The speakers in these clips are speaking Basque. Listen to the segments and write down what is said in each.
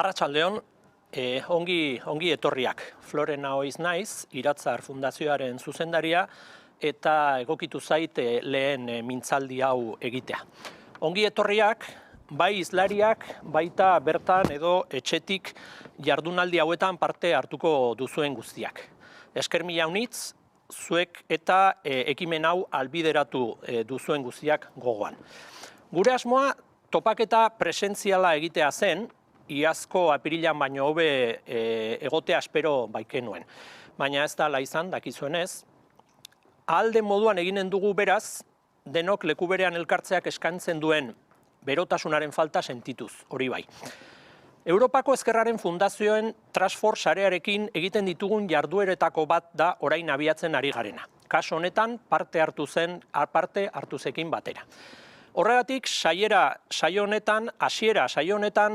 Arratsaldeon, ongi etorriak. Florena Oiz naiz, Iratzar Fundazioaren zuzendaria, eta egokitu zait lehen mintzaldi hau egitea. Ongi etorriak, bai hizlariak, baita bertan edo etxetik jardunaldi hauetan parte hartuko duzuen guztiak. Esker mila unitz, zuek eta ekimen hau albideratu duzuen guztiak gogoan. Gure asmoa topaketa presentziala egitea zen, iazko apirilan baino hobe egotea espero baikenuen. Baina ez da ala izan, dakizuenez. Ahal den moduan eginen dugu beraz, denok leku berean elkartzeak eskaintzen duen berotasunaren falta sentituz, hori bai. Europako Ezkerraren Fundazioen Transfor sarearekin egiten ditugun jardueretako bat da orain abiatzen ari garena. Kasu honetan parte hartuzekin batera. Horregatik, saio honetan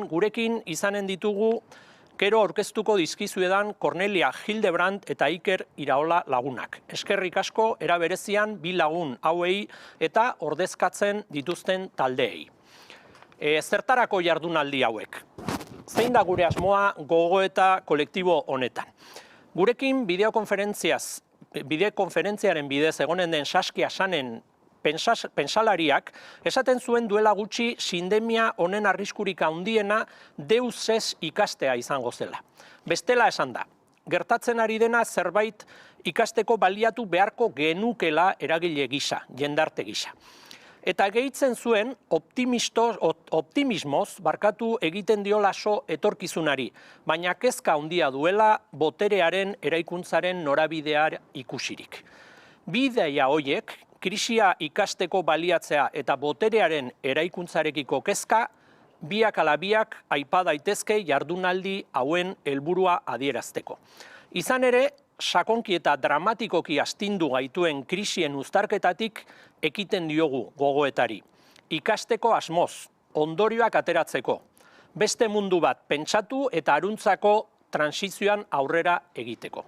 gurekin izanen ditugu gero aurkeztuko dizkizuedan Cornelia Hildebrand eta Iker Iraola lagunak. Eskerrik asko era berezian bi lagun hauei eta ordezkatzen dituzten taldeei. Zertarako jardunaldi hauek? Zein da gure asmoa gogoeta kolektibo honetan? Gurekin bideokonferentziaren bidez egonen den Saskia Sanen pentsalariak esaten zuen duela gutxi sindemia honen arriskurik handiena deus ez ikastea izango zela. Bestela esan da, gertatzen ari dena zerbait ikasteko baliatu beharko genukela eragile gisa, jendarte gisa. Eta gehitzen zuen optimismoz barkatu egiten diolaso etorkizunari, baina kezka handia duela boterearen eraikuntzaren norabidea ikusirik. Bi ideia horiek, krisia ikasteko baliatzea eta boterearen eraikuntzarekiko kezka, biak ala biak aipa daitezke jardunaldi hauen helburua adierazteko. Izan ere, sakonki eta dramatikoki astindu gaituen krisien uztarketatik ekiten diogu gogoetari. Ikasteko asmoz, ondorioak ateratzeko, beste mundu bat pentsatu eta aruntzako transizioan aurrera egiteko.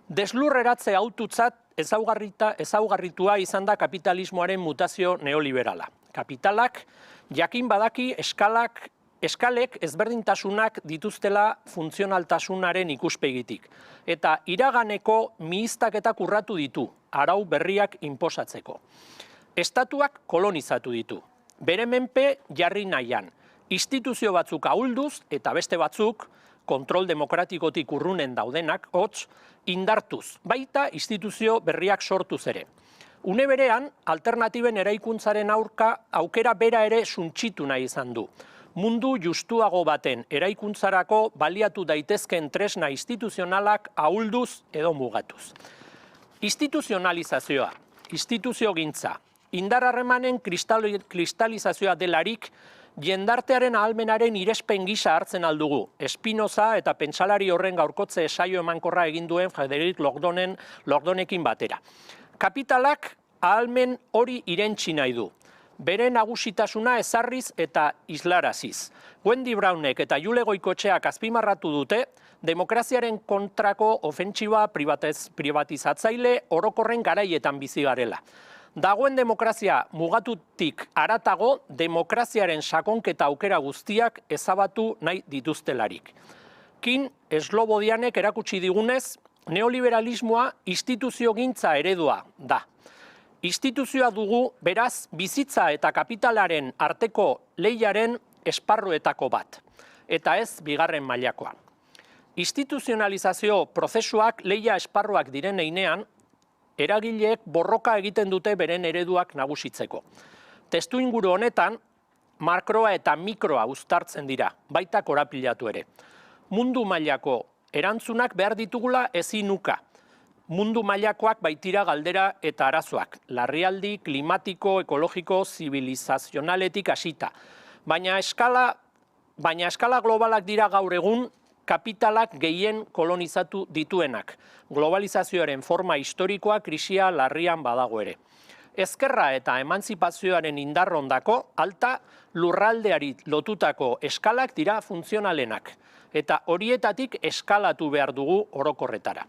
Deslurreratze haututzat ezaugarritua izan da kapitalismoaren mutazio neoliberala. Kapitalak jakin badaki eskalek ezberdintasunak dituztela funtzionaltasunaren ikuspegitik, eta iraganeko mihistaketak urratu ditu, arau berriak inposatzeko. Estatuak kolonizatu ditu, bere menpe jarri nahian, instituzio batzuk ahulduz eta beste batzuk, kontrol demokratikotik urrunen daudenak, hots, indartuz, baita instituzio berriak sortuz ere. Une berean, alternatiben eraikuntzaren aukera bera ere suntsitu nahi izan du. Mundu justuago baten eraikuntzarako baliatu daitezken tresna instituzionalak ahulduz edo mugatuz. Instituzionalizazioa, instituziogintza, indar harremanen kristalizazioa delarik, jendartearen ahalmenaren irespen gisa hartzen aldugu, Spinoza eta pentsalari horren gaurkotze esaio emankorra egin duen Frederick Lordonekin batera. Kapitalak ahalmen hori irentsi nahi du, bere nagusitasuna ezarriz eta islaraziz. Wendy Brownek eta Jule Goikotxeak azpimarratu dute, demokraziaren kontrako ofentsiba privatizatzaile orokorren garaietan bizi garela. Dagoen demokrazia mugatutik haratago, demokraziaren sakonketa aukera guztiak ezabatu nahi dituztelarik. Kin Slobodianek erakutsi digunez, neoliberalismoa instituziogintza eredua da. Instituzioa dugu, beraz, bizitza eta kapitalaren arteko lehiaren esparruetako bat, eta ez bigarren mailakoa. Instituzionalizazio prozesuak lehia esparruak diren heinean, eragileek borroka egiten dute beren ereduak nagusitzeko. Testuinguru honetan, makroa eta mikroa uztartzen dira, baita korapilatu ere. Mundu mailako erantzunak behar ditugula ezin uka. Mundu mailakoak baitira galdera eta arazoak, larrialdi, klimatiko, ekologiko, zibilizazionaletik hasita. Baina eskala globalak dira gaur egun, kapitalak gehien kolonizatu dituenak. Globalizazioaren forma historikoa krisia larrian badago ere. Ezkerra eta emantzipazioaren indarrondako alta lurraldeari lotutako eskalak dira funtzionalenak, eta horietatik eskalatu behar dugu orokorretara.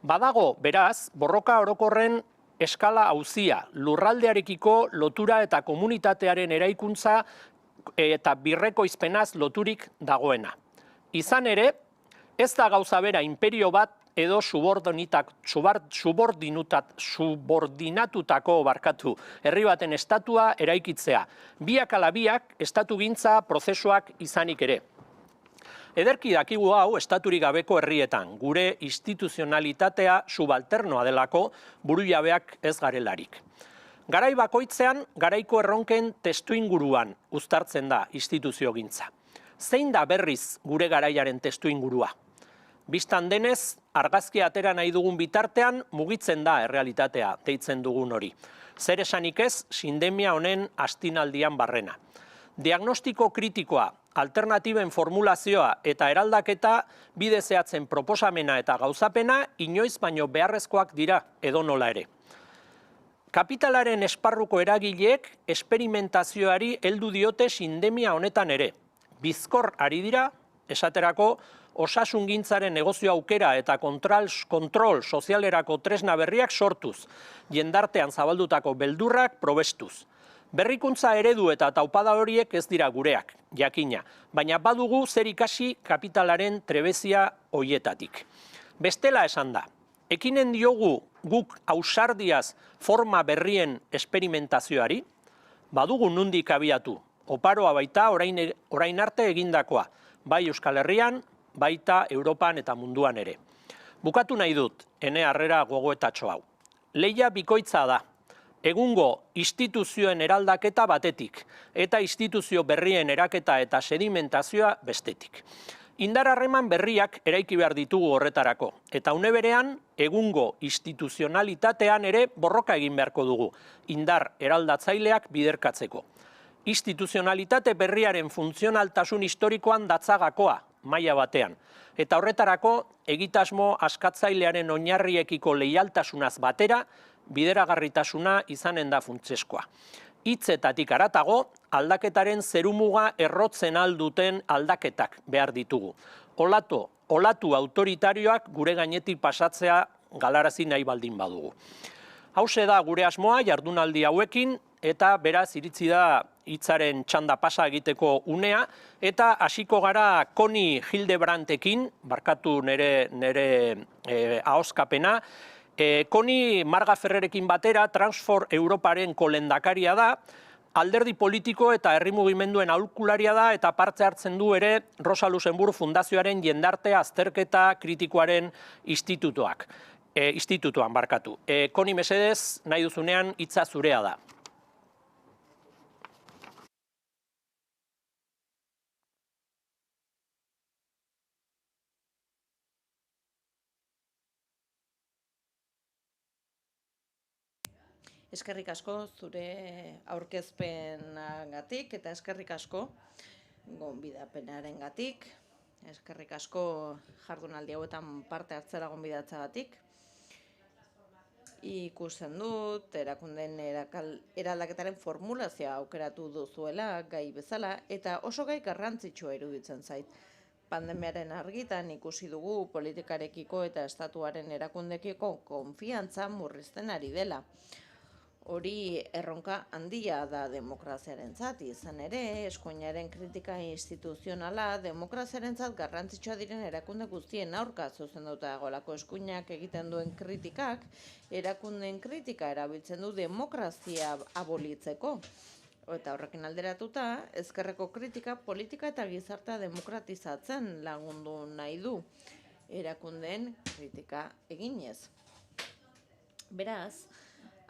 Badago, beraz, borroka orokorren eskala auzia, lurraldearekiko lotura eta komunitatearen eraikuntza eta birrekoizpenaz loturik dagoena. Izan ere, ez da gauza bera inperio bat edo subordinatutako herri baten estatua eraikitzea, biak ala biak estatugintza prozesuak izanik ere. Ederki dakigu hau estaturik gabeko herrietan, gure instituzionalitatea subalternoa delako burujabeak ez garelarik. Garai bakoitzean, garaiko erronken testuinguruan uztartzen da instituziogintza. Zein da berriz gure garaiaren testuingurua? Bistan denez, argazki atera nahi dugun bitartean mugitzen da errealitatea, deitzen dugun hori. Zer esanik ez, sindemia honen astinaldian barrena. Diagnostiko kritikoa, alternatiben formulazioa eta eraldaketa bide zehatzen proposamena eta gauzapena inoiz baino beharrezkoak dira edonola ere. Kapitalaren esparruko eragileek esperimentazioari heldu diote sindemia honetan ere. Bizkor ari dira, esaterako, osasungintzaren negozio aukera eta kontrol sozialerako tresna berriak sortuz, jendartean zabaldutako beldurrak probestuz. Berrikuntza eredu eta taupada horiek ez dira gureak, jakina, baina badugu zer ikasi kapitalaren trebezia hoietatik. Bestela esan da, ekinen diogu guk ausardiaz forma berrien esperimentazioari, badugu nundik abiatu, oparoa baita orain arte egindakoa, bai Euskal Herrian, baita Europan eta munduan ere. Bukatu nahi dut, ene harrera gogoetatxo hau. Lehia bikoitza da, egungo instituzioen eraldaketa batetik, eta instituzio berrien eraketa eta sedimentazioa bestetik. Indar harreman berriak eraiki behar ditugu horretarako, eta une berean, egungo instituzionalitatean ere borroka egin beharko dugu, indar eraldatzaileak biderkatzeko. Instituzionalitate berriaren funtzionaltasun historikoan datzagakoa, maila batean, eta horretarako egitasmo askatzailearen oinarriekiko leialtasunaz batera, bideragarritasuna izanen da funtseskoa. Hitzetatik haratago, aldaketaren zerumuga errotzen alduten aldaketak behar ditugu. Olatu autoritarioak gure gainetik pasatzea galarazi nahi baldin badugu. Hauxe da gure asmoa jardunaldi hauekin, eta beraz iritsi da hitzaren txanda pasa egiteko unea, eta hasiko gara Connie Hildebrandekin, barkatu nire ahoskapena. Connie Marga Ferrerekin batera Transform Europaren kolendakaria da, alderdi politiko eta herri mugimenduen aholkularia da, eta parte hartzen du ere Rosa Luxemburg Fundazioaren jendarte azterketa kritikoaren institutuan barkatu. Connie, mesedez, nahi duzunean hitza zurea da. Eskerrik asko zure aurkezpenagatik eta eskerrik asko gonbidapenarengatik. Eskerrik asko jardunaldi hauetan parte hartzera gonbidatzeagatik. Ikusten dut, erakundeen eraldaketaren formulazioa aukeratu duzuela gai bezala, eta oso gai garrantzitsua iruditzen zait. Pandemiaren argitan ikusi dugu politikarekiko eta estatuaren erakundekiko konfiantza murrizten ari dela. Hori erronka handia da demokraziarentzat, izan ere, eskuinaren kritika instituzionala demokraziarentzat garrantzitsua diren erakunde guztien aurka zuzenduta dagoelako. Eskuinak egiten duen kritikak, erakundeen kritika erabiltzen du demokrazia abolitzeko. Eta horrekin alderatuta, ezkerreko kritika politika eta gizartea demokratizatzen lagundu nahi du erakundeen kritika eginez. Beraz,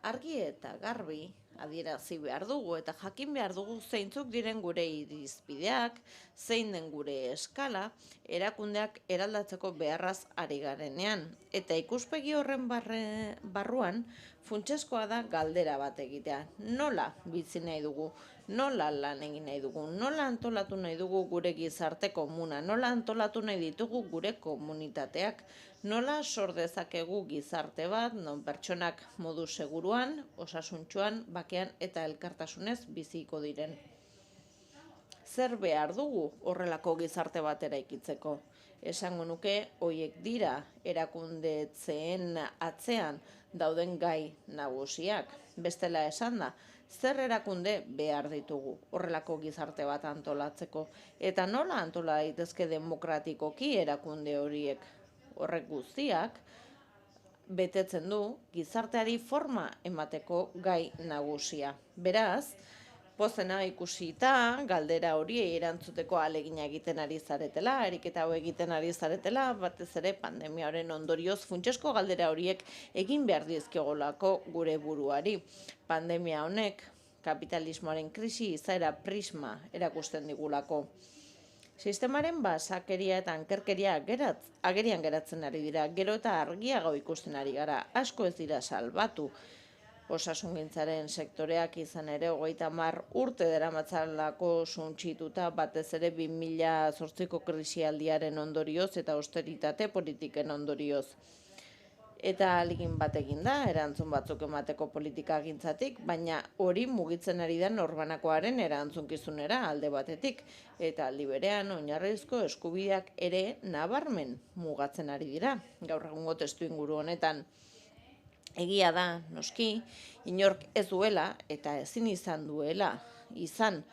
argi eta garbi adierazi behar dugu eta jakin behar dugu zeintzuk diren gure irizpideak, zein den gure eskala, erakundeak eraldatzeko beharraz ari garenean. Eta ikuspegi horren barruan, funtsezkoa da galdera bat egitea. Nola bizi nahi dugu, nola lan egin nahi dugu, nola antolatu nahi dugu gure gizarte komuna, nola antolatu nahi ditugu gure komunitateak, nola sor dezakegu gizarte bat, non pertsonak modu seguruan, osasuntsuan, bakean eta elkartasunez biziko diren. Zer behar dugu horrelako gizarte bat eraikitzeko? Esango nuke, horiek dira erakundetzeen atzean dauden gai nagusiak. Bestela esan da, zer erakunde behar ditugu horrelako gizarte bat antolatzeko, eta nola antola daitezke demokratikoki erakunde horiek. Horrek guztiak betetzen du gizarteari forma emateko gai nagusia. Beraz, pozena ikusita, galdera horiei erantzuteko ahalegina egiten ari zaretela, ariketa hau egiten ari zaretela, batez ere pandemiaren ondorioz funtsezko galdera horiek egin behar dizkiogolako gure buruari. Pandemia honek kapitalismoaren krisi izaera prisma erakusten digulako. Sistemaren basakeria eta ankerkeria agerian geratzen ari dira, gero eta argiago ikusten ari gara, asko ez dira salbatu. Osasungintzaren sektoreak izan ere 30 urte daramatzalako suntsituta, batez ere 2008ko krisialdiaren ondorioz eta austeritate politiken ondorioz. Eta ahalegin bat egin da, erantzun batzuk emateko politikagintzatik, baina hori mugitzen ari da norbanakoaren erantzunkizunera alde batetik, eta aldi berean oinarrizko eskubideak ere nabarmen mugatzen ari dira, gaur egungo testuinguru honetan. Egia da, noski, inork ez duela eta ezin izan duela izan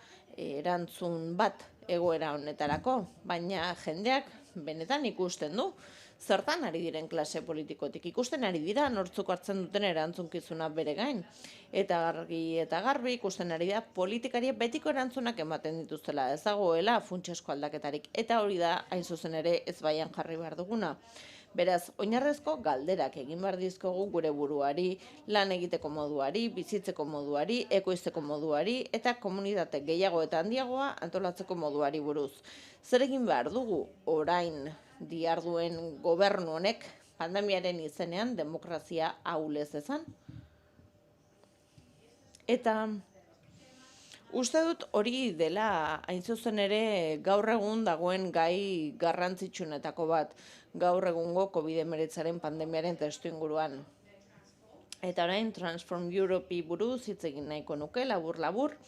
erantzun bat egoera honetarako, baina jendeak benetan ikusten du. Zertan ari diren klase politikotik, ikusten ari dira nortzuk hartzen duten erantzunkizuna bere gain. Eta argi eta garbi ikusten ari da politikariek betiko erantzunak ematen dituztela, ez dagoela funtsezko aldaketarik. Eta hori da, hain zuzen ere, ezbaian jarri behar duguna. Beraz, oinarrezko galderak egin behar dizkogu gure buruari, lan egiteko moduari, bizitzeko moduari, ekoizteko moduari, eta komunitate gehiago eta handiagoa antolatzeko moduari buruz. Zer egin behar dugu orain diharduen gobernu honek pandemiaren izenean demokrazia ahulez ezan? Eta uste dut hori dela hain zuzen ere gaur egun dagoen gai garrantzitsuenetako bat, gaur egungo COVID-19 pandemiaren testuinguruan. Eta orain Transform Europe buruz hitz egin nahiko nuke, labur-labur.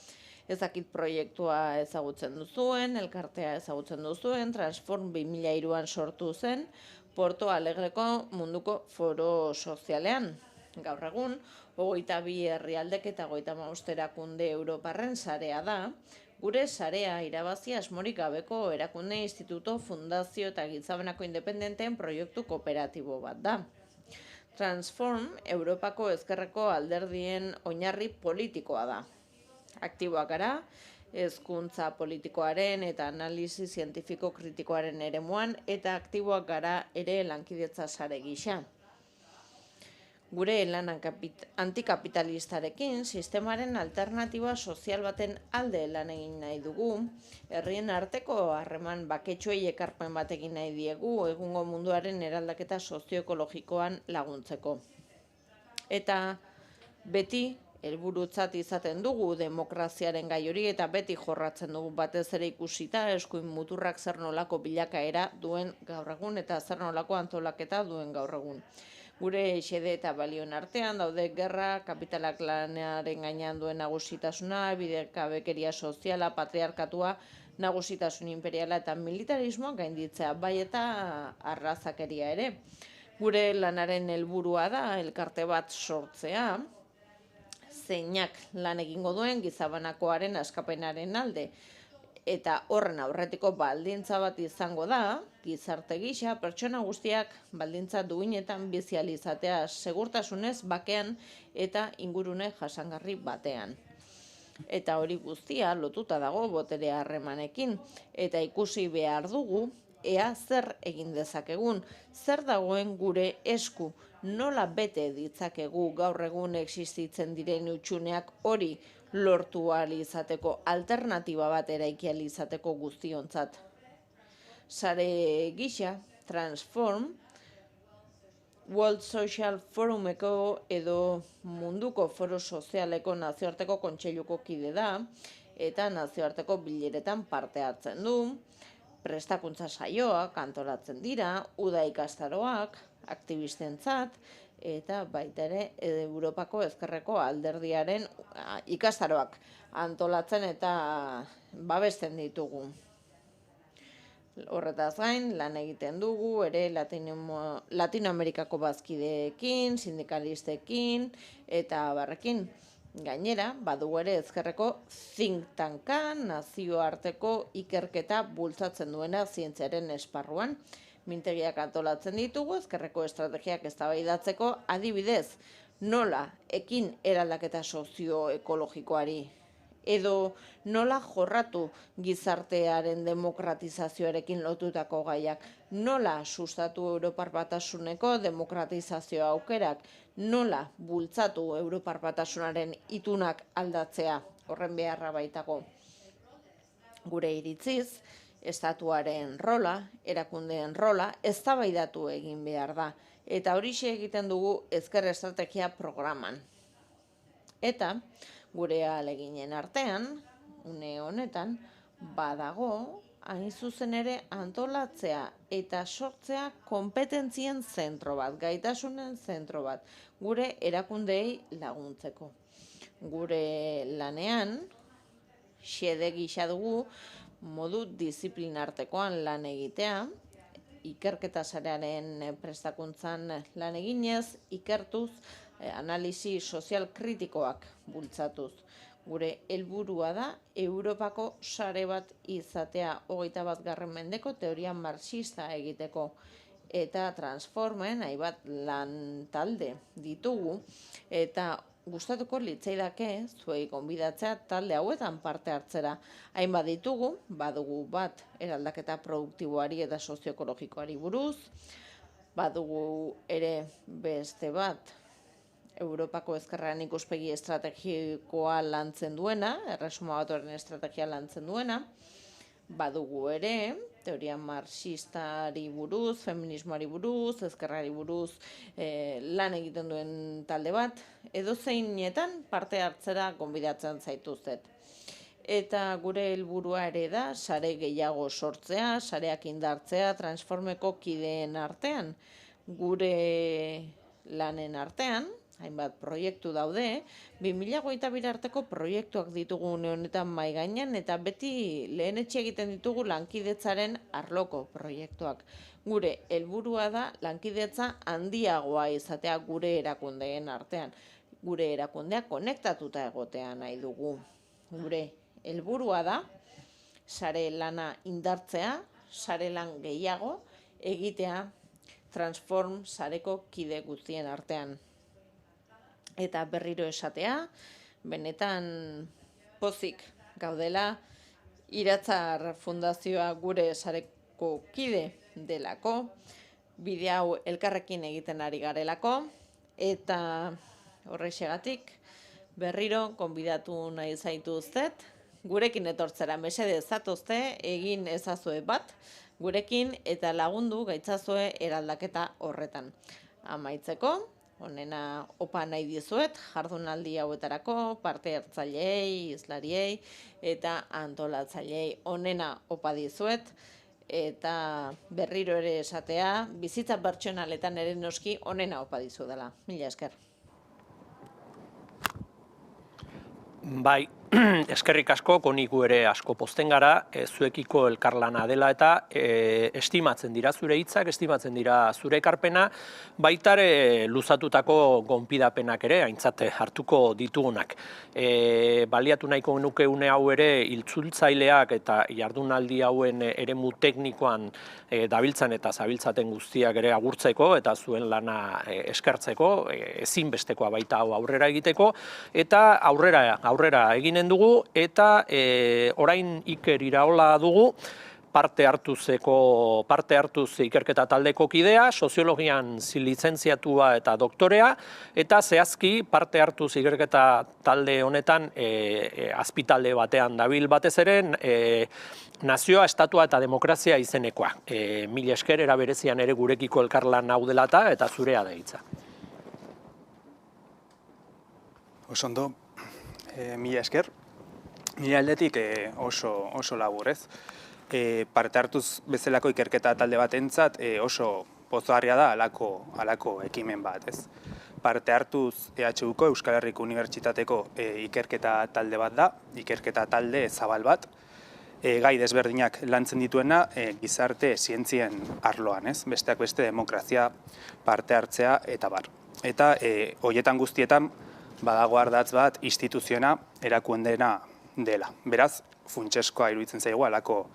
Ez dakit proiektua ezagutzen duzuen, elkartea ezagutzen duzuen, Transform 2003an sortu zen, Porto Alegreko munduko foro sozialean. Gaur egun, 22 herrialdek eta 55 erakunde Europarren sarea da, gure sarea irabazi asmorik gabeko erakunde, instituto, fundazio eta gizabenako independenteen proiektu kooperatibo bat da. Transform, Europako ezkerreko alderdien oinarri politikoa da. Aktiboak gara, hezkuntza politikoaren eta analisi zientifiko kritikoaren eremuan, eta aktiboak gara ere lankidetza sare gisa. Gure lan antikapitalistarekin sistemaren alternatiba sozial baten alde lan egin nahi dugu, herrien arteko harreman baketsuei ekarpen bat egin nahi diegu egungo munduaren eraldaketa sozioekologikoan laguntzeko. Eta beti helburutzat izaten dugu demokraziaren gai hori eta beti jorratzen dugu batez ere ikusita eskuin muturrak zer nolako bilakaera duen gaur egun eta zer nolako antolaketa duen gaur egun. Gure xede eta balioen artean daude gerra, kapitalak lanaren gainean duen nagusitasuna, bidekabekeria soziala, patriarkatua, nagusitasun imperiala eta militarismoa gainditzea, bai eta arrazakeria ere. Gure lanaren helburua da elkarte bat sortzea, zeinak lan egingo duen gizabanakoaren askapenaren alde. Eta horren aurretiko baldintza bat izango da, gizarte gisa, pertsona guztiak baldintza duinetan bizi ahal izatea, segurtasunez, bakean eta ingurune jasangarri batean. Eta hori guztia lotuta dago botere harremanekin, eta ikusi behar dugu, ea zer egin dezakegun, zer dagoen gure esku, nola bete ditzakegu gaur egun existitzen diren hutsuneak hori lortu ahal izateko, alternatiba bat eraiki ahal izateko guztiontzat. Sare gisa, Transform, World Social Forumeko edo munduko foro sozialeko nazioarteko kontseiluko kide da, eta nazioarteko bileretan parte hartzen du, prestakuntza saioak antolatzen dira, uda ikastaroak, aktibistentzat, eta baita ere Europako ezkerreko alderdiaren ikastaroak antolatzen eta babesten ditugu. Horretaz gain, lan egiten dugu, ere Latinoamerikako bazkideekin, sindikalistekin, eta barrekin. Gainera, badugu ere ezkerreko think tanka, nazioarteko ikerketa bultzatzen duena zientziaren esparruan. Mintegiak antolatzen ditugu, ezkerreko estrategiak eztabaidatzeko, adibidez, nola ekin eraldaketa sozioekologikoari, edo nola jorratu gizartearen demokratizazioarekin lotutako gaiak, nola sustatu Europar Batasuneko demokratizazio aukerak, nola bultzatu Europar Batasunaren itunak aldatzea, horren beharra baitago. Gure iritziz, estatuaren rola, erakundeen rola, eztabaidatu egin behar da, eta horixe egiten dugu ezker estrategia programan. Eta gure ahaleginen artean, une honetan, badago, hain zuzen ere antolatzea eta sortzea konpetentzien zentro bat, gaitasunen zentro bat, gure erakundeei laguntzeko. Gure lanean, xede gisa dugu, modu disiplinartekoan lan egitea, ikerketa sarearen prestakuntzan lan eginez, ikertuz, analisi sozial kritikoak bultzatuz. Gure helburua da Europako sare bat izatea 21. mendeko teoria marxista egiteko. Eta Transformen hainbat lan talde ditugu, eta gustatuko litzaidake zuei gonbidatzea talde hauetan parte hartzera. Hainbat ditugu, badugu bat eraldaketa produktiboari eta sozioekologikoari buruz, badugu ere beste bat Europako ezkerraren ikuspegi estrategikoa lantzen duena, erresuma batuaren estrategia lantzen duena, badugu ere teoria marxistari buruz, feminismoari buruz, ezkerrari buruz lan egiten duen talde bat, edozeinetan parte hartzera gonbidatzen zaituztet. Eta gure helburua ere da sare gehiago sortzea, sareak indartzea Transformeko kideen artean, gure lanen artean, hainbat proiektu daude, 2022 arteko proiektuak ditugu une honetan mahai gainean eta beti lehenetsi egiten ditugu lankidetzaren arloko proiektuak. Gure helburua da lankidetza handiagoa izatea gure erakundeen artean. Gure erakundeak konektatuta egotea nahi dugu. Gure helburua da sare lana indartzea, sare lan gehiago egitea Transform sareko kide guztien artean. Eta berriro esatea, benetan pozik gaudela Iratzar Fundazioa gure sareko kide delako, bide hau elkarrekin egiten ari garelako, eta horrexegatik berriro gonbidatu nahi zaituztet, gurekin etortzera mesedez zatozte, egin ezazue bat, gurekin eta lagundu gaitzazue eraldaketa horretan. Amaitzeko, honena opa nahi dizuet, jardunaldi hauetarako, parte hartzaileei, hizlariei eta antolatzaileei honena opa dizuet, eta berriro ere esatea, bizitza pertsonaletan ere noski honena opa dizuedala. Mila esker. Bai, eskerrik asko, koniku ere asko pozten gara, zuekiko elkarlana dela eta estimatzen dira zure hitzak, estimatzen dira zure ekarpena, baitare luzatutako gonbidapenak ere, aintzate hartuko ditugunak. Baliatu nahiko nuke une hau ere itzultzaileak eta jardunaldi hauen eremu teknikoan dabiltzan eta zabiltzaten guztiak ere agurtzeko eta zuen lana eskertzeko, ezinbestekoa baita hau aurrera egiteko, eta aurrera eginen dugu, eta orain Iker Iraola dugu, parte hartuz ikerketa taldeko kidea, soziologian lizentziatua eta doktorea, eta zehazki parte hartuz ikerketa talde honetan azpitalde batean dabil batez ere, nazioa, estatua eta demokrazia izenekoa. Mila esker era berezian ere gurekiko elkarlan hau dela eta zurea da hitza. Osondo, mila esker. Nire aldetik oso labur, ez? Parte hartuz bezalako ikerketa talde batentzat oso pozgarria da halako ekimen bat, ez? Parte hartuz EHUko Euskal Herriko Unibertsitateko ikerketa talde bat da, ikerketa talde zabal bat, gai desberdinak lantzen dituena gizarte zientzien arloan, ez? Besteak beste demokrazia, parte hartzea eta bar. Eta horietan guztietan badago ardatz bat instituziona erakundena dela. Beraz, funtseskoa iruditzen zaigu halako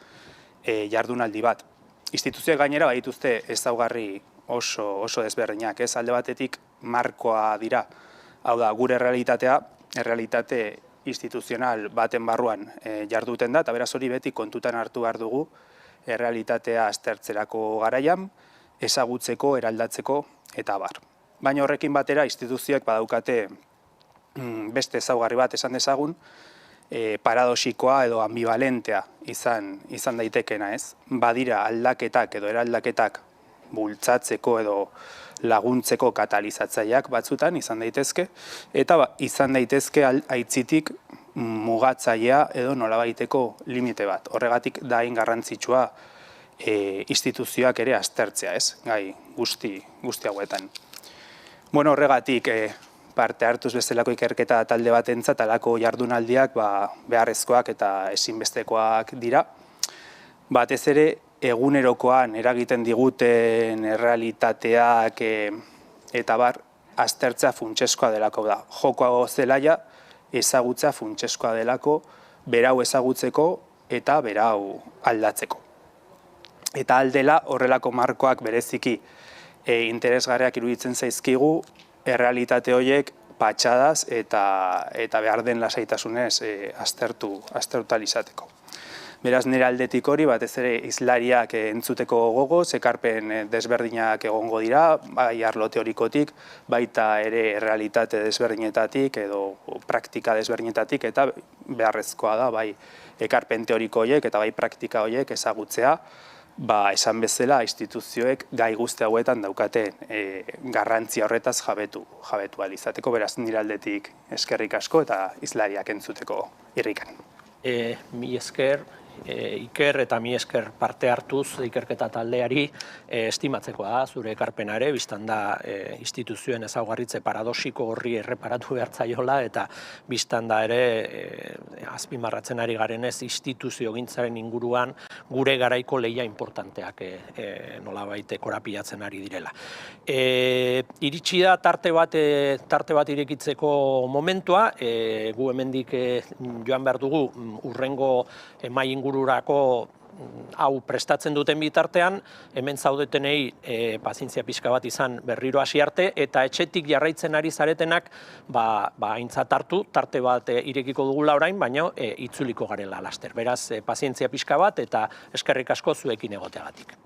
jardunaldi bat. Instituzioek gainera badituzte ezaugarri oso desberdinak, ez alde batetik markoa dira. Hau da, gure errealitatea, errealitate instituzional baten barruan jarduten da, eta beraz hori beti kontutan hartu behar dugu errealitatea aztertzerako garaian, ezagutzeko, eraldatzeko eta abar. Baina horrekin batera instituzioek badaukate beste ezaugarri bat esan dezagun, paradoxikoa edo ambivalentea izan daitekena, ez? Badira aldaketak edo eraldaketak bultzatzeko edo laguntzeko katalizatzaileak batzutan izan daitezke, eta izan daitezke aitzitik mugatzailea edo nolabaiteko limite bat. Horregatik da hain garrantzitsua instituzioak ere aztertzea, ez? Gai guzti hauetan. Bueno, horregatik parte hartuz bezalako ikerketa talde batentzat halako jardunaldiak beharrezkoak eta ezinbestekoak dira. Batez ere, egunerokoan eragiten diguten errealitateak eta aztertzea funtseskoa delako da. Joko zelaia ezagutza funtseskoa delako, berau ezagutzeko eta berau aldatzeko. Eta aldela horrelako markoak bereziki interesgarriak iruditzen zaizkigu, errealitate horiek patxadaz eta behar den lasaitasunez aztertu izateko. Beraz, nire aldetik hori, batez ere hizlariak entzuteko gogoz, ekarpen desberdinak egongo dira, bai arlo teorikotik, baita ere errealitate desberdinetatik edo praktika desberdinetatik, eta beharrezkoa da, bai ekarpen teoriko horiek eta bai praktika horiek ezagutzea, esan bezala instituzioek gai guzti hauetan daukaten garrantzia horretaz jabetu ahal izateko, beraz nire aldetik eskerrik asko eta hizlariak entzuteko irrikan. Mi esker, Iker eta mi esker parte hartuz ikerketa taldeari estimatzekoa da zure ekarpena ere, biztan da instituzioen ezaugarritze paradoxiko horri erreparatu behartzaiola eta biztan da ere azpimarratzen ari garenez instituzio gintzaren inguruan gure garaiko lehia importanteak nolabait korapilatzen ari direla. Iritsi da tarte bat irekitzeko momentua, gu hemendik joan behar dugu urrengo mai ingururako hau prestatzen duten bitartean, hemen zaudetenei pazientzia pixka bat izan berriro hasi arte, eta etxetik jarraitzen ari zaretenak aintzat hartu, tarte bat irekiko dugula orain, baina itzuliko garela laster. Beraz, pazientzia pixka bat eta eskerrik asko zuekin egoteagatik.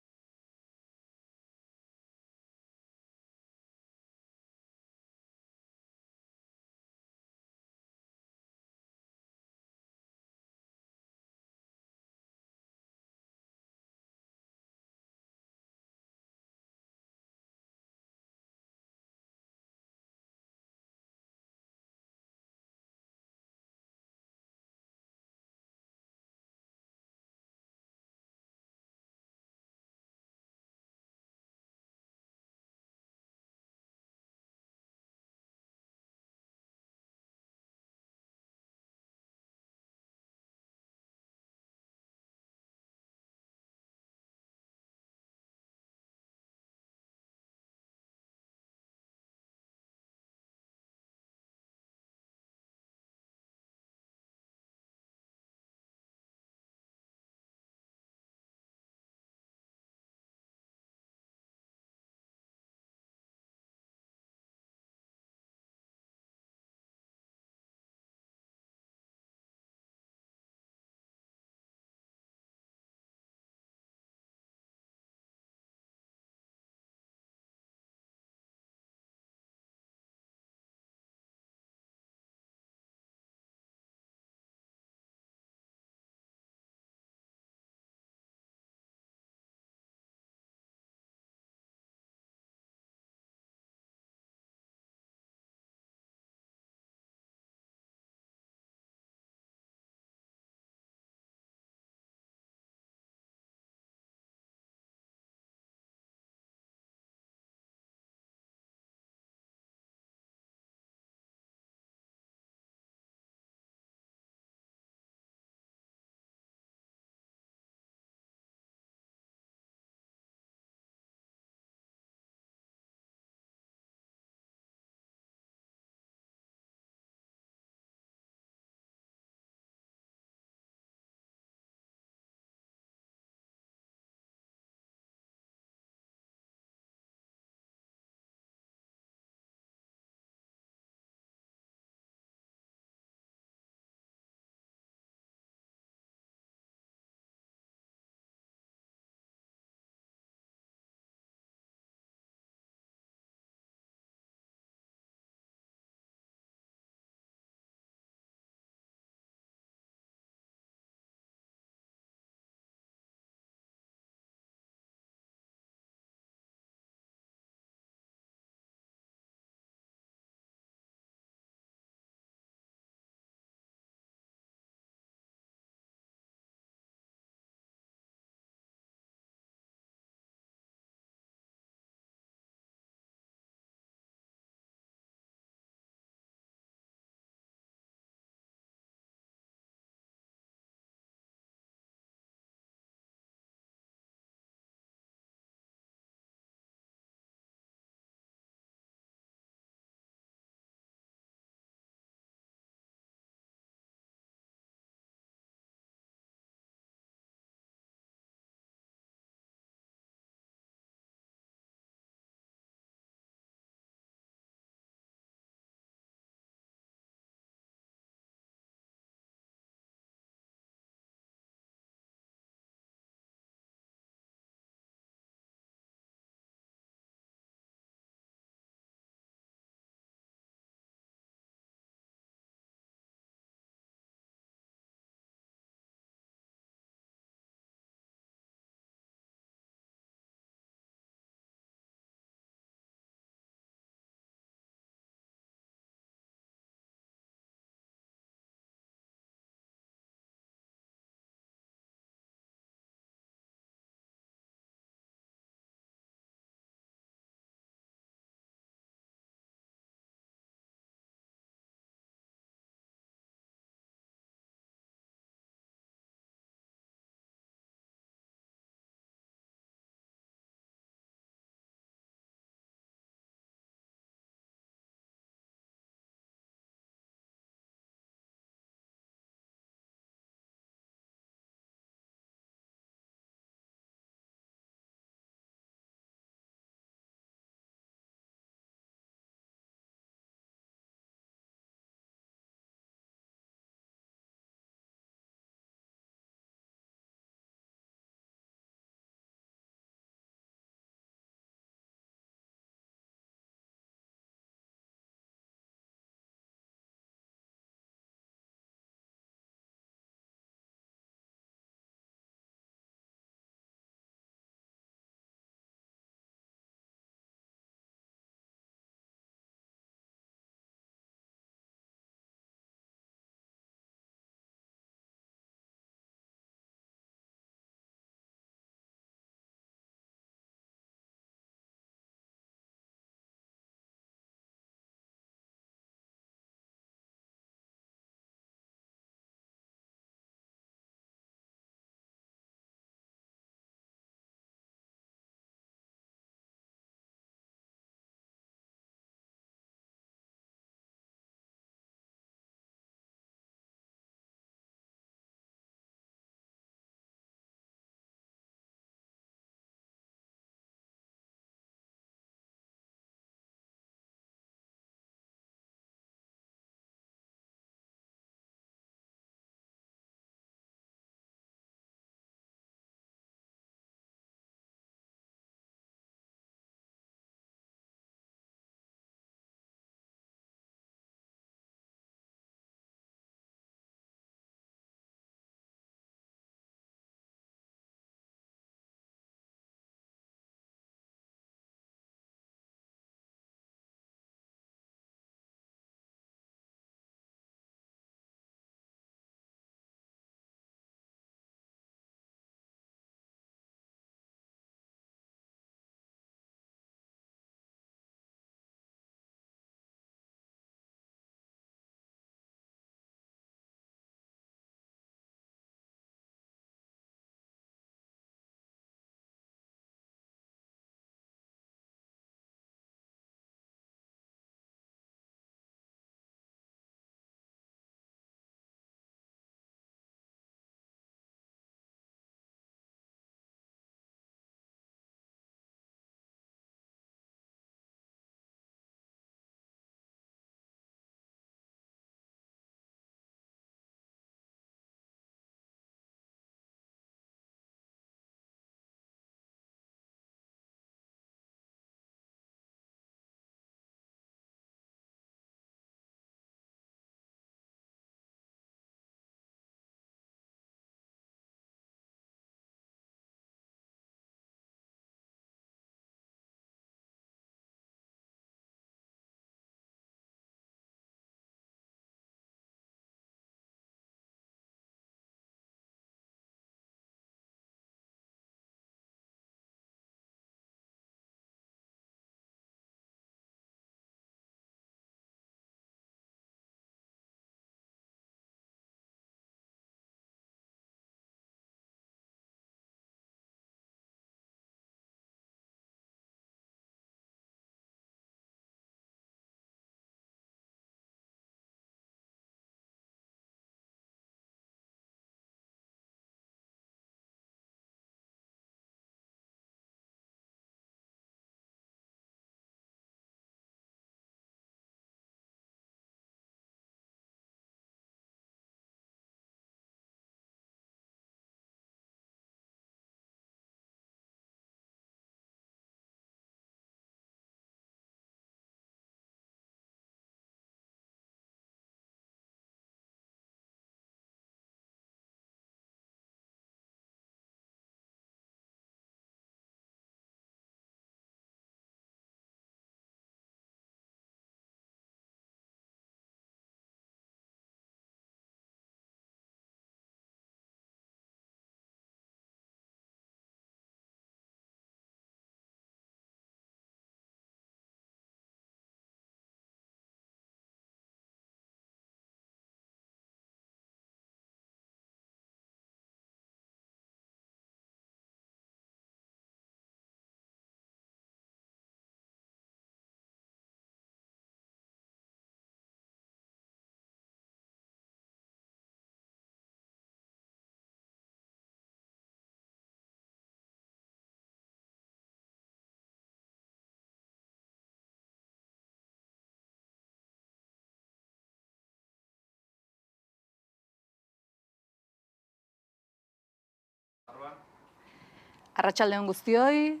Arratsalde on guztioi,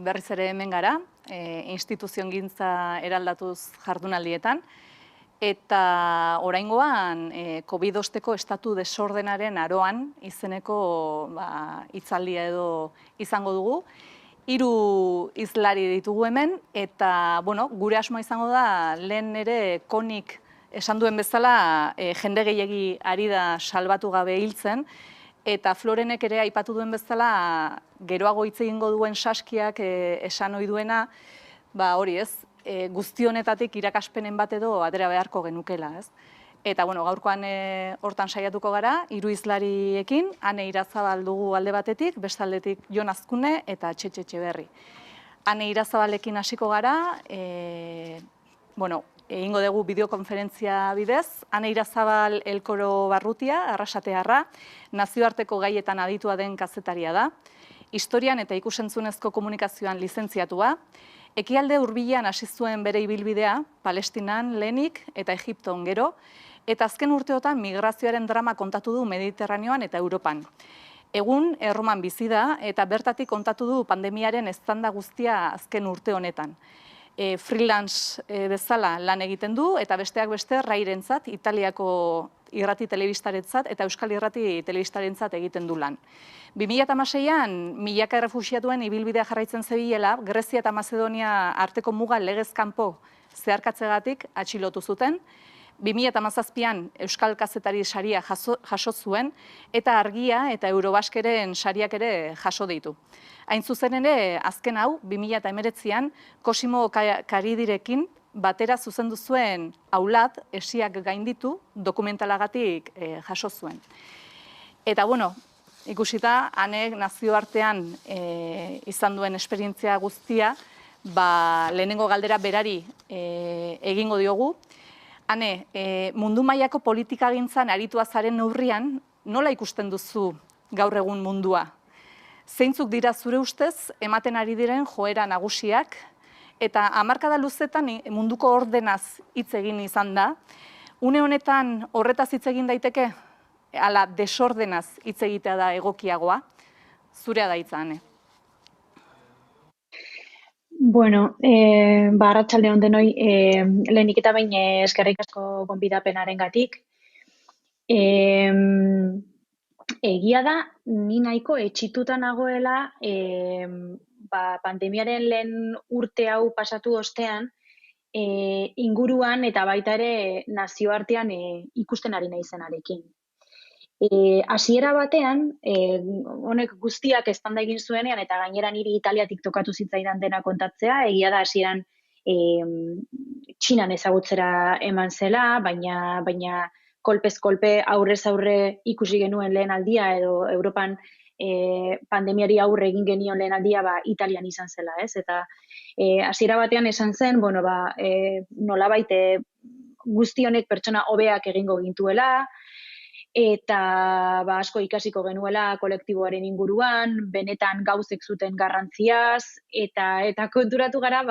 berriz ere hemen gara, instituziongintza eraldatuz jardunaldietan, eta oraingoan COVID osteko estatu desordenaren aroan izeneko hitzaldia edo izango dugu. 3 hizlari ditugu hemen, eta gure asmoa izango da lehen ere konik esan duen bezala jende gehiegi ari da salbatu gabe hiltzen, eta Florenek ere aipatu duen bezala geroago hitz egingo duen Saskiak esan ohi duena, hori ez, guzti honetatik irakaspenen bat edo atera beharko genukela, ez? Eta gaurkoan hortan saiatuko gara, 3 hizlariekin, Ane Irazabal dugu alde batetik, beste aldetik Jon Azkune eta Txetxe Etxeberri. Ane Irazabalekin hasiko gara, egingo dugu bideokonferentzia bidez. Ane Irazabal Elkoro Barrutia, arrasatearra, nazioarteko gaietan aditua den kazetaria da, historian eta ikusentzunezko komunikazioan lizentziatua, ekialde hurbilean hasi zuen bere ibilbidea, Palestinan lehenik eta Egipton gero, eta azken urteotan migrazioaren drama kontatu du Mediterraneoan eta Europan. Egun Erroman bizi da eta bertatik kontatu du pandemiaren eztanda guztia azken urte honetan. Freelance bezala lan egiten du eta besteak beste Rairentzat, Italiako irrati telebistarentzat eta Euskal irrati telebistarentzat egiten du lan. 2016an milaka errefuxiatuen ibilbidea jarraitzen zebilela, Grezia eta Mazedonia arteko muga legez kanpo zeharkatzegatik atxilotu zuten. 2017an Euskal kazetari saria jaso zuen eta Argia eta Eurobaskeren sariak ere jaso ditu. Hain zuzen ere, azken hau, 2019an Cosimo Caridirekin batera zuzendu zuen Aulat esiak gainditu dokumentalagatik jaso zuen. Eta ikusita, Anek nazioartean izan duen esperientzia guztia, lehenengo galdera berari egingo diogu. Ane, mundu mailako politikagintzan aritua zaren neurrian, nola ikusten duzu gaur egun mundua? Zeintzuk dira zure ustez ematen ari diren joera nagusiak, eta hamarkada luzetan munduko ordenaz hitz egin izan da, une honetan horretaz hitz egin daiteke, ala desordenaz hitz egitea da egokiagoa, zurea da hitza, Ane. Arratsalde on denoi, lehenik eta behin eskerrik asko gonbidapenarengatik. Egia da, ni nahiko etxituta nagoela pandemiaren lehen urte hau pasatu ostean, inguruan eta baita ere nazioartean ikusten ari naizenarekin. Hasiera batean, honek guztiak eztanda egin zuenean eta gainera niri Italiatik tokatu zitzaidan dena kontatzea, egia da hasieran Txinan ezagutzera eman zela, baina kolpez kolpe aurrez aurre ikusi genuen lehen aldia edo Europan pandemiari aurre egin genion lehen aldia Italian izan zela, ez? Eta hasiera batean esan zen, nolabait guzti honek pertsona hobeak egingo gintuela, eta asko ikasiko genuela kolektiboaren inguruan, benetan gauzek zuten garrantziaz, eta konturatu gara,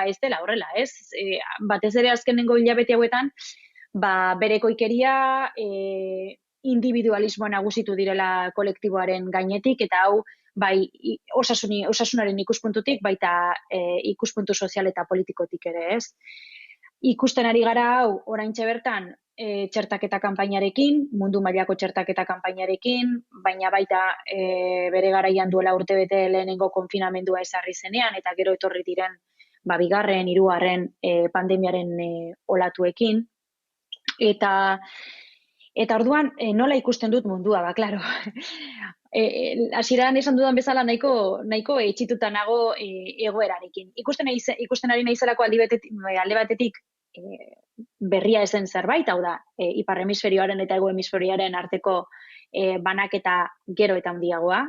ez dela horrela, ez? Batez ere azkenengo hilabete hauetan, berekoikeria, individualismoa nagusitu direla kolektiboaren gainetik, eta hau, osasunaren ikuspuntutik, baita ikuspuntu sozial eta politikotik ere, ez? Ikusten ari gara hau, oraintxe bertan, txertaketa kanpainarekin, mundu mailako txertaketa kanpainarekin, baina baita bere garaian duela urtebete lehenengo konfinamendua ezarri zenean, eta gero etorri diren bigarren, hirugarren pandemiaren olatuekin. Eta orduan, nola ikusten dut mundua, klaro. Hasieran esan dudan bezala nahiko etxituta nago egoerarekin. Ikusten ari naizelako alde batetik berria ezen zerbait, hau da, ipar hemisferioaren eta hego hemisferioaren arteko banaketa gero eta handiagoa.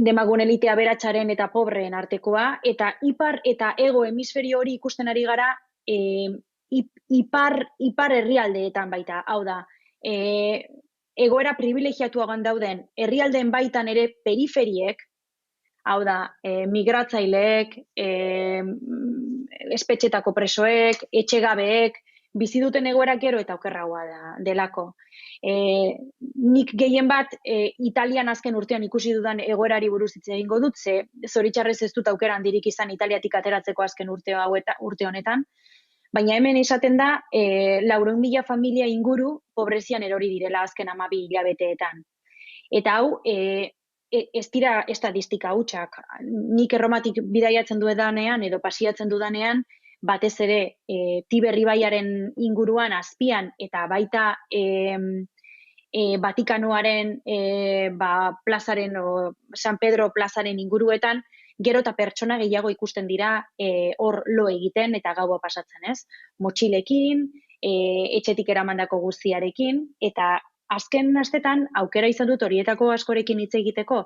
Demagun elitea beratsaren eta pobreen artekoa, eta ipar eta hego hemisferio hori ikusten ari gara ipar herrialdeetan baita, hau da, egoera privilegiatuagan dauden herrialdeen baitan ere periferiek, hau da, migratzaileek, espetxetako presoek, etxegabeek, bizi duten egoera gero eta okerragoa delako. Nik gehien bat Italian azken urtean ikusi dudan egoerari buruz hitz egingo dut, ze zoritxarrez ez dut aukera handirik izan Italiatik ateratzeko azken urte honetan, baina hemen esaten da 400.000 familia inguru pobrezian erori direla azken 12 hilabeteetan. Eta hau, ez dira estatistika hutsak. Nik Erromatik bidaiatzen dudanean edo pasiatzen dudanean, batez ere Tiber ibaiaren inguruan azpian eta baita Vatikanoaren plazaren o San Pedro plazaren inguruetan, gero eta pertsona gehiago ikusten dira hor lo egiten eta gaua pasatzen, ez? Motxilekin, etxetik eramandako guztiarekin, eta azken astetan aukera izan dut horietako askorekin hitz egiteko,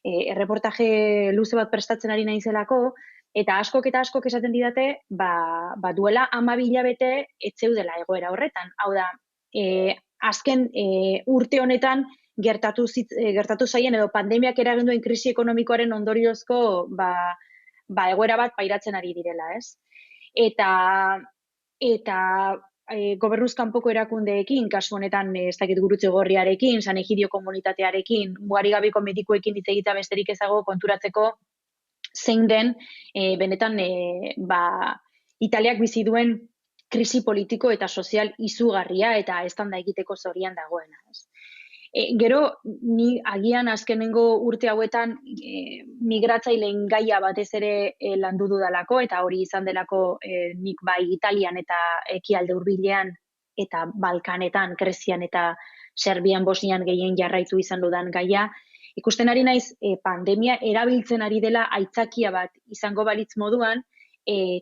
erreportaje luze bat prestatzen ari naizelako, eta askok esaten didate, duela 12 hilabete ez zeudela egoera horretan. Hau da, azken urte honetan gertatu zaien edo pandemiak eragin duen krisi ekonomikoaren ondoriozko egoera bat pairatzen ari direla, ez? Eta gobernuz kanpoko erakundeekin, kasu honetan ez dakit Gurutze Gorriarekin, San Egidio komunitatearekin, mugarigabeko medikuekin hitz egitea besterik ezago konturatzeko zein den benetan Italiak bizi duen krisi politiko eta sozial izugarria eta eztanda egiteko zorian dagoena. Gero, ni agian azkenengo urte hauetan migratzaileen gaia batez ere landu dudalako, eta hori izan delako nik bai Italian eta Ekialde Hurbilean eta Balkanetan, Grezian eta Serbian, Bosnian gehien jarraitu izan dudan gaia. Ikusten ari naiz pandemia erabiltzen ari dela aitzakia bat izango balitz moduan,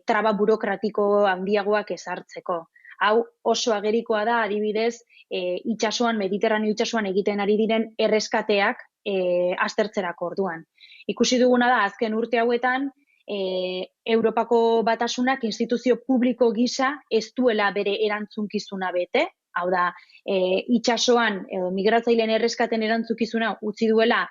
traba burokratiko handiagoak ezartzeko. Hau oso agerikoa da, adibidez, itsasoan, Mediterraneo itsasoan egiten ari diren erreskateak aztertzerako orduan. Ikusi duguna da, azken urte hauetan, Europako Batasunak instituzio publiko gisa ez duela bere erantzunkizuna bete, hau da, itsasoan migratzaileen erreskaten erantzukizuna utzi duela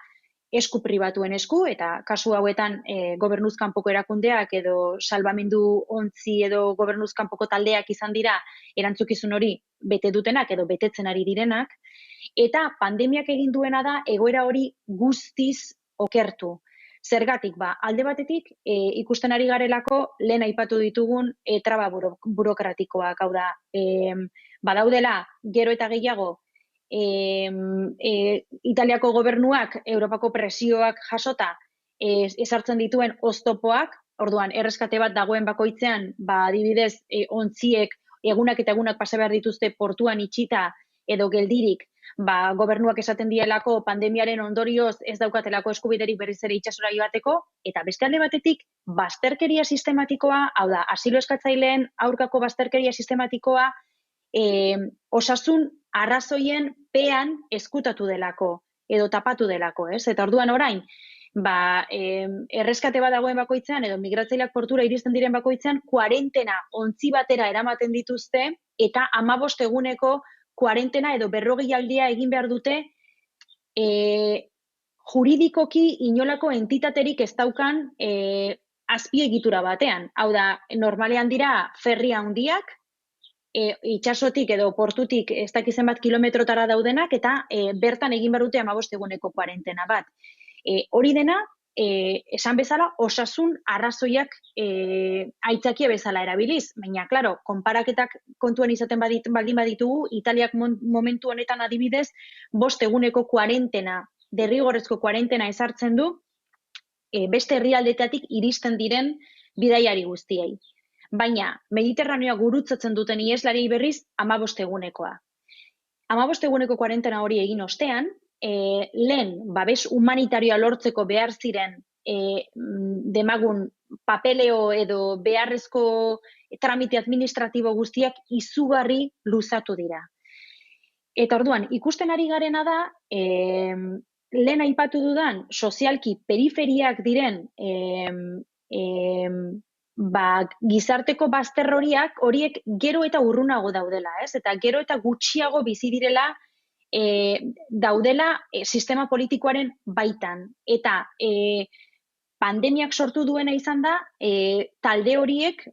esku pribatuen esku, eta kasu hauetan gobernuz kanpoko erakundeak edo salbamendu ontzi edo gobernuz kanpoko taldeak izan dira erantzukizun hori bete dutenak edo betetzen ari direnak, eta pandemiak egin duena da egoera hori guztiz okertu. Zergatik, alde batetik ikusten ari garelako lehen aipatu ditugun traba burokratikoak, hau da, badaudela gero eta gehiago Italiako gobernuak Europako presioak jasota ezartzen dituen oztopoak, orduan erreskate bat dagoen bakoitzean, adibidez, ontziek egunak eta egunak pasa behar dituzte portuan itxita edo geldirik, gobernuak esaten dielako pandemiaren ondorioz ez daukatelako eskubiderik berriz ere itsasora joateko, eta beste alde batetik bazterkeria sistematikoa, hau da, asilo eskatzaileen aurkako bazterkeria sistematikoa, osasun arrazoien pean ezkutatu delako, edo tapatu delako, ez? Eta orduan orain, erreskate bat dagoen bakoitzean, edo migratzaileak portura iristen diren bakoitzean, kuarentena ontzi batera eramaten dituzte, eta 15 eguneko kuarentena edo 40 aldia egin behar dute, juridikoki inolako entitaterik ez daukan azpiegitura batean. Hau da, normalean dira ferri handiak, itsasotik edo portutik ez dakizen bat kilometrotara daudenak, eta bertan egin behar dute 15 eguneko kuarentena bat. Hori dena, esan bezala, osasun arrazoiak aitzakia bezala erabiliz. Baina, klaro, konparaketak kontuan izaten baldin baditugu, Italiak momentu honetan adibidez, 5 eguneko kuarentena, derrigorrezko kuarentena ezartzen du, beste herrialdetatik iristen diren bidaiari guztiei. Baina, Mediterraneoa gurutzatzen duten ieslari berriz 15 egunekoa. 15 eguneko kuarentena hori egin ostean, lehen babes humanitarioa lortzeko behar ziren demagun papeleo edo beharrezko tramite administratibo guztiak izugarri luzatu dira. Eta orduan, ikusten ari garena da, lehen aipatu dudan sozialki periferiak diren gizarteko bazter horiek gero eta urrunago daudela, ez? Eta gero eta gutxiago bizi direla daudela sistema politikoaren baitan. Eta pandemiak sortu duena izan da, talde horiek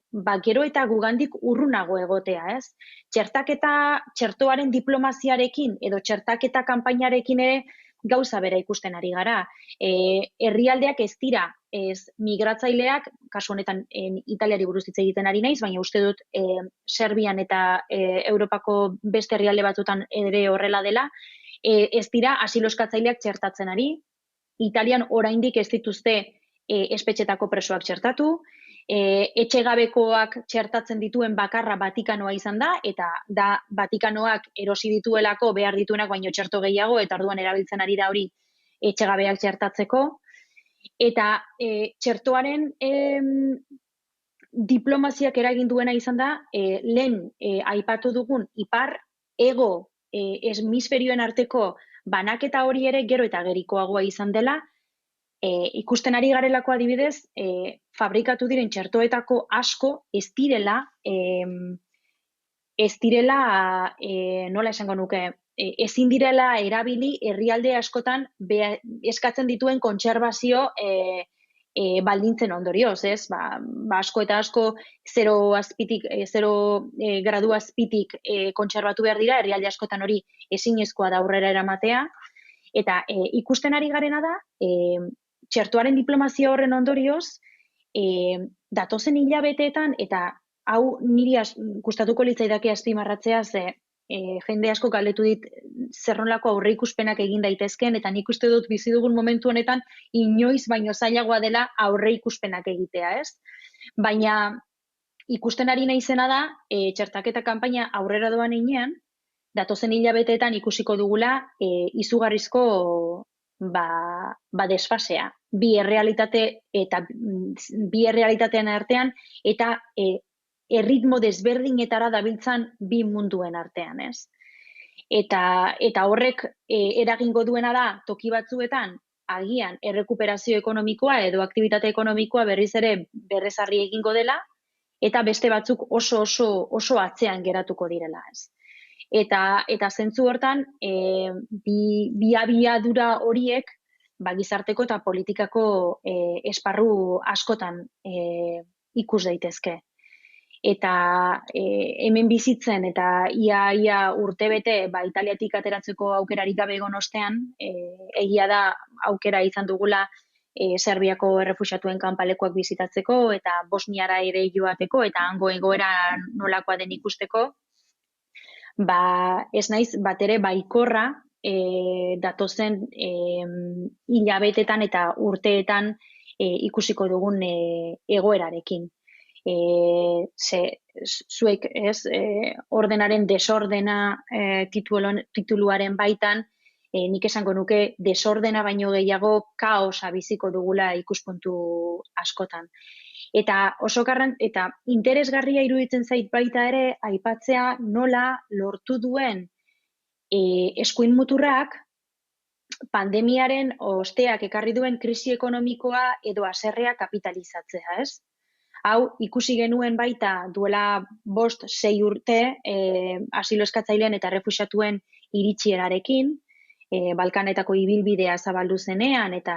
gero eta gugandik urrunago egotea, ez? Txertoaren diplomaziarekin edo txertaketa kanpainarekin ere gauza bera ikusten ari gara. Herrialdeak ez dira, migratzaileak, kasu honetan Italiari buruz hitz egiten ari naiz, baina uste dut Serbian eta Europako beste herrialde batzutan ere horrela dela, ez dira asilo eskatzaileak txertatzen ari. Italian oraindik ez dituzte espetxetako presoak txertatu, etxegabekoak txertatzen dituen bakarra Vatikanoa izan da, eta da Vatikanoak erosi dituelako behar dituenak baino txerto gehiago, eta orduan erabiltzen ari da hori etxegabeak txertatzeko. Eta txertoaren diplomaziak eragin duena izan da, lehen aipatu dugun ipar ego hemisferioen arteko banaketa hori ere gero eta gerikoagoa izan dela. Ikusten ari garelako adibidez, fabrikatu diren txertoetako asko ez direla, nola esango nuke, ezin direla erabili herrialde askotan eskatzen dituen kontserbazio baldintzen ondorioz, ez? Asko eta asko 0 gradu azpitik kontserbatu behar dira, herrialde askotan hori ezinezkoa da aurrera eramatea, eta ikusten ari garena da, txertoaren diplomazia horren ondorioz, datozen hilabeteetan, eta hau niri gustatuko litzaidake azpimarratzea, ze jende asko galdetu dit zer nolako aurreikuspenak egin daitezkeen, eta nik uste dut bizi dugun momentu honetan inoiz baino zailagoa dela aurreikuspenak egitea, ez? Baina ikusten ari naizena da, txertaketa kanpaina aurrera doan heinean, datozen hilabeteetan ikusiko dugula izugarrizko desfasea. Bi errealitatean artean eta erritmo desberdinetara dabiltzan bi munduen artean, ez? Eta horrek eragingo duena da toki batzuetan agian errekuperazio ekonomikoa edo aktibitate ekonomikoa berriz ere berrezarri egingo dela, eta beste batzuk oso atzean geratuko direla, ez? Eta zentzu hortan, bi abiadura horiek gizarteko eta politikako esparru askotan ikus daitezke. Eta hemen bizitzen eta ia urtebete Italiatik ateratzeko aukerarik gabe egon ostean, egia da aukera izan dugula Serbiako errefuxiatuen kanpalekuak bizitatzeko eta Bosniara ere joateko eta hango egoera nolakoa den ikusteko. Ez naiz batere baikorra datozen hilabetetan eta urteetan ikusiko dugun egoerarekin. Zuek ordenaren desordena tituluaren baitan, nik esango nuke desordena baino gehiago kaosa biziko dugula ikuspuntu askotan. Eta eta interesgarria iruditzen zait baita ere aipatzea nola lortu duen eskuin muturrak pandemiaren osteak ekarri duen krisi ekonomikoa edo haserrea kapitalizatzea, ez? Hau ikusi genuen baita duela 5-6 urte asilo eskatzaileen eta errefuxiatuen iritsierarekin, Balkanetako ibilbidea zabaldu zenean eta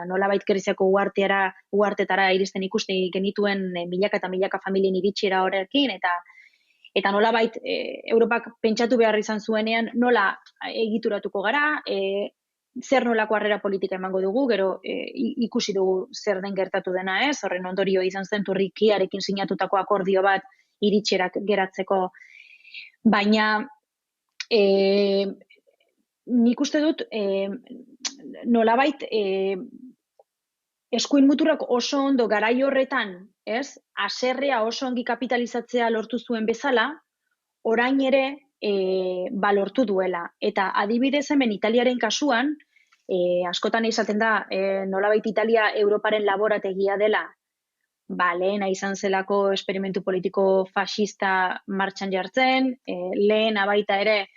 nolabait krisiako uhartetara iristen ikusten genituen milaka eta milaka familien iritsiera horrekin eta nolabait Europak pentsatu behar izan zuenean nola egituratuko gara, zer nolako harrera politika emango dugu, gero ikusi dugu zer den gertatu dena, ez? Horren ondorio izan zen Turkiarekin sinatutako akordio bat iritsierak geratzeko, baina nik uste dut nolabait eskuin muturrak oso ondo garai horretan, ez? Haserrea oso ongi kapitalizatzea lortu zuen bezala, orain ere lortu duela. Eta adibidez hemen Italiaren kasuan, askotan izaten da nolabait Italia Europaren laborategia dela, lehena izan zelako esperimentu politiko faxista martxan jartzen, lehena baita ere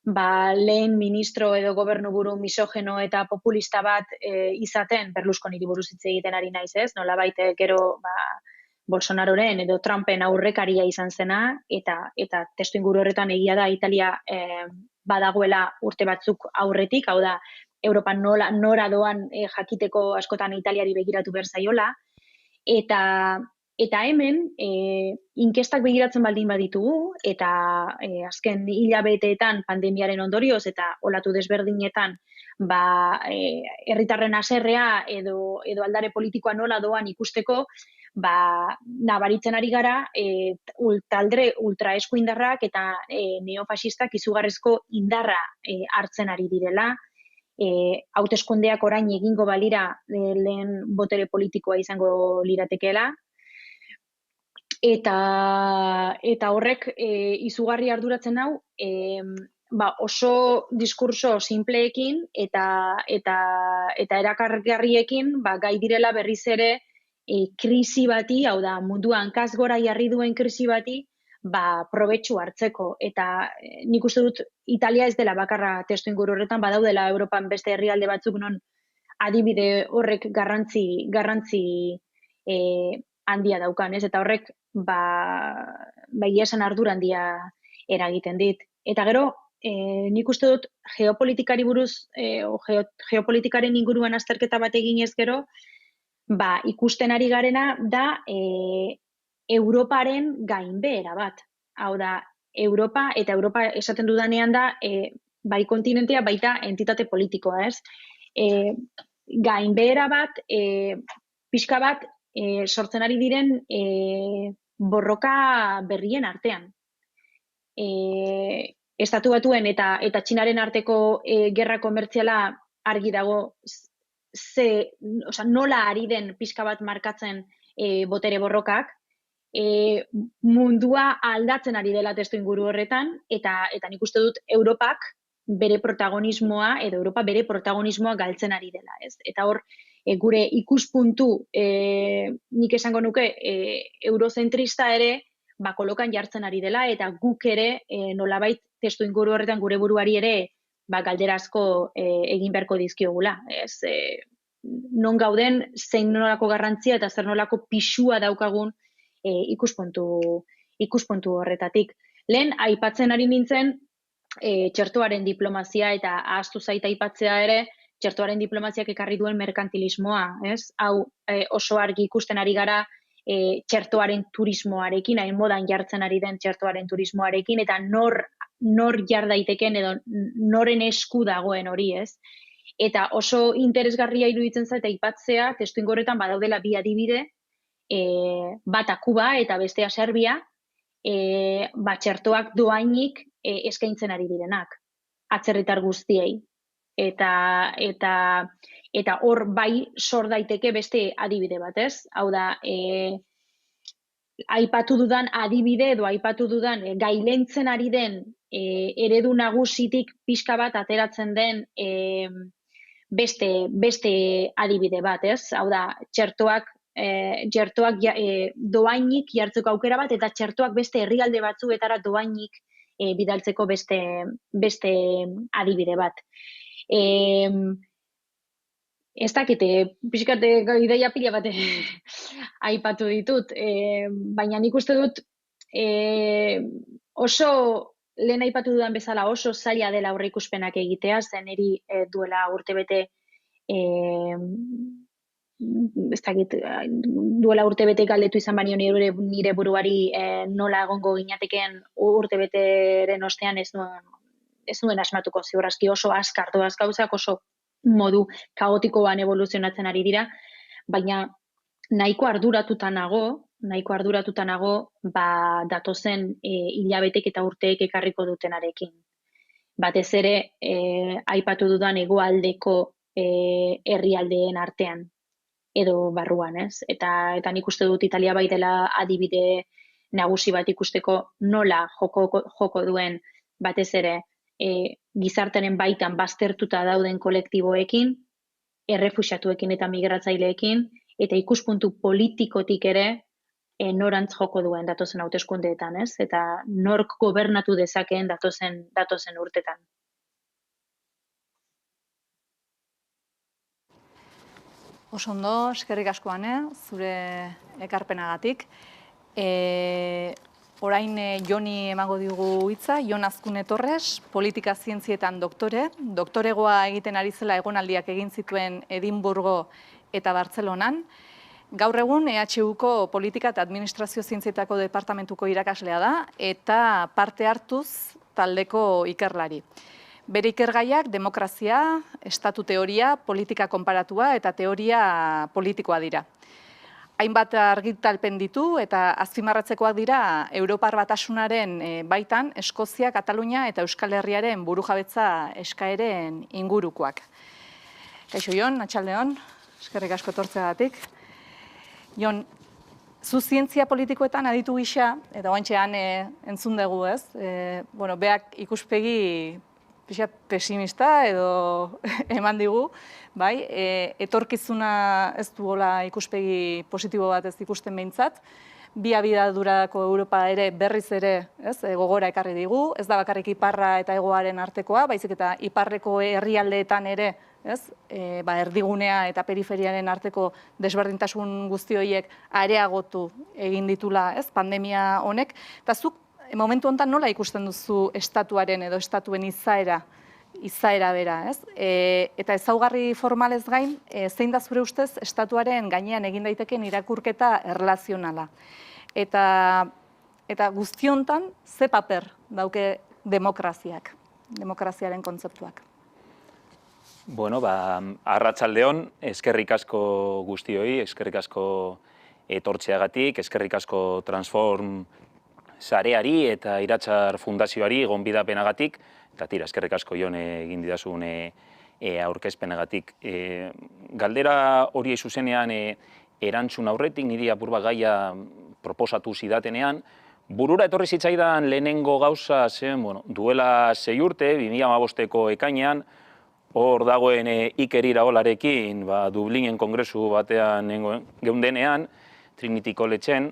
lehen ministro edo gobernuburu misogeno eta populista bat izaten, Berlusconiri buruz hitz egiten ari naiz, ez? Nolabait gero Bolsonaroren edo Trumpen aurrekaria izan zena, eta testuinguru horretan egia da Italia badagoela urte batzuk aurretik, hau da, Europan nora doan jakiteko askotan Italiari begiratu behar zaiola. Eta hemen, inkestak begiratzen baldin baditugu, eta azken hilabeteetan pandemiaren ondorioz eta olatu desberdinetan herritarren haserrea edo aldare politikoa nola doan ikusteko, nabaritzen ari gara talde ultraeskuindarrak eta neofasistak izugarrizko indarra hartzen ari direla. Hauteskundeak orain egingo balira lehen botere politikoa izango liratekeela. Eta horrek izugarri arduratzen hau, oso diskurso simpleekin eta erakargarriekin gai direla berriz ere krisi bati, hau da mundua hankaz gora jarri duen krisi bati, probetxu hartzeko. Eta nik uste dut Italia ez dela bakarra testu inguru horretan, badaudela Europan beste herrialde batzuk non adibide horrek garrantzi handia daukan, ez? Eta horrek egia esan ardura handia eragiten dit. Eta gero, nik uste dut geopolitikari buruz, geopolitikaren inguruan azterketa bat eginez gero, ikusten ari garena da Europaren gainbehera bat. Hau da, Europa esaten dudanean da, bai kontinentea, baita entitate politikoa, ez? Gainbehera bat, pixka bat, sortzen ari diren borroka berrien artean. Estatu Batuen eta Txinaren arteko gerra komertziala argi dago nola ari den pixka bat markatzen botere borrokak, mundua aldatzen ari dela testu inguru horretan, eta nik uste dut Europak bere protagonismoa, edo Europa bere protagonismoa galtzen ari dela, ez? Eta hor, gure ikuspuntu, nik esango nuke, eurozentrista ere, kolokan jartzen ari dela, eta guk ere, nolabait testu inguru horretan gure buruari ere, galdera asko egin beharko dizkiogula, ez? Non gauden, zein nolako garrantzia eta zer nolako pisua daukagun ikuspuntu horretatik. Lehen, aipatzen ari nintzen, txertoaren diplomazia eta ahaztu zaita aipatzea ere, txertoaren diplomaziak ekarri duen merkantilismoa, ez? Hau oso argi ikusten ari gara txertoaren turismoarekin, hain modan jartzen ari den txertoaren turismoarekin, eta nor jar daiteken edo noren esku dagoen hori, ez? Eta oso interesgarria iruditzen zait aipatzea, testu ingorretan badaudela bi adibide, bata Kuba eta bestea Serbia, txertoak doainik eskaintzen ari direnak, atzerritar guztiei. Eta hor bai sor daiteke beste adibide bat, ez? Hau da, aipatu dudan adibide edo aipatu dudan gailentzen ari den eredu nagusitik pixka bat ateratzen den beste adibide bat, ez? Hau da, txertoak doainik jartzeko aukera bat, eta txertoak beste herrialde batzuetara doainik bidaltzeko beste adibide bat. Ez dakite, pixkate ideia pila bat aipatu ditut, baina nik uste dut oso, lehen aipatu dudan bezala, oso zaila dela aurreikuspenak egitea, zen eri duela urtebete ez dakit, duela urtebete galdetu izan baino nire buruari nola egongo ginateken urtebeteren ostean ez nuen asmatuko, ziur aski oso azkar doaz gauzak, oso modu kaotikoan evoluzionatzen ari dira, baina nahiko arduratuta nago datozen hilabetek eta urteek ekarriko dutenarekin. Batez ere, aipatu dudan hegoaldeko herrialdeen artean edo barruan, ez? Eta nik uste dut Italia bai dela adibide nagusi bat ikusteko nola joko duen batez ere gizartaren baitan baztertuta dauden kolektiboekin, errefuxiatuekin eta migratzaileekin, eta ikuspuntu politikotik ere norantz joko duen datozen hauteskundeetan, ez? Eta nork gobernatu dezakeen datozen urtetan. Oso ondo, eskerrik asko Ane, zure ekarpenagatik. Orain Joni emango digu hitza, Jon Azkune Torres, politika zientzietan doktoregoa egiten ari zela egonaldiak egin zituen Edimburgo eta Bartzelonan. Gaur egun EHUko politika eta administrazio zientzietako departamentuko irakaslea da eta parte hartuz taldeko ikerlari. Bere ikergaiak demokrazia, estatu teoria, politika konparatua eta teoria politikoa dira. Hainbat argitalpen ditu eta azpimarratzekoak dira Europar Batasunaren baitan Eskozia, Katalunia eta Euskal Herriaren burujabetza eskaeren ingurukoak. Kaixo Jon, atxaldeon, eskerrik asko etortzeagatik. Jon, zu zientzia politikoetan aditu gisa, eta oantxean entzun dugu, ez? Beak ikuspegi pesimista edo eman digu, bai, etorkizuna ez duela ikuspegi positibo bat ez ikusten behintzat, bi abiadurako Europa ere berriz ere gogora ekarri digu, ez da bakarrik iparra eta hegoaren artekoa, baizik eta iparreko herrialdeetan ere, erdigunea eta periferiaren arteko desberdintasun guzti horiek areagotu egin ditula, pandemia honek, eta zuk momentu honetan nola ikusten duzu estatuaren edo estatuen izaera bera, ez? Eta ezaugarri formalez gain, zein da zure ustez estatuaren gainean egin daiteken irakurketa erlazionala. Eta guzti honetan, ze paper dauke demokraziaren kontzeptuak? Arratsaldeon, eskerrik asko guztioi, eskerrik asko etortzeagatik, eskerrik asko Transform sareari eta Iratzar Fundazioari gonbidapenagatik, eta tira, eskerrik asko Jon egin didazun aurkezpenagatik. Galdera hori zuzenean erantzun aurretik, niri apur bat gaia proposatu zidatenean, burura etorri zitzaidan lehenengo gauza zen, duela 6 urte, 2015ko ekainean, hor dagoen Iker Iraolarekin, Dublinen kongresu batean geundenean, Trinity Collegeen,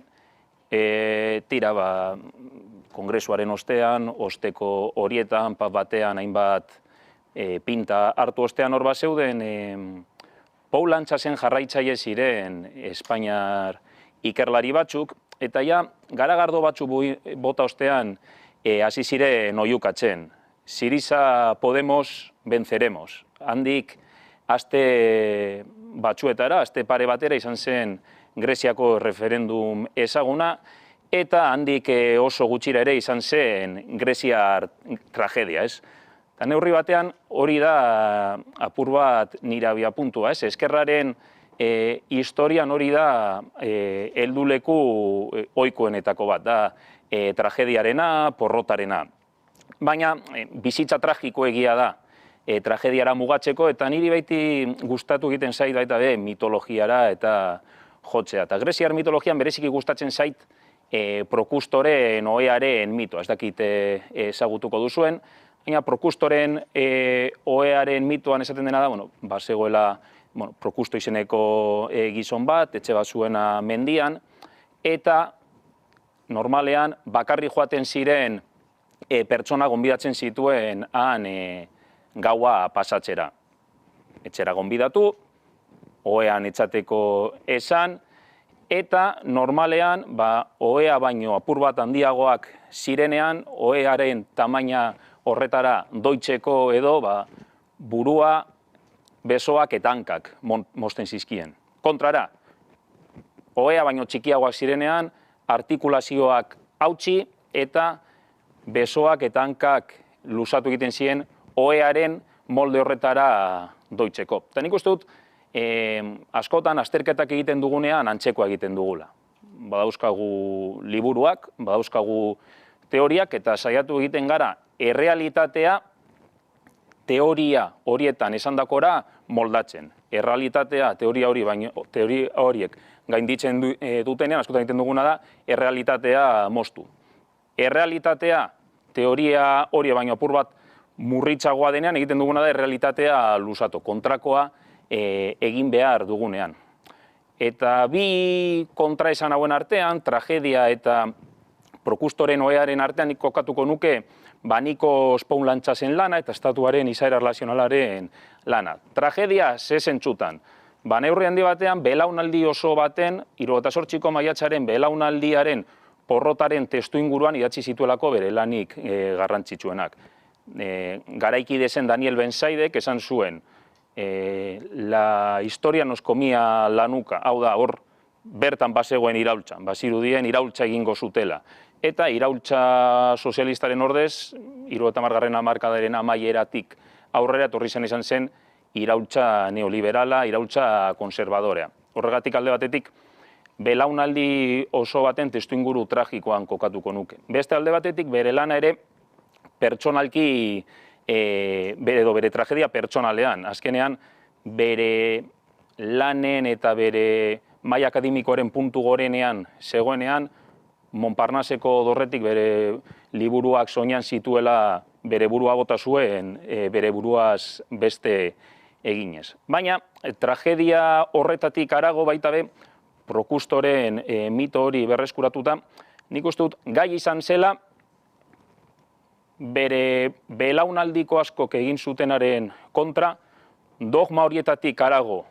kongresuaren ostean, osteko horietan, batean hainbat pinta hartu ostean hor bat zeuden, Paul Antxasen jarraitzaile ziren Espainiar ikerlari batzuk, eta garagardo batzuk bota ostean hasi ziren oihukatzen. Siriza Podemos venceremos. Handik aste batzuetara, aste pare batera izan zen Greziako referendum ezaguna, eta handik oso gutxira ere izan zen Greziar tragedia, ez? Eta neurri batean hori da apur bat nire abiapuntua, ez? Eskerraren historian hori da helduleku ohikoenetako bat, da tragediarena, porrotarena. Baina bizitza tragiko egia da tragediara mugatzeko, eta niri baiti gustatu egiten zait baita mitologiara eta jotzea. Eta Greziar mitologian bereziki gustatzen zait Prokustoren ohearen mitoa, ez dakit ezagutuko duzuen, baina Prokustoren ohearen mitoan esaten dena da, bazegoela Prokusto izeneko gizon bat, etxe bat zuena mendian, eta normalean bakarri joaten ziren pertsona gonbidatzen zituen han gaua pasatzera. Etxera gonbidatu, ohean etzateko esan, eta normalean ohea baino apur bat handiagoak zirenean, ohearen tamaina horretara doitzeko edo burua, besoak eta hankak mozten zizkien. Kontrara, ohea baino txikiagoak zirenean, artikulazioak hautsi eta besoak eta hankak luzatu egiten ziren ohearen molde horretara doitzeko. Eta nik uste dut, askotan azterketak egiten dugunean antzekoa egiten dugula. Badauzkagu liburuak, badauzkagu teoriak, eta saiatu egiten gara errealitatea teoria horietan esandakora moldatzen. Errealitatea teoria horiek gainditzen dutenean, askotan egiten duguna da, errealitatea moztu. Errealitatea teoria hori baino apur bat murritzagoa denean, egiten duguna da errealitatea luzatu, kontrakoa egin behar dugunean. Eta bi kontraesan hauen artean, tragedia eta Prokustoren ohearen artean nik kokatuko nuke Nikos Paul Antxasen lana eta estatuaren izaera erlazionalaren lana. Tragedia ze zentzutan. Neurri handi batean, belaunaldi oso baten, 78ko maiatzaren belaunaldiaren porrotaren testu inguruan idatzi zituelako bere lanik garrantzitsuenak. Garaikide zen Daniel Ben-Saidek esan zuen, la historia nos comía la nuca, hau da, hor bertan bazegoen iraultzan, bazirudien iraultza egingo zutela. Eta iraultza sozialistaren ordez, 70. hamarkadaren amaieratik aurrera etorri izan zen iraultza neoliberala, iraultza konservadorea. Horregatik alde batetik, belaunaldi oso baten testuinguru tragikoan kokatuko nuke. Beste alde batetik, bere lana ere pertsonalki, bere tragedia pertsonalean. Azkenean, bere lanen eta bere maila akademikoaren puntu gorenean zegoenean, Montparnasseko dorretik bere liburuak soinean zituela bere burua bota zuen, bere buruaz beste eginez. Baina, tragedia horretatik harago baita be, Procustoren mito hori berreskuratuta, nik uste dut gai izan zela bere belaunaldiko askok egin zutenaren kontra, dogma horietatik harago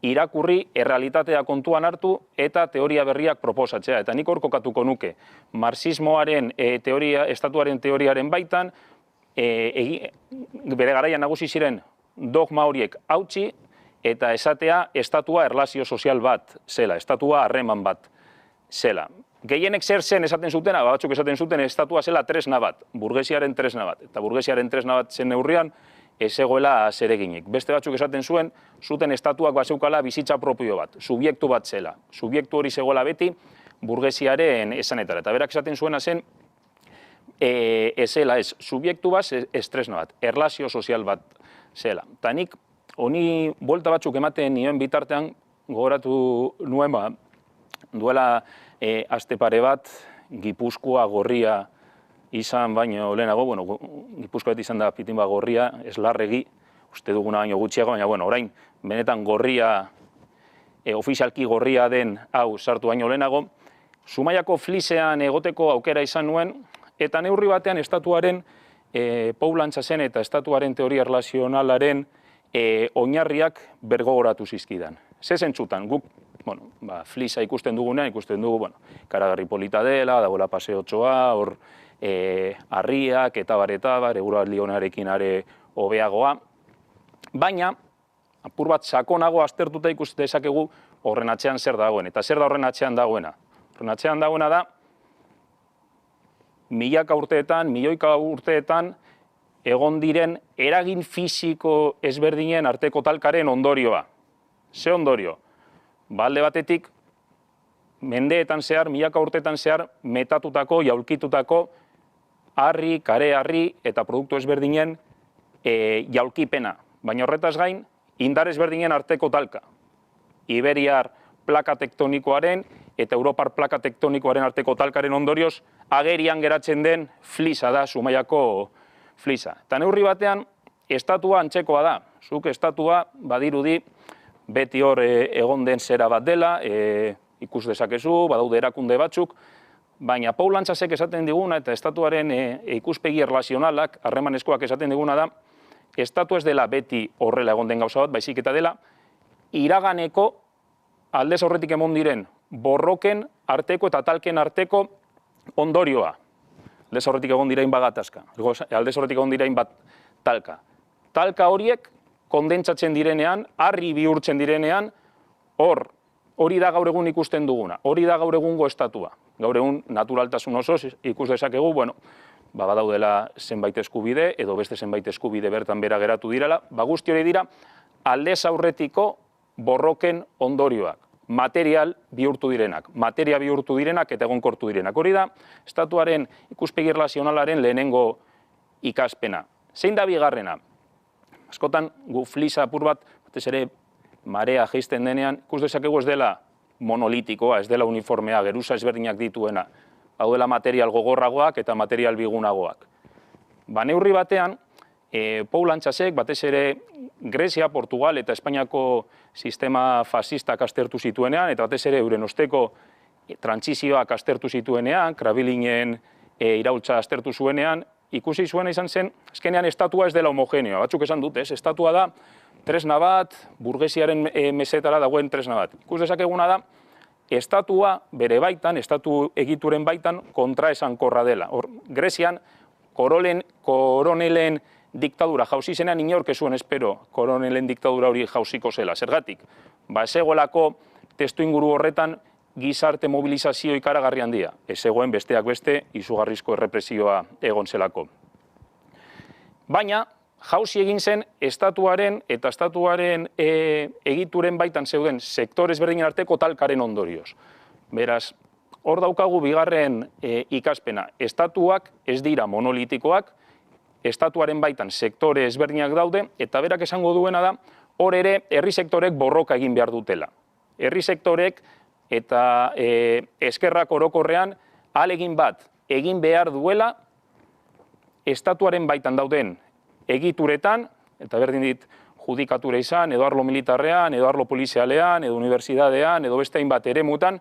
irakurri, errealitatea kontuan hartu eta teoria berriak proposatzea. Eta nik hor kokatuko nuke, marxismoaren teoria, estatuaren teoriaren baitan, bere garaian nagusi ziren dogma horiek hautsi, eta esatea estatua erlazio sozial bat zela, estatua harreman bat zela. Gehienek zer zen esaten zutena, batzuk esaten zuten estatua zela tresna bat, burgesiaren tresna bat. Eta burgesiaren tresna bat zen neurrian, ez egoela zereginik. Beste batzuk esaten zuten estatuak bazeukala bizitza propio bat, subiektu bat zela. Subiektu hori zegoela beti burgesiaren esanetara. Eta berak esaten zuena zen, ez zela ez, subiektu bat ez tresna bat, erlazio sozial bat zela. Eta nik, honi buelta batzuk ematen nioen bitartean gogoratu nuen duela aste pare bat Gipuzkoa gorria izan baino lehenago, Gipuzkoa bat izan da Pitinba gorria, ez Larregi, uste duguna baino gutxiago, baina orain benetan gorria, ofizialki gorria den hau sartu baino lehenago, Zumaiako Flisean egoteko aukera izan nuen, eta neurri batean estatuaren Paul Antxasen eta estatuaren teoria erlazionalaren oinarriak bergogoratu zizkidan. Ze zentzutan, guk, Flisa ikusten dugunean, ikusten dugu, karagarri polita dela, dagoela paseotxoa, hor harriak, eta bar, eguraldi honarekin are hobeagoa. Baina, apur bat sakonago aztertuta ikusten dezakegu horren atzean zer dagoen. Eta zer da horren atzean dagoena? Horren atzean dagoena da, milioika urteetan, egon diren eragin fisiko ezberdinen arteko talkaren ondorioa. Ze ondorio? Alde batetik, mendeetan zehar, milaka urteetan zehar, metatutako, jaulkitutako, harri, kare-harri eta produktu ezberdinen jaulkipena. Baina horretaz gain, indar ezberdinen arteko talka. Iberiar plaka tektonikoaren eta Europar plaka tektonikoaren arteko talkaren ondorioz, agerian geratzen den Flisa da, Zumaiako Flisa. Eta neurri batean, estatua antzekoa da. Zuk estatua badirudi beti hor egon den zera bat dela, ikus dezakezu, badaude erakunde batzuk, baina Paul Antxasek esaten diguna eta estatuaren ikuspegi erlazionalak, harremanezkoak esaten diguna da, estatua ez dela beti horrela egon den gauza bat, baizik eta dela, iraganeko aldez horretik emon diren borroken arteko eta talken arteko ondorioa. Aldez horretik egon dirain bagatazka, aldez horretik egon dirain bat talka. Talka horiek kondentsatzen direnean, harri bihurtzen direnean, hori da gaur egun ikusten duguna, hori da gaur egungo estatua. Gaur egun naturaltasun osoz ikus dezakegu, badaudela zenbait eskubide, edo beste zenbait eskubide bertan bera geratu direla, guzti hori dira aldez aurretiko borroken ondorioak. Material bihurtu direnak eta egonkortu direnak. Hori da, estatuaren ikuspegi erlazionalaren lehenengo ikaspena. Zein da bigarrena? Askotan, gu Flisa apur bat, batez ere marea jaisten denean, ikus dezakegu ez dela monolitikoa, ez dela uniformea, geruza ezberdinak dituena. Hau dela material gogorragoak eta material bigunagoak. Neurri batean, Paul Antxasek, batez ere Grezia, Portugal eta Espainiako sistema fascistak aztertu zituenean, eta batez ere euren osteko trantsizioak aztertu zituenean, Krabilinen iraultza aztertu zuenean, ikusi zuena izan zen, azkenean estatua ez dela homogeneoa. Batzuk esan dut, estatua da tresna bat, burgesiaren mesetara dagoen tresna bat. Ikus dezakeguna da, estatua bere baitan, estatu egituren baitan kontraesankorra dela. Grezian, koronelen diktadura jauzi zenean inork ez zuen espero koronelen diktadura hori jauziko zela. Zergatik, ez zegoelako testuinguru horretan gizarte mobilizazio ikaragarri handia. Ez zegoen besteak beste izugarrizko errepresioa egon zelako. Baina, jauzi egin zen estatuaren eta estatuaren egituren baitan zeuden sektore ezberdinen arteko talkaren ondorioz. Beraz, hor daukagu bigarren ikaspena. Estatuak ez dira monolitikoak, estatuaren baitan sektore ezberdinak daude, eta berak esango duena da, hor ere herri sektorek borroka egin behar dutela. Herri sektorek eta eskerrak orokorrean ahalegin bat egin behar duela estatuaren baitan dauden egituretan, eta berdin dit judikatura izan, edo arlo militarrean, edo arlo polizialean, edo unibertsitatean, edo beste hainbat eremutan,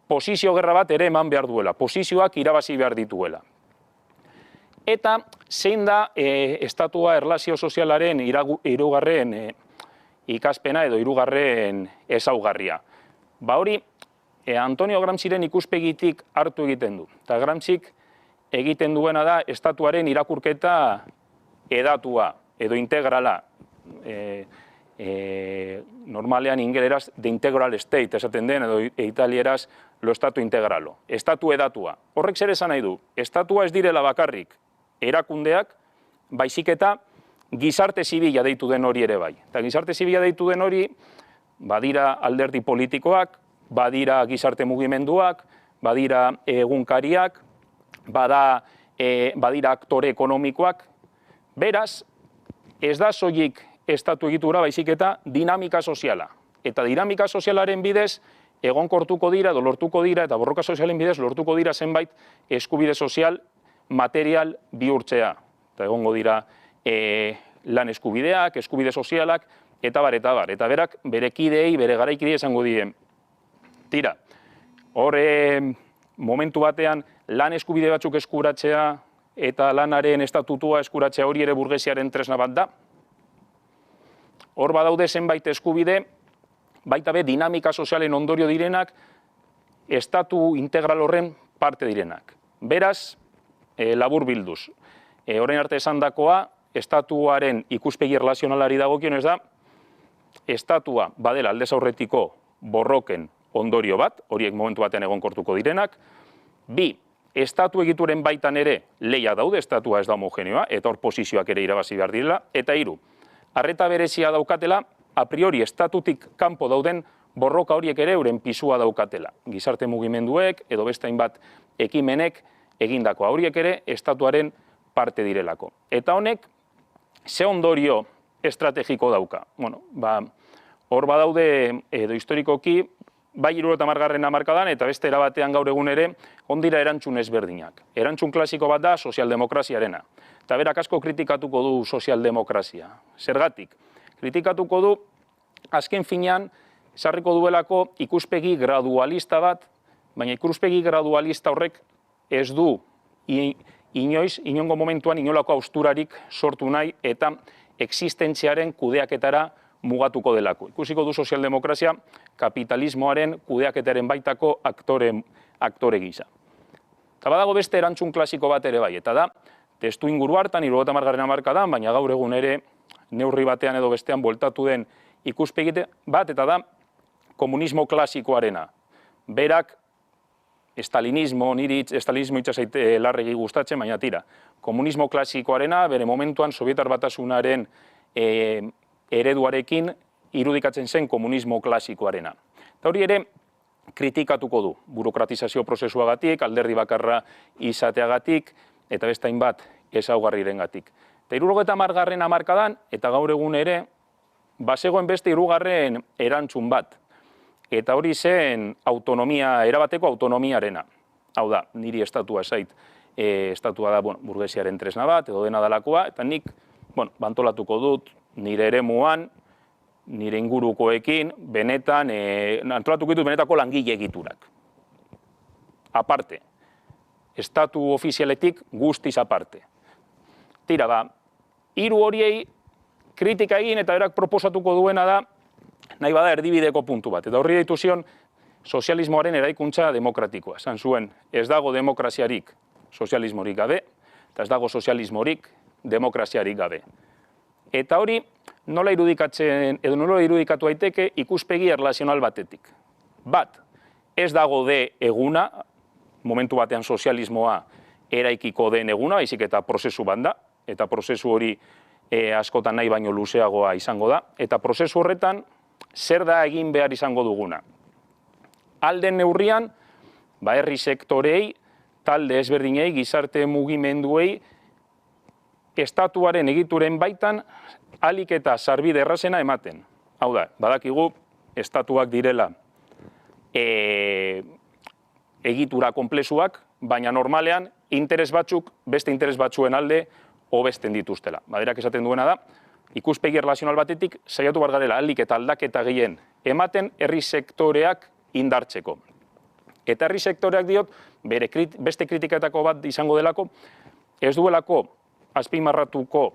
posizio gerra bat ere eman behar duela, posizioak irabazi behar dituela. Eta zein da estatua erlazio sozialaren hirugarren ikaspena edo hirugarren ezaugarria. Hori, Antonio Gramsciren ikuspegitik hartu egiten du. Eta Gramscik egiten duena da estatuaren irakurketa edatua edo integrala. Normalean ingeleraz de integral state esaten den edo italieraz lo estatu integralo. Estatu edatua. Horrek zer esan nahi du? Estatua ez direla bakarrik erakundeak, baizik eta gizarte zibila deitu den hori ere bai. Eta gizarte zibila deitu den hori badira alderdi politikoak, badira gizarte mugimenduak, badira egunkariak, badira aktore ekonomikoak. Beraz, ez da soilik estatu egitura baizik eta dinamika soziala. Eta dinamika sozialaren bidez egonkortuko dira, lortuko dira, eta borroka sozialen bidez lortuko dira zenbait eskubide sozial material bihurtzea. Eta egongo dira lan eskubideak, eskubide sozialak, eta bar. Eta berak bere kideei, bere garaikidei esango die. Tira, hor momentu batean lan eskubide batzuk eskuratzea eta lanaren estatutua eskuratzea hori ere burgesiaren tresna bat da. Hor badaude zenbait eskubide, baita be dinamika sozialen ondorio direnak, estatu integral horren parte direnak. Beraz, labur bilduz. Orain arte esandakoa, estatuaren ikuspegi erlazionalari dagokionez da, estatua badela aldez aurretiko borroken ondorio bat, horiek momentu batean egonkortuko direnak. Bi, estatu egituren baitan ere lehia daude, estatua ez da homogeneoa, eta hor posizioak ere irabazi behar direla. Eta hiru, arreta berezia daukatela, a priori estatutik kanpo dauden borroka horiek ere euren pisua daukatela. Gizarte mugimenduek edo beste hainbat ekimenek egindakoa horiek ere estatuaren parte direlako. Eta honek, ze ondorio estrategiko dauka? Bueno, hor badaude edo historikoki, bai 70. hamarkadan eta beste erabatean gaur egun ere, ondira erantzun ezberdinak. Erantzun klasiko bat da sozialdemokraziarena. Eta berak asko kritikatuko du sozialdemokrazia. Zergatik? Kritikatuko du, azken finean, sarriko duelako ikuspegi gradualista bat, baina ikuspegi gradualista horrek ez du inoiz, inongo momentuan inolako hausturarik sortu nahi eta existentziaren kudeaketara mugatuko delako. Ikusiko du sozialdemokrazia kapitalismoaren kudeaketaren baitako aktore gisa. Eta badago beste erantzun klasiko bat ere bai, eta da, testu inguru hartan, 70. hamarkadan, baina gaur egun ere neurri batean edo bestean bueltatu den ikuspegi bat, eta da komunismo klasikoarena. Berak, niri estalinismo itxasait larregi gustatzen, baina tira. Komunismo klasikoarena, bere momentuan Sobietar Batasunaren ereduarekin irudikatzen zen komunismo klasikoarena. Eta hori ere kritikatuko du, burokratizazio prozesuagatik, alderdi bakarra izateagatik, eta beste hainbat ezaugarrirengatik. Eta 70. hamarkadan, eta gaur egun ere, bazegoen beste hirugarren erantzun bat. Eta hori zen autonomia, erabateko autonomiarena. Hau da, niri estatua esait, estatua da burgesiaren tresna bat, edo dena dalakoa, eta nik bantolatuko dut nire eremuan, nire ingurukoekin, benetan, antolatuko ditut benetako langile egiturak. Aparte, estatu ofizialetik guztiz aparte. Tira, hiru horiei kritika egin eta berak proposatuko duena da, nahi bada erdibideko puntu bat. Eta horri deitu zion sozialismoaren eraikuntza demokratikoa. Esan zuen, ez dago demokraziarik sozialismorik gabe, eta ez dago sozialismorik demokraziarik gabe. Eta hori nola irudikatu daiteke ikuspegi erlazional batetik. Bat, ez dago de eguna, momentu batean sozialismoa eraikiko den eguna, baizik eta prozesu bat da, eta prozesu hori askotan nahi baino luzeagoa izango da, eta prozesu horretan zer da egin behar izango duguna. Alden neurrian, herri sektorei, talde ezberdinei, gizarte mugimenduei, estatuaren egituren baitan, alik eta sarbide errazena ematen. Hau da, badakigu, estatuak direla egitura konplexuak, baina normalean interes batzuk beste interes batzuen alde hobesten dituztela. Baderak esaten duena da, ikuspegi erlazional batetik saiatu behar garela alik eta aldaketa gehien ematen herri sektoreak indartzeko. Eta herri sektoreak diot, beste kritiketako bat izango delako, ez duelako azpimarratuko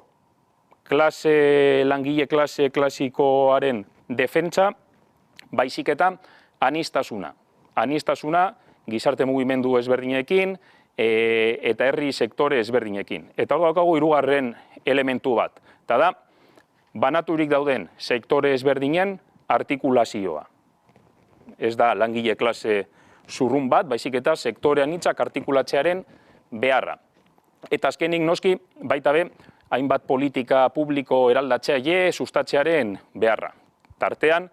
langile klase klasikoaren defentsa, baizik eta aniztasuna. Aniztasuna gizarte mugimendu ezberdinekin eta herri sektore ezberdinekin. Eta hor daukagu hirugarren elementu bat. Eta da, banaturik dauden sektore ezberdinen artikulazioa. Ez da langile klase zurrun bat, baizik eta sektore anitzak artikulatzearen beharra. Eta azkenik noski, baita be, hainbat politika publiko eraldatzaile sustatzearen beharra. Tartean,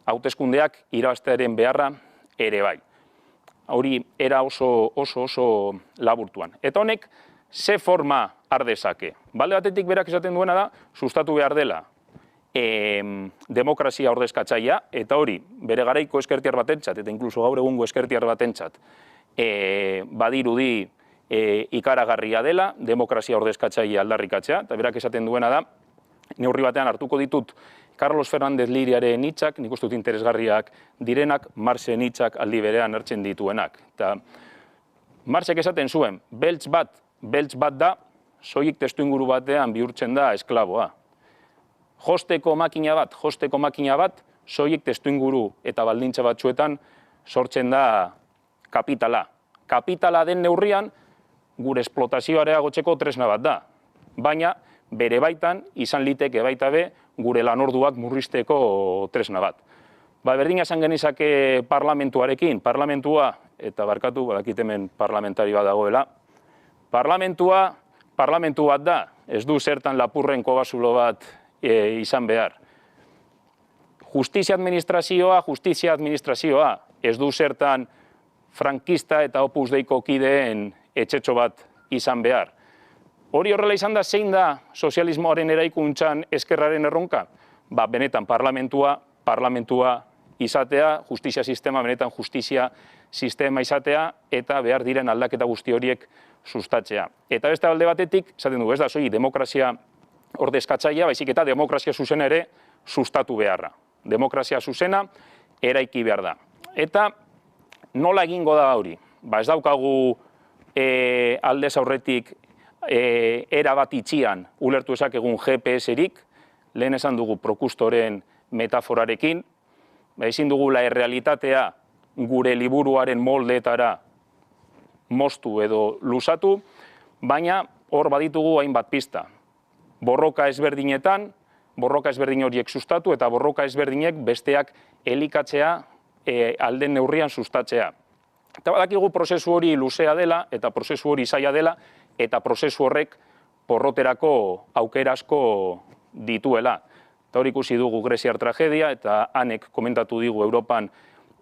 hauteskundeak irabaztearen beharra ere bai. Hori era oso laburtuan. Eta honek, ze forma ardezake? Balde batetik berak esaten duena da, sustatu behar dela demokrazia ordezkatzailea, eta hori, bere garaiko eskertiar batentzat, eta inkluso gaur egungo eskertiar batentzat, badirudi ikaragarria dela, demokrazia ordezkatzailea aldarrikatzea, eta berak esaten duena da, neurri batean hartuko ditut Carlos Fernández Liriaren hitzak, nik uste dut interesgarriak direnak, Marxen hitzak aldi berean hartzen dituenak. Eta Marxek esaten zuen, beltz bat da, soilik testuinguru batean bihurtzen da esklaboa. Josteko makina bat, soilik testuinguru eta baldintza batzuetan sortzen da kapitala. Kapitala den neurrian, gure esplotazioa gotzeko tresna bat da. Baina, bere baitan, izan liteke baita be, gure lanorduak murrizteko tresna bat. Berdina esan genizake parlamentuarekin, parlamentua, eta barkatu, badakit hemen parlamentari bat dagoela, parlamentu bat da, ez du zertan lapurren kobazulo bat izan behar. Justizia administrazioa, ez du zertan frankista eta Opus Deiko kideen etxetxo bat izan behar. Hori horrela izan da, zein da sozialismoaren eraikuntzan eskerraren erronka? Benetan parlamentua izatea, justizia sistema, benetan justizia sistema izatea, eta behar diren aldaketa guzti horiek sustatzea. Eta beste alde batetik, esaten du, ez da, soilik demokrazia ordezkatzailea, baizik eta demokrazia zuzena ere sustatu beharra. Demokrazia zuzena eraiki behar da. Eta nola egingo da hori? Ez daukagu aldez aurretik era bat itxian ulertu ezakegun GPS-erik, lehen esan dugu Prokustoren metaforarekin, ezin dugula errealitatea gure liburuaren moldeetara moztu edo luzatu, baina hor baditugu hainbat pista. Borroka ezberdinetan, borroka ezberdin horiek sustatu eta borroka ezberdinek besteak elikatzea alden neurrian sustatzea. Eta badakigu prozesu hori luzea dela eta prozesu hori zaila dela eta prozesu horrek porroterako aukera asko dituela. Eta hori ikusi dugu greziar tragedia eta hanek komentatu digu Europan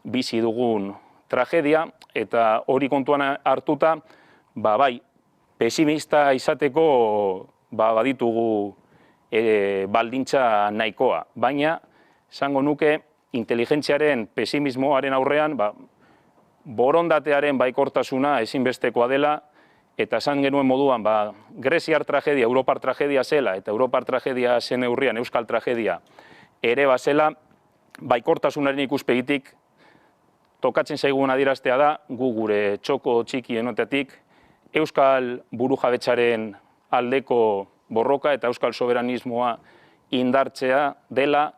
bizi dugun tragedia eta hori kontuan hartuta, bai, pesimista izateko baditugu baldintza nahikoa. Baina, esango nuke, inteligentziaren pesimismoaren aurrean, borondatearen baikortasuna ezinbestekoa dela, eta esan genuen moduan, greziar tragedia, Europar tragedia zela, eta Europar tragedia zen neurrian, Euskal tragedia ere bazela, baikortasunaren ikuspegitik, tokatzen zaigun adieraztea da, gu gure txoko txikienotetik, Euskal burujabetzaren aldeko borroka eta euskal soberanismoa indartzea dela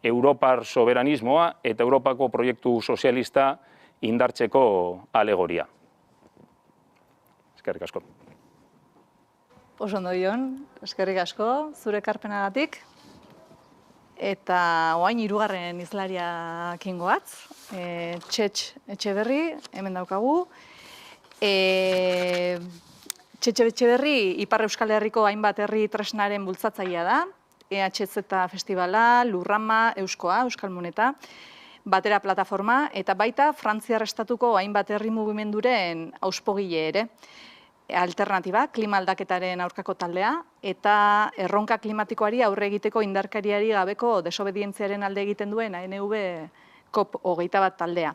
Europar soberanismoa eta Europako proiektu sozialista indartzeko alegoria. Eskerrik asko. Oso ondo Jon, eskerrik asko, zure ekarpenagatik. Eta oain hirugarren hizlariakin goatz, Txetx Etxeberri, hemen daukagu. Txetx Etxeberri, Ipar Euskal Herriko hainbat herri tresnaren bultzatzailea da, EHZ Festivala, Lurrama, Euskoa, Euskal Moneta, Batera Plataforma, eta baita Frantziar Estatuko hainbat herri mugimenduren auspogile ere. Alternatiba, klima aldaketaren aurkako taldea, eta erronka klimatikoari aurre egiteko indarkeriari gabeko desobedientziaren alde egiten duen ANV COP21 taldea.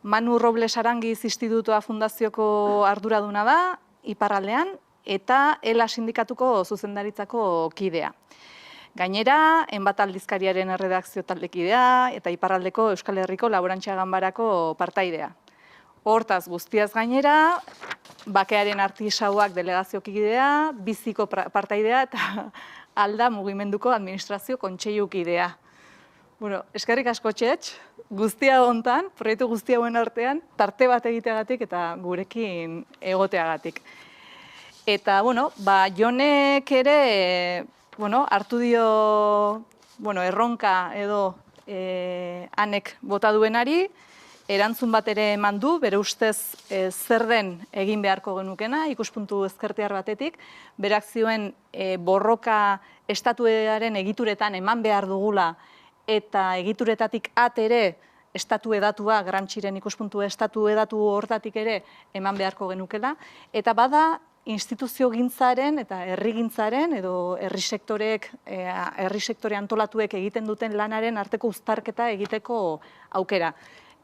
Manu Robles Arangiz Institutua Fundazioko arduraduna da, iparraldean, eta ELA sindikatuko zuzendaritzako kidea. Gainera, Enbat aldizkariaren erredakzio taldekidea eta iparraldeko Euskal Herriko Laborantza Ganbarako partaidea. Hortaz guztiaz gainera, Bakearen Artisauak delegaziokidea, Biziko partaidea eta Alda Mugimenduko Administrazio Kontseilukidea. Bueno, eskerrik asko Txetx, guztia hontan, proiektu guztia hauen artean, tarte bat egiteagatik eta gurekin egoteagatik. Eta, Jonek ere, hartu dio, erronka edo anek bota duenari, erantzun bat ere eman du, bere ustez zer den egin beharko genukena, ikuspuntu ezkertiar batetik, berak zioen borroka estatuaren egituretan eman behar dugula, eta egituretatik ere estatu edatua, Gramsciren ikuspuntu estatu edatu hortatik ere eman beharko genukela, eta bada instituzio gintzaren eta herrigintzaren edo herri sektore antolatuek egiten duten lanaren arteko uztarketa egiteko aukera.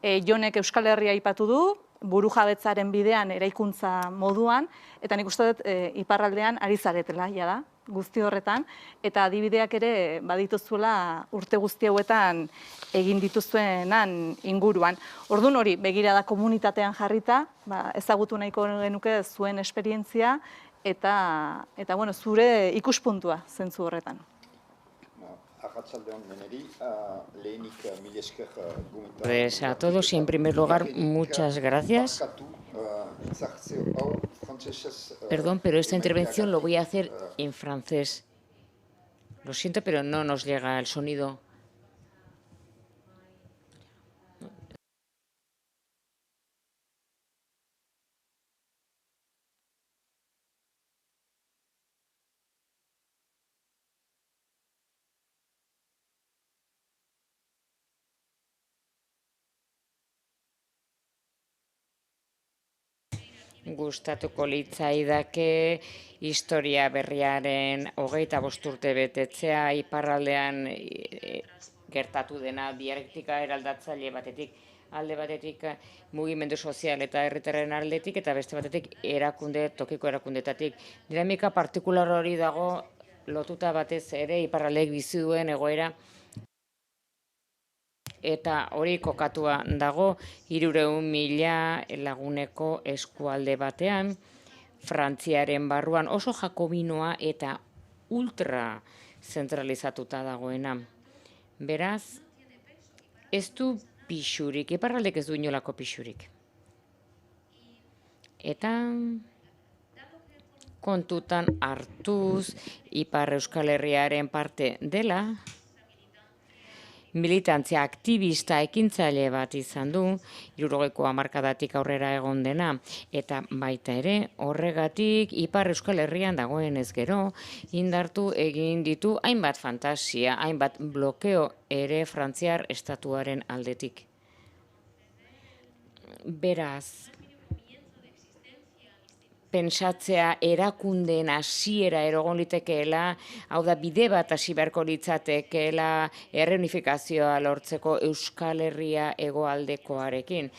Jonek Euskal Herria aipatu du, burujabetzaren bidean eraikuntza moduan, eta nik uste dut iparraldean ari zaretela, da, guzti horretan, eta adibideak ere badituzuela urte guzti hauetan egin dituzuenan inguruan. Orduan hori, begirada komunitatean jarrita, ezagutu nahiko genuke zuen esperientzia, eta zure ikuspuntua zentzu horretan. Pues a todos y en primer lugar muchas gracias. Perdón, pero esta intervención lo voy a hacer en francés. Lo siento, pero no nos llega el sonido. Gustatuko litzaidake historia berriaren 25 urte betetzea iparraldean gertatu dena dialektika eraldatzaile batetik, alde batetik mugimendu sozial eta herritarren aldetik eta beste batetik tokiko erakundetatik. Dinamika partikular hori dago lotuta batez ere iparraldeek bizi duen egoera eta hori kokatua dago 300.000 laguneko eskualde batean, Frantziaren barruan oso jakobinoa eta ultra zentralizatuta dagoena. Beraz, ez du pixurik, iparraldek ez du inolako pixurik. Eta kontutan hartuz Ipar Euskal Herriaren parte dela, militantzia aktivista ekintzaile bat izan du, 60ko hamarkadatik aurrera egon dena, eta baita ere, horregatik Ipar Euskal Herrian dagoenez gero, indartu egin ditu hainbat fantasia, hainbat blokeo ere Frantziar estatuaren aldetik. Beraz, pentsatzea erakundeen hasiera egon litekeela, hau da bide bat hasi beharko litzatekeela erreunifikazioa lortzeko Euskal Herria hegoaldekoarekin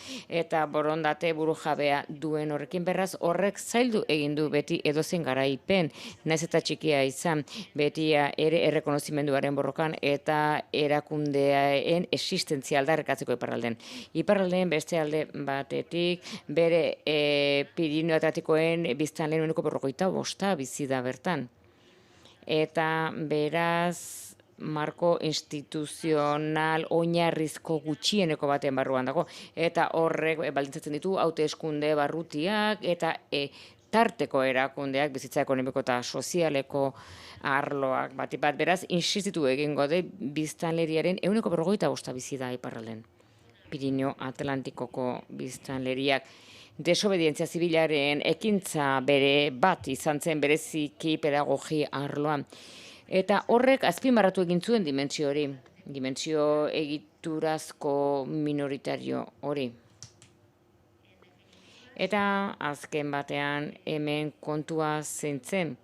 eta borondate burujabea duen horrekin, beraz horrek zaildu egin du beti edozein garaipen, nahiz eta txikia izan, beti ere errekonozimenduaren borrokan eta erakundeen existentzia aldarrikatzeko iparralden. Iparralden beste alde batetik bere Pirineo Atlantikoen biztan lehen 45 bizi da bertan. Eta beraz, marko instituzional oinarrizko gutxieneko baten barruan dago. Eta horrek baldintzatzen ditu hauteskunde barrutiak eta tarteko erakundeak, bizitza ekonomiko eta sozialeko arloak batik bat. Beraz, insistitu egingo de biztanleriaren 45% bizi da iparralden. Pirineo Atlantikoko biztanleriak. Desobedientzia zibilaren ekintza bere bat izan zen bereziki pedagogia arloan. Eta horrek azpimarratu egin zuen dimentsio hori, dimentsio egiturazko minoritario hori. Eta azken batean hemen kontua zentzen,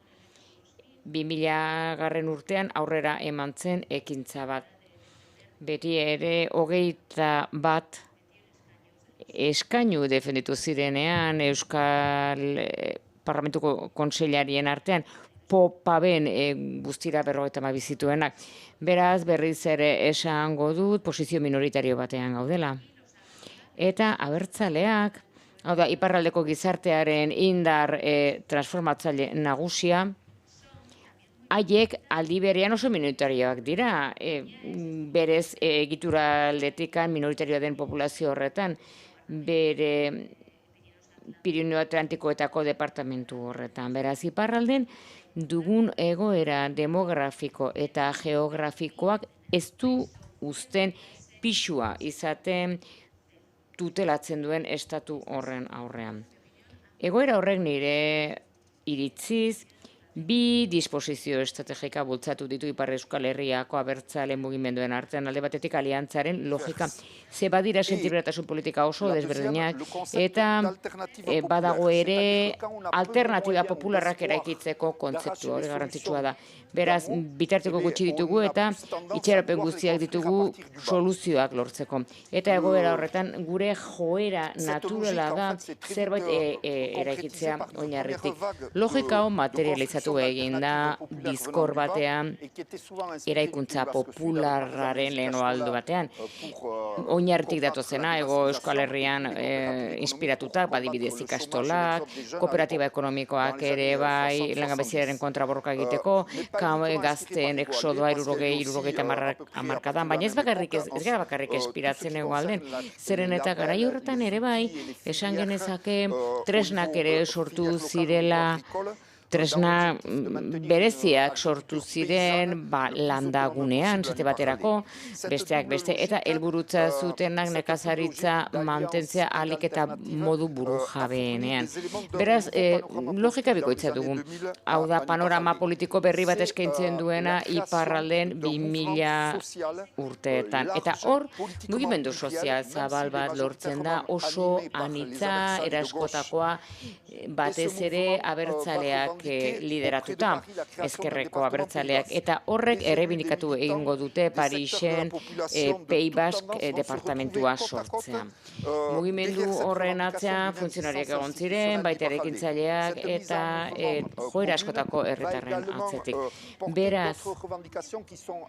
2000 urtean aurrera eman zen ekintza bat. Beti ere 21 eskainu defenditu zirenean Euskal Parlamentuko Kontseilarien artean, popaben guztira 52 zituenak. Beraz, berriz ere esango dut posizio minoritario batean gaudela. Eta abertzaleak, hau da, iparraldeko gizartearen indar transformatzaile nagusia, haiek aldi berean oso minoritarioak dira, berez egitura aldetikan minoritarioa den populazio horretan, bere Pirineo Atlantikoetako departamentu horretan. Beraz, iparralden dugun egoera demografiko eta geografikoak ez du uzten pisua izaten tutelatzen duen estatu horren aurrean. Egoera horrek nire iritziz, bi disposizio estrategika bultzatu ditu Ipar Euskal Herriako abertzale mugimenduen artean, alde batetik aliantzaren logika. Ze badira sentiberatasun politika oso desberdinak, eta badago ere alternatiba popularrak eraikitzeko kontzeptu hori garrantzitsua da. Beraz, bitarteko gutxi ditugu eta itxaropen guztiak ditugu soluzioak lortzeko. Eta egoera horretan gure joera naturala da zerbait eraikitzea oinarritik. Logika hau materializatu egin da bizkor batean, eraikuntza popularraren leheno aldo batean. Oinarritik datozena, Hego Euskal Herrian inspiratuta, badibidez ikastolak, kooperatiba ekonomikoak ere bai, langabeziaren kontra borroka egiteko, gazteen exodoa 60-70 hamarkadan, baina ez gara bakarrik inspiratzen egoalden. Zeren eta garai horretan ere bai, esan genezake tresnak ere sortu zirela, tresna bereziak sortu ziren landagunean, zete baterako, besteak beste, eta helburutza zutenak nekazaritza mantentzea ahalik eta modu burujabeenean. Beraz, logika bikoitza dugu. Hau da, panorama politiko berri bat eskaintzen duena iparralden 2000 urteetan. Eta hor, mugimendu sozial zabal bat lortzen da oso anitza, eraskotakoa, batez ere abertzaleak lideratuta, ezkerreko abertzaleak, eta horrek errebindikatu egingo dute Parisen Pays Basque departamentua sortzea. Mugimendu horren atzean funtzionariak egon ziren, baita erekintzaileak eta joera askotako herritarren atzetik. Beraz,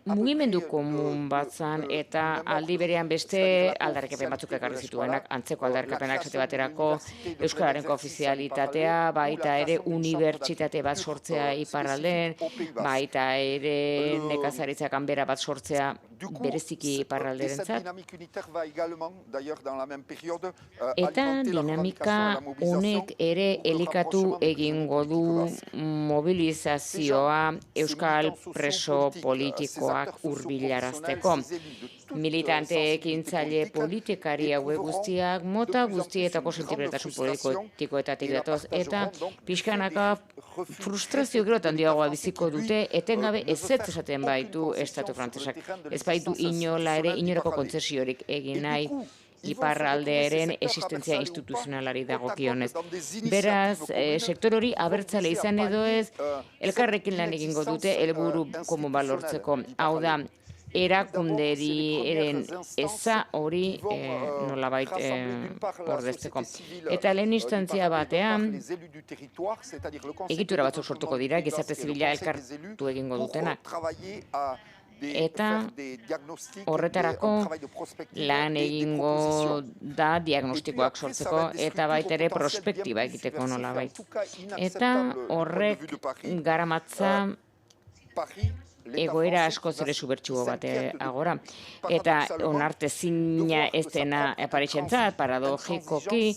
mugimendu komun batzan eta aldi berean beste aldarrikapen batzuk ekarri zituenak, antzeko aldarrikapenak esate baterako euskararen ofizialitatea, baita ere unibertsitate bat sortzea iparralden, baita ere nekazaritza kanbera bat sortzea bereziki iparralderentzat. Eta dinamika honek ere elikatu egingo du mobilizazioa euskal preso politikoak hurbilarazteko. Militante ekintzaile politikari hauek guztiak mota guztietako sentiberatasun politikoetatik datoz eta pixkanaka frustrazio gero eta handiagoa biziko dute etengabe ezetz esaten baitu estatu frantsesak. Ez baitu inola ere inorako kontzesiorik egin nahi iparraldearen existentzia instituzionalari dagokionez. Beraz, sektor hori abertzale izan edo ez, elkarrekin lan egingo dute helburu komun bat lortzeko. Hau da, erakunderiaren eza hori nolabait ordezteko. Eta lehen instantzia batean, egitura batzuk sortuko dira, gizarte zibila elkartu egingo dutenak. Eta horretarako lan egingo da diagnostikoak sortzeko eta baita ere prospektiba egiteko nolabait. Eta horrek garamatza egoera askoz ere subertsuo bat agora. Eta onartezina ez dena aparitzentzat, paradogikoki,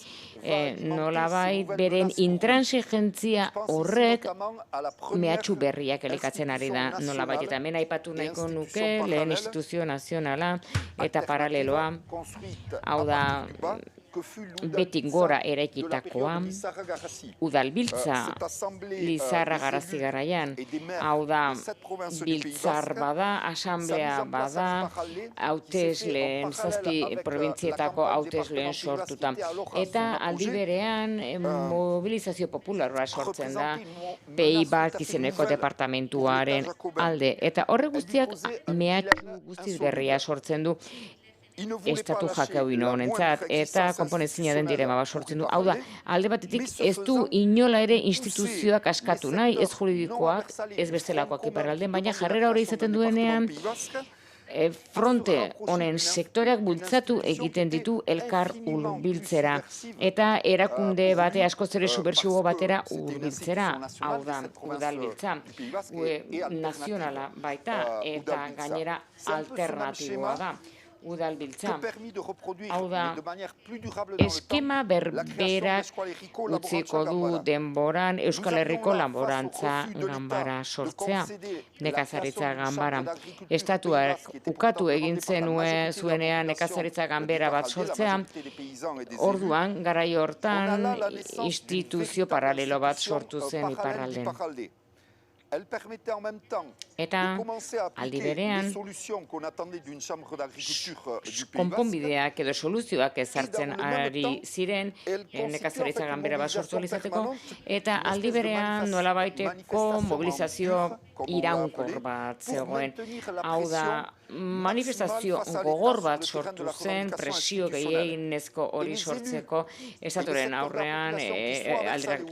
nolabait beren intransigentzia horrek mehatxu berriak elikatzen ari da nolabait. Eta hemen aipatu nahiko nuke lehen instituzio nazionala eta paraleloa, hau da, betik gora eraikitakoa, udalbiltza Lizarra Garazi garaian, hau da, biltzar bada, asamblea bada, hautesleen, 7 probintzietako hautesleen sortuta. Eta aldi berean mobilizazio popularra sortzen da Pays-Basque izeneko departamentuaren alde. Eta horre guztiak mehatxu guztiz berria sortzen du estatu jakeu honentzat, eta konponezina den dilema bat sortzen du. Hau da, alde batetik ez du inola ere instituzioak askatu nahi, ez juridikoak, ez bestelakoak iparralden, baina jarrera hori izaten duenean, fronte honen sektoreak bultzatu egiten ditu elkar hurbiltzera eta erakunde bate askoz ere subbertsibo batera hurbiltzera, hau da, udalbiltza, nazionala baita eta gainera alternatiboa da. Udalbiltza. Hau da, eskema berberak utziko du denboran Euskal Herriko laborantza ganbara sortzea, nekazaritza ganbara. Estatuak ukatu egin zuenean nekazaritza ganbera bat sortzea, orduan, garai hortan, instituzio paralelo bat sortu zen iparralden. Eta aldi berean, konponbideak edo soluzioak ezartzen ari ziren nekazaritza ganbera bat sortu izateko, eta aldi berean nolabaiteko mobilizazio iraunkor bat zegoen. Hau da, manifestazio gogor bat sortu zen, presio gehiaginezko hori sortzeko, estatuaren aurrean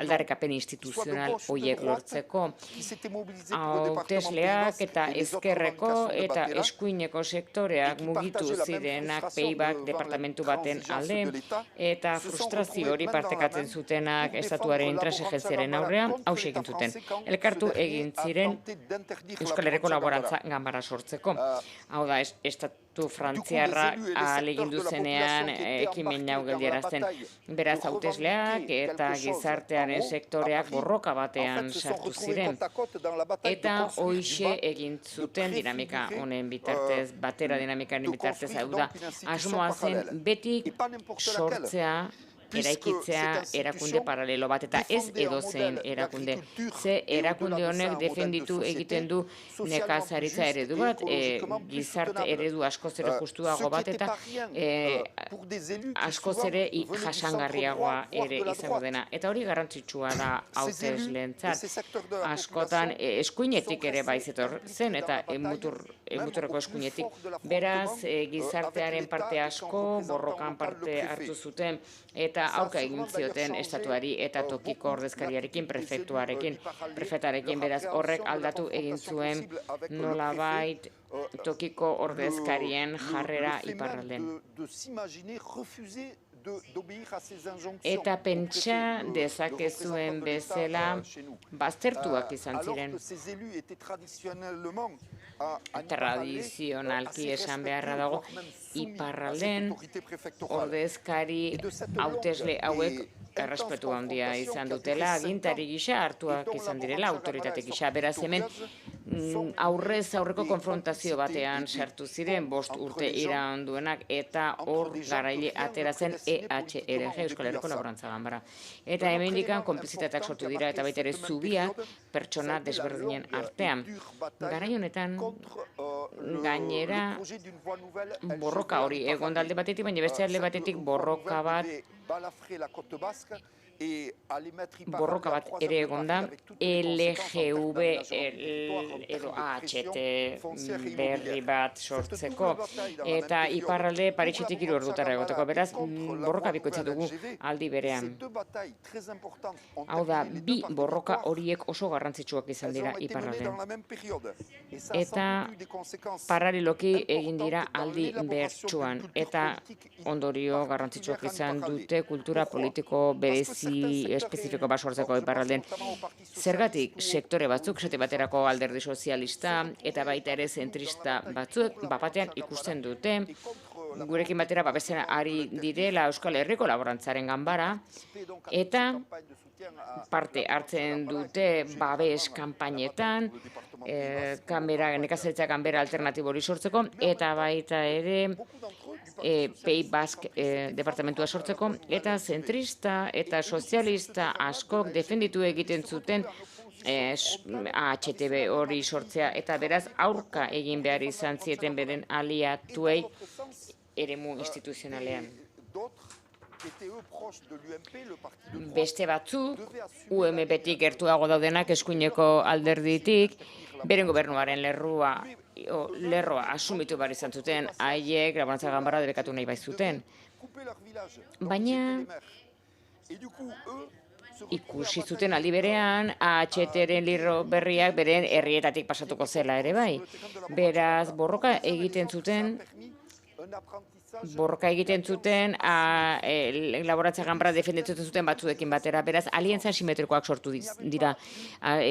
aldarrikapen instituzional horiek lortzeko. Hautesleak eta ezkerreko eta eskuineko sektoreak mugitu zirenak Pays-Basque departamentu baten alde, eta frustrazio hori partekatzen zutenak estatuaren intransigentziaren aurrean hauxe egin zuten. Elkartu egin ziren Euskal Herriko laborantza ganbara sortzeko. Hau da, estatu frantziarra ahalegindu zenean ekimen hau geldiarazten. Beraz, hautesleak eta gizartearen sektoreak borroka batean sartu ziren. Eta hoixe egin zuten dinamika honen bitartez, batera dinamikaren bitartez, hau da, asmoa zen betik sortzea, eraikitzea erakunde paralelo bat, eta ez edozein erakunde. Ze erakunde honek defenditu egiten du nekazaritza eredu bat, gizarte eredu askoz ere justuago bat, eta askoz ere jasangarriagoa ere izango dena. Eta hori garrantzitsua da hautesleentzat. Askotan eskuinetik ere baizetor zen, eta muturreko eskuinetik. Beraz, gizartearen parte asko, borrokan parte hartu zuten, eta auka egin zioten estatuari eta tokiko ordezkariarekin, prefetarekin, beraz horrek aldatu egin zuen nolabait tokiko ordezkarien jarrera iparralden. Eta pentsa dezakezuen bezala baztertuak izan ziren. Tradizionalki esan beharra dago, iparralden ordezkari hautesle hauek errespetu handia izan dutela, agintari gisa hartuak izan direla, autoritate gisa. Beraz hemen aurrez aurreko konfrontazio batean sartu ziren 5 urte iraunduenak, eta hor garaile atera zen EHRG, Euskal Herriko Laborantza Ganbara. Eta hemendikan konplizitateak sortu dira, eta baita ere zubiak pertsona desberdinen artean. Garai honetan gainera borroka hori egon alde batetik, baina beste alde batetik borroka bat ere egon da, LGV edo AHT berri bat sortzeko, eta iparralde Paritxetik 3 ordutara egoteko, beraz borroka bikoitza dugu aldi berean. Hau da, bi borroka horiek oso garrantzitsuak izan dira iparraldean. Eta paraleloki egin dira aldi bertsuan, eta ondorio garrantzitsuak izan dute kultura politiko berezi alderdi espezifiko bat sortzeko iparralden. Zergatik sektore batzuk, esate baterako alderdi sozialista eta baita ere zentrista batzuk, batean ikusten dute, gurekin batera babesten ari direla Euskal Herriko Laborantzaren ganbara, eta parte hartzen dute babes kanpainetan, nekazaritza kanbera alternatibo hori sortzeko, eta baita ere Pays Basque departamentua sortzeko, eta zentrista eta sozialista askok defenditu egiten zuten AHTB hori sortzea, eta beraz aurka egin behar izan zieten beren aliatuei eremu instituzionalean. Beste batzuk, UMP-tik gertuago daudenak eskuineko alderditik, beren gobernuaren lerroa asumitu behar izan zuten, haiek Laborantza Ganbara debekatu nahi baitzuten. Baina ikusi zuten aldi berean, AHT-ren lirro berriak beren herrietatik pasatuko zela ere bai. Beraz, borroka egiten zuten Laborantza Ganbara defenditzen zuten batzuekin batera. Beraz, aliantza simetrikoak sortu dira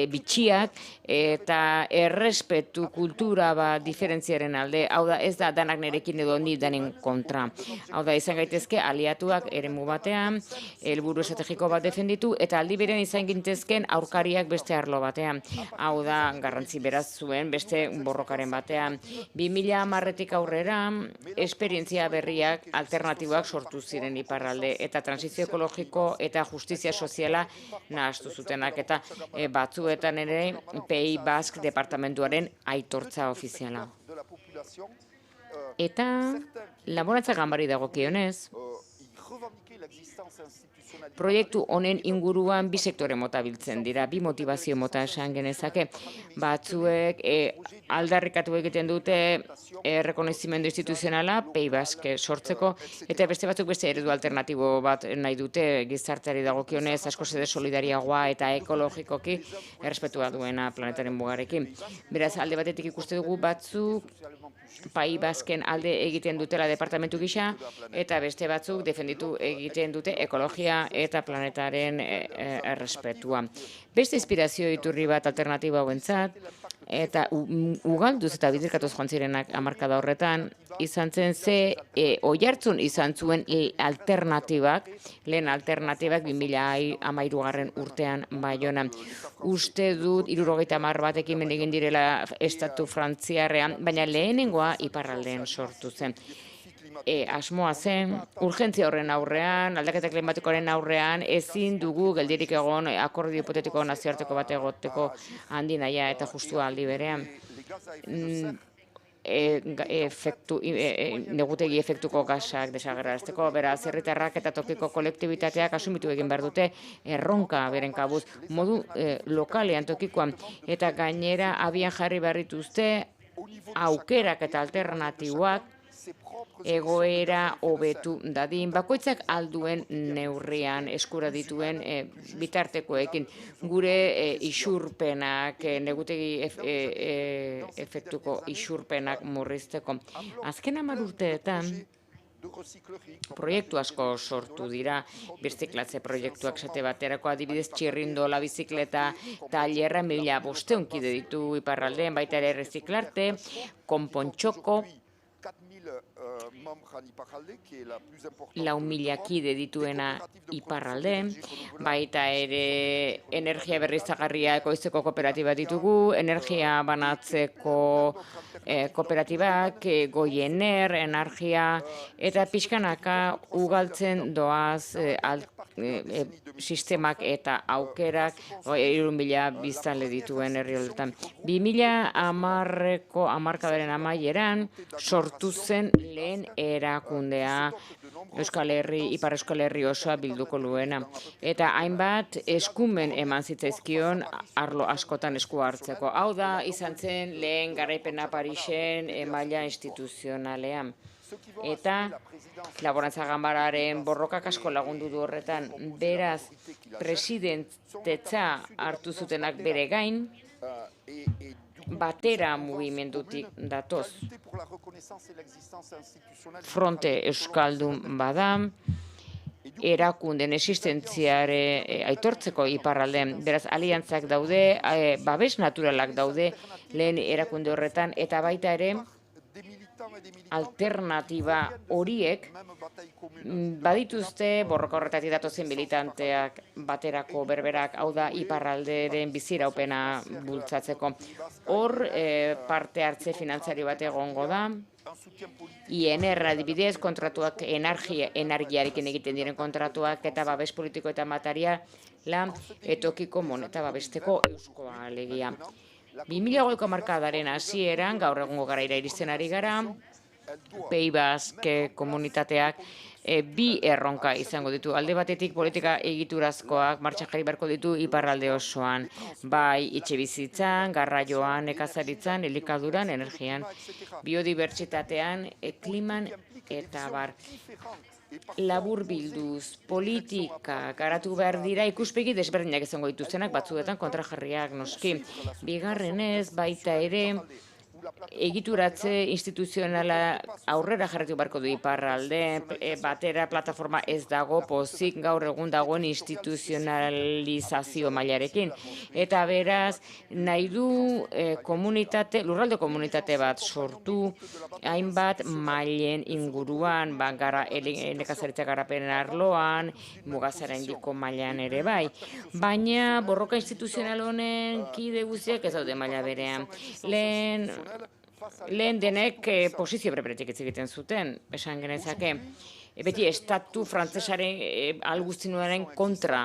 bitxiak eta errespetu kultura diferentziaren alde. Hau da, ez da danak nerekin edo ni danen kontra. Hau da, izan gaitezke aliatuak eremu batean, helburu estrategiko bat defenditu, eta aldi berean izan gintezken aurkariak beste arlo batean. Hau da, garrantzi beraz zuen beste borrokaren batean. 2010-tik aurrera, esperientzia berriak alternatiboak sortu ziren iparralde, eta transizio ekologiko eta justizia soziala nahastu zutenak, eta batzuetan ere Pays Basque departamentuaren aitortza ofiziala. Eta Laborantza Ganbarari dagokionez, proiektu honen inguruan bi sektore mota biltzen dira, bi motivazio mota esan genezake. Batzuek aldarrikatu egiten dute errekonozimendu instituzionala, Pays Basque sortzeko, eta beste batzuk beste eredu alternatibo bat nahi dute gizarteari dagokionez, asko zede solidariagoa eta ekologikoki errespetua duena planetaren mugarekin. Beraz, alde batetik ikuste dugu batzuk Pays Basken alde egiten dutela departamentu gisa, eta beste batzuk defenditu egiten dute ekologia eta planetaren errespetua. Beste inspirazio iturri bat alternatiba hauentzat, eta ugalduz eta bidirkatuz joan zirenak hamarkada horretan, izan zen oihartzun izan zuen alternatibak, lehen alternatibak 2013 urtean Baionan. Uste dut 70 batekin mendigin direla estatu frantziarrean, baina lehenengoa iparraldean sortu zen. Asmoa zen, urgentzia horren aurrean, aldaketa klimatikoaren aurrean, ezin dugu geldirik egon akordio hipotetiko nazioarteko bat egoteko handi nahia eta justua aldi berean. Negutegi efektuko gasak desagerrarazteko, beraz, herritarrak eta tokiko kolektibitateak asumitu egin behar dute erronka beren kabuz, modu lokalean tokikoan, eta gainera abian jarri behar dituzte aukerak eta alternatiboak egoera hobetu dadin, bakoitzak alduen neurrian eskura dituen bitartekoekin, gure isurpenak, negutegi efektuko isurpenak murrizteko. Azken 10 urteetan, proiektu asko sortu dira, birziklatze proiektuak esate baterako, adibidez txirrindola bizikleta tailerra 1500 kide ditu iparraldean, baita ere erreziklarte, konpontxoko, 4.000 kide dituena iparralde, baita ere energia berriztagarria ekoizteko kooperatiba ditugu, energia banatzeko kooperatibak, Goiener, energia, eta pixkanaka ugaltzen doaz sistemak eta aukerak 3.000 biztanle dituen herri horretan. 2010ko hamarkadaren amaieran sortu zen lehen erakundea Ipar Euskal Herri osoa bilduko luena. Eta hainbat eskumen eman zitzaizkion arlo askotan esku hartzeko. Hau da izan zen lehen garaipena Parisen maila instituzionalean. Eta Laborantza Ganbararen borrokak asko lagundu du horretan. Beraz, presidentetza hartu zutenak bere gain, batera mugimendutik datoz. Fronte Euskaldun bada, erakunden existentziare aitortzeko iparraldean. Beraz, aliantzak daude, babes naturalak daude lehen erakunde horretan, eta baita ere alternatiba horiek badituzte borroka horretatik datozen militanteak baterako berberak, hau da iparralderen biziraupena bultzatzeko. Hor parte hartze finantzario bat egongo da, INR adibidez kontratuak energiarekin egiten diren kontratuak eta babes politiko eta materiala etokiko moneta babesteko euskoa alegia. 2020ko hamarkadaren hasieran gaur egungo garaira iristen ari gara, Pays Basque komunitateak bi erronka izango ditu. Alde batetik politika egiturazkoak martxan jarri beharko ditu iparralde osoan, bai etxebizitzan, garraioan, nekazaritzan, elikaduran, energian, biodibertsitatean, kliman eta bar. Labur bilduz, politika garatu behar dira ikuspegi desberdinak izango dituztenak, batzuetan kontrajarriak noski. Bigarrenez, baita ere, egituratze instituzionala aurrera jarraitu beharko du iparralde, batera plataforma ez dago pozik gaur egun dagoen instituzionalizazio mailarekin. Eta beraz, nahi du lurralde komunitate bat sortu, hainbat mailen inguruan, nekazaritza garapen arloan, mugazara indiko mailan ere bai. Baina borroka instituzional honen kide guztiak ez daude maila berean. Lehen denek posizio berberetik hitz egiten zuten, esan genezake. Beti estatu frantsesaren alguztinuaren kontra,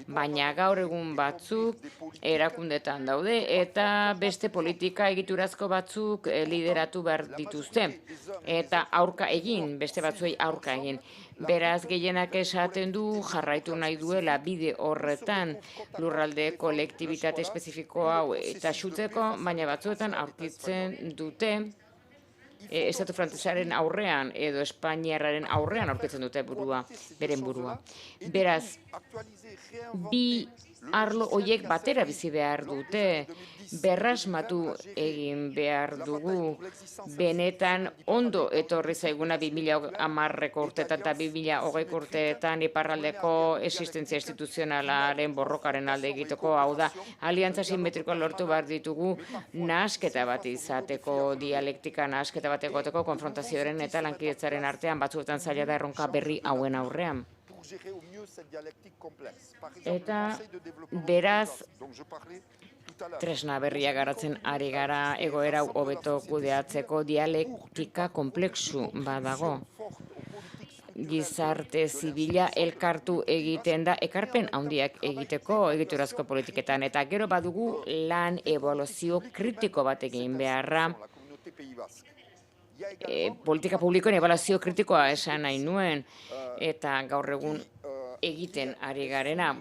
baina gaur egun batzuk erakundetan daude eta beste politika egiturazko batzuk lideratu behar dituzte. Eta aurka egin, beste batzuei aurka egin. Beraz, gehienak esaten du jarraitu nahi duela bide horretan lurralde kolektibitate espezifiko hau eta xutzeko, baina batzuetan aurkitzen dute estatu frantsesaren aurrean edo espainiarraren aurrean aurkitzen dute beren burua. Beraz, bi arlo horiek batera bizi behar dute, berrasmatu egin behar dugu, benetan ondo etorri zaiguna 2010ko urteetan eta 2020ko urteetan iparraldeko existentzia instituzionalaren borrokaren alde egiteko, hau da, aliantza simetrikoa lortu behar ditugu nahasketa bat izateko, dialektika nahasketa bat egoteko, konfrontazioaren eta lankidetzaren artean batzuetan zaila da erronka berri hauen aurrean. Eta beraz, tresna berria garatzen ari gara egoera hobeto kudeatzeko dialektika konplexu badago. Gizarte zibila elkartu egiten da ekarpen handiak egiteko egiturazko politiketan eta gero badugu lan ebaluazio kritiko bat egin beharra. Politika publikoen ebaluazio kritikoa esan nahi nuen eta gaur egun egiten ari garena.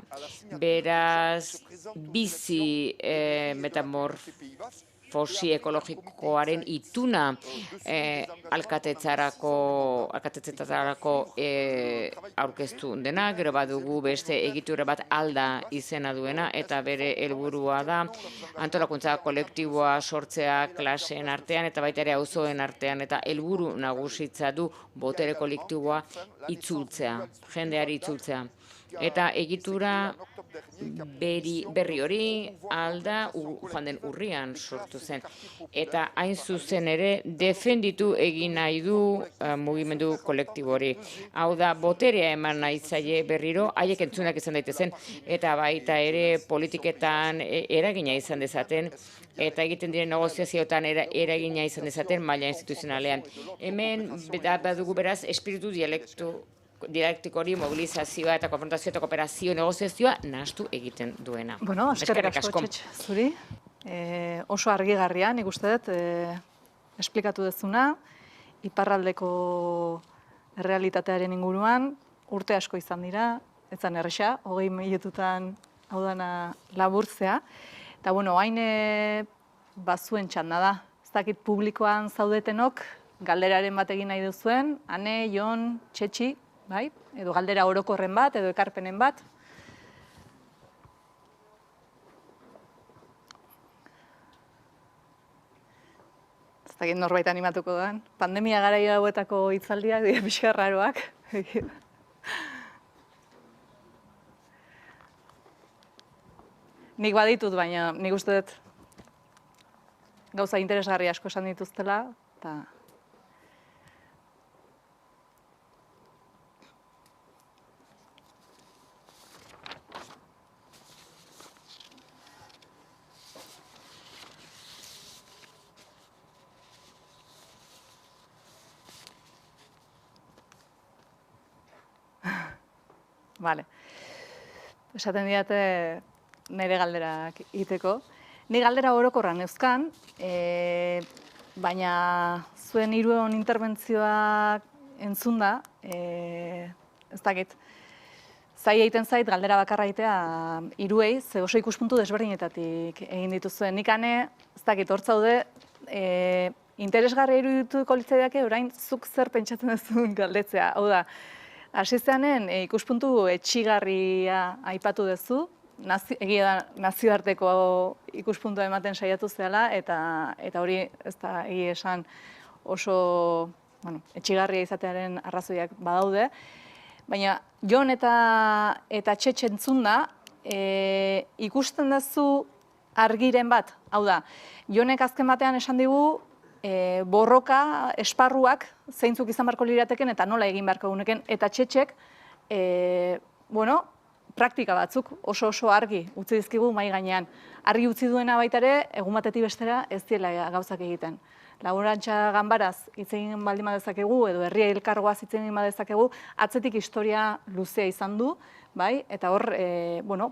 Beraz, bizi metamorfosi ekologikoaren ituna alkatetzarako aurkeztu dena, gero badugu beste egitura bat alda izena duena eta bere helburua da antolakuntza kolektiboa sortzea klaseen artean eta baita ere auzoen artean eta helburu nagusitza du botere kolektiboa itzultzea, jendeari itzultzea. Eta egitura berri hori alda joan den urrian sortu zen. Eta hain zuzen ere defenditu egin nahi du mugimendu kolektibo hori. Hau da, boterea eman nahi zaie berriro, haiek entzunak izan daitezen, eta baita ere politiketan eragina izan dezaten, eta egiten diren negoziazioetan eragina izan dezaten maila instituzionalean. Hemen badugu beraz espiritu dialektiko hori mobilizazioa eta konfrontazio eta kooperazio negoziazioa nahastu egiten duena. Bueno, eskerrik asko Txetx zuri. Oso argigarria, nik uste dut, esplikatu dezuna, iparraldeko errealitatearen inguruan, urte asko izan dira, etzan erresa, 20 minututan hau dana laburtzea. Eta, bueno, hain bazuen txanda da. Ez dakit publikoan zaudetenok, galderaren bat egin nahi duzuen, Ane, Jon, Txetxi, bai? Edo galdera orokorren bat, edo ekarpenen bat. Ez dakit norbait animatuko den. Pandemia garai hauetako hitzaldiak dira pixka raroak. Nik baditut, baina nik uste dut gauza interesgarri asko esan dituztela, eta... Vale. Esaten diate nire galderak egiteko. Ni galdera orokorra neuzkan, baina zuen hiruen interbentzioak entzunda, ez dakit, zaila egiten zait galdera bakarra egitea hiruei, ze oso ikuspuntu desberdinetatik egin dituzuen. Nik ane, ez dakit, hor zaude, interesgarria irudituko litzaidake orain zuk zer pentsatzen duzun galdetzea. Hau da, hasi zeanen ikuspuntu etxigarria aipatu duzu, egia da nazioarteko ikuspuntua ematen saiatu zehala, eta hori ez da egia esan oso etxigarria izatearen arrazoiak badaude. Baina Jon eta Txetxe entzunda ikusten duzu argiren bat. Hau da, Jonek azken batean esan digu borroka, esparruak, zeintzuk izan beharko lirateken eta nola egin beharko guneken, eta Txetxek, praktika batzuk oso argi utzi dizkigu mahai gainean. Argi utzi duena baita ere, egun batetik bestera ez diela gauzak egiten. Laborantza ganbaraz hitz egin baldin badezakegu, edo herria elkargoaz hitz egin badezakegu, atzetik historia luzea izan du, bai, eta hor,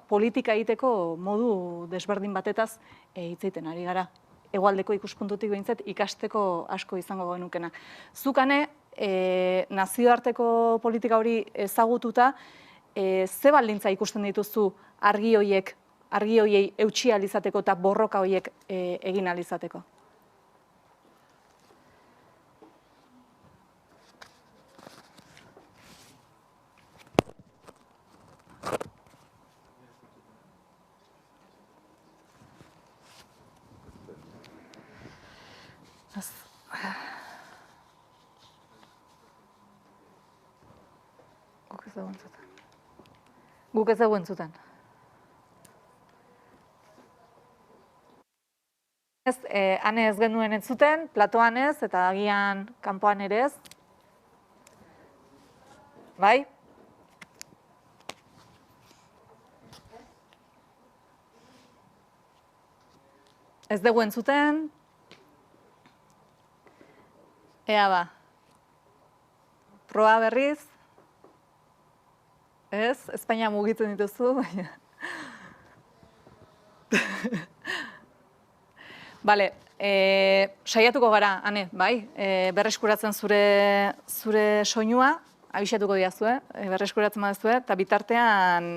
politika egiteko modu desberdin batetaz hitz egiten ari gara. Hegoaldeko ikuspuntutik behintzat ikasteko asko izango genukena. Zukane, nazioarteko politika hori ezagututa, ze baldintza ikusten dituzu argi horiei eutsi ahal izateko eta borroka horiek egin ahal izateko? Guk ez dugu entzuten. Hane ez genuen entzuten, platoan ez, eta agian kanpoan ere ez. Bai? Ez dugu entzuten. Ea ba. Proba berriz. Ez, Espainia mugitzen dituzu, baina... Bale, saiatuko gara, Ane, bai? Berreskuratzen zure soinua, abixatuko diazue, berreskuratzen badazue, eta bitartean,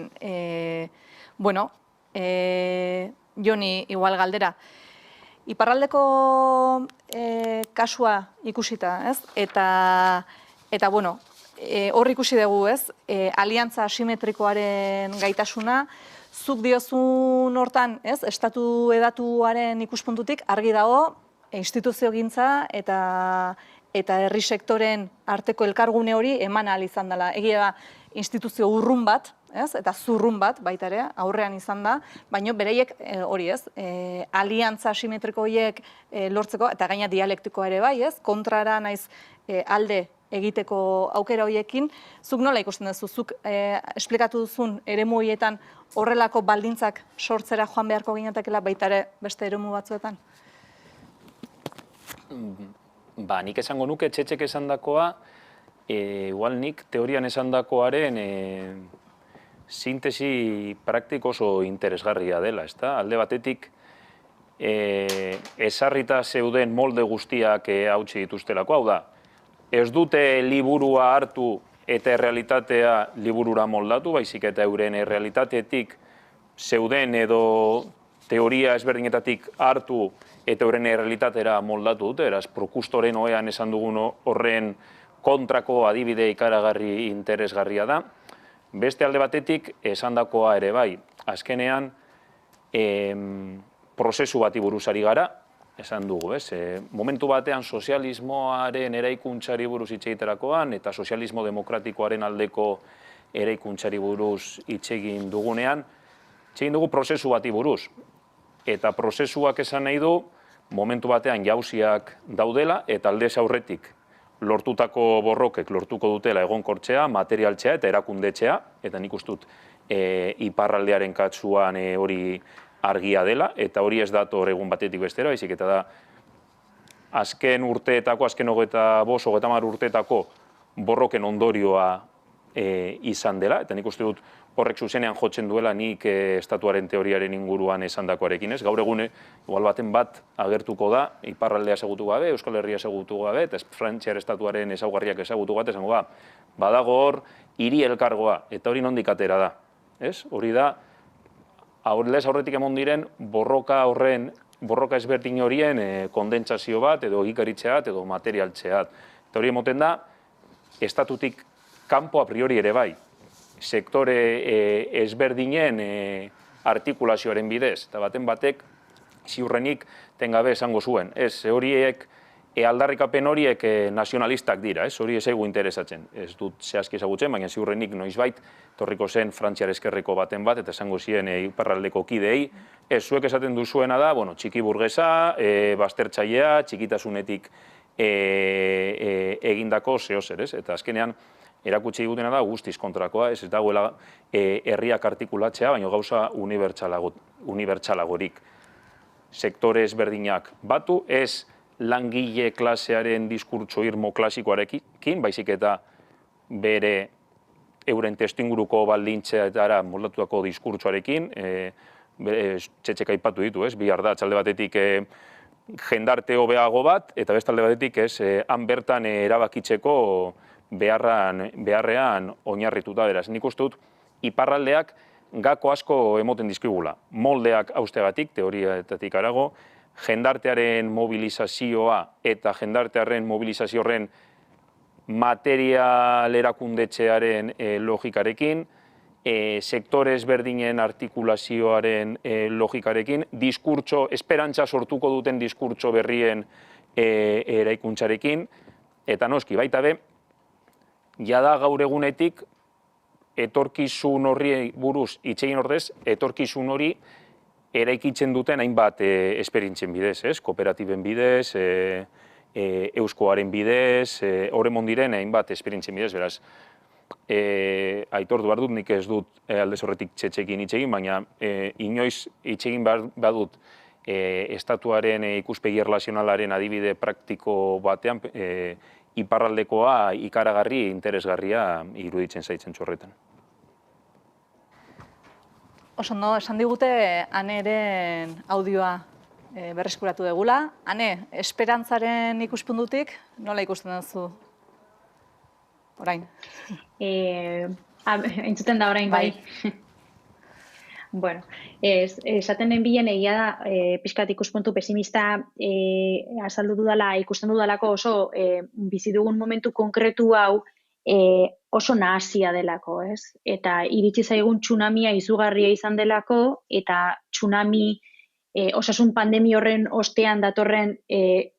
Joni igual galdera. Iparraldeko kasua ikusita, ez? Eta hor ikusi dugu, ez? Aliantza asimetrikoaren gaitasuna, zuk diozun hortan, ez? Estatu edatuaren ikuspuntutik argi dago, instituziogintza eta herri sektoren arteko elkargune hori eman ahal izan dela. Egia da, instituzio urrun bat, ez? Eta zurrun bat, baita ere, aurrean izan da, baina bereiek hori, ez? Aliantza asimetriko horiek lortzeko, eta gaina dialektikoa ere bai, ez? Kontrara naiz alde egiteko aukera horiekin, zuk nola ikusten duzu, zuk esplikatu duzun eremu horietan horrelako baldintzak sortzera joan beharko ginetakela baita ere beste eremu batzuetan? Ba, nik esango nuke Txetxek esandakoa, igual nik teorian esandakoaren sintesi praktiko oso interesgarria dela, ezta? Alde batetik, ezarrita zeuden molde guztiak hautsi dituztelako, hau da, ez dute liburua hartu eta errealitatea liburura moldatu, baizik eta euren errealitatetik zeuden edo teoria ezberdinetatik hartu eta euren errealitatera moldatu dute, eraz, Prokustoren oean esan dugun horren kontrako adibide ikaragarri interesgarria da. Beste alde batetik esandakoa ere bai, azkenean prozesu bati buruz ari gara, esan dugu, ez? Momentu batean sozialismoaren eraikuntzari buruz hitz egiterakoan eta sozialismo demokratikoaren aldeko eraikuntzari buruz hitz egin dugunean, Egin dugu prozesu bati buruz. Eta prozesuak esan nahi du, momentu batean jauziak daudela, eta aldez aurretik lortutako borrokek lortuko dutela egonkortzea, materialtzea eta erakundetxea, eta nik uste dut iparraldearen katsuan hori argia dela, eta hori ez dator egun batetik bestera, baizik eta da azken urteetako, azken 25-30 urteetako borroken ondorioa izan dela, eta nik uste dut horrek zuzenean jotzen duela nik estatuaren teoriaren inguruan esandakoarekin ez. Gaur egun, igual baten bat agertuko da, iparraldea ezagutu gabe, Euskal Herria ezagutu gabe, eta Frantziar estatuaren ezaugarriak ezagutu gabe, esango badago hor hiri elkargoa, eta hori nondik atera da. Hori da, lez aurretik emon diren borroka ezberdin horien kondentsazio bat, edo egikaritzea bat, edo materialtzea bat. Eta hori emoten da, estatutik kanpo a priori ere bai. Sektore ezberdinen artikulazioaren bidez, eta baten batek ziurrenik tengabe esango zuen. Ez, horiek, aldarrikapen horiek nazionalistak dira, hori ez egu interesatzen. Ez dut zehazki ezagutzen, baina ziurrenik noizbait torriko zen Frantziar eskerreko baten bat, eta esango ziren iparraldeko kideei. Ez, zuek esaten duzuena da, txiki burgesa, baztertzailea, txikitasunetik egindako zehozer, eta azkenean, erakutsi egutena da guztiz kontrakoa, ez dagoela herriak artikulatzea, baina gauza unibertsalagorik. Sektore ezberdinak batu, ez langile klasearen diskurtso irmo klasikoarekin, baizik eta bere euren testuinguruko baldintzeetara moldatutako diskurtsoarekin, txetxeka aipatu ditu, bi ardatz, alde batetik jendarte hobeago bat, eta beste alde batetik han bertan erabakitzeko beharrean oinarrituta beraz. Nik uste dut, iparraldeak gako asko emoten dizkigula. Moldeak haustegatik, teoriatatik arago, jendartearen mobilizazioa eta jendartearen mobilizazio horren material erakundetxearen logikarekin, sektore ezberdinen artikulazioaren logikarekin, esperantza sortuko duten diskurtso berrien eraikuntzarekin, eta noski, baita be, jada gaur egunetik etorkizun horri buruz itxegin ordez, etorkizun hori eraikitzen duten hainbat esperientzien bidez, kooperatiben bidez, euskoaren bidez, horremon diren hainbat esperientzien bidez, beraz, aitortu behar dut, nik ez dut aldez horretik txetxekin itxegin, baina inoiz itxegin behar dut estatuaren ikuspegi erlazionalaren adibide praktiko batean, iparraldekoa ikaragarri, interesgarria iruditzen zaitzen txorretan. Oso ondo, esan digute Aneren audioa berreskuratu degula. Ane, esperantzaren ikuspuntutik, nola ikusten duzu? Orain. Entzuten da orain bai. Bueno, esaten den bilen egia da, pixkat ikuspuntu pesimista azaldu dudala, ikusten dudalako oso bizi dugun momentu konkretu hau oso nahasia delako, ez? Eta iritsi zaigun tsunamia izugarria izan delako, eta tsunami, osasun pandemi horren ostean datorren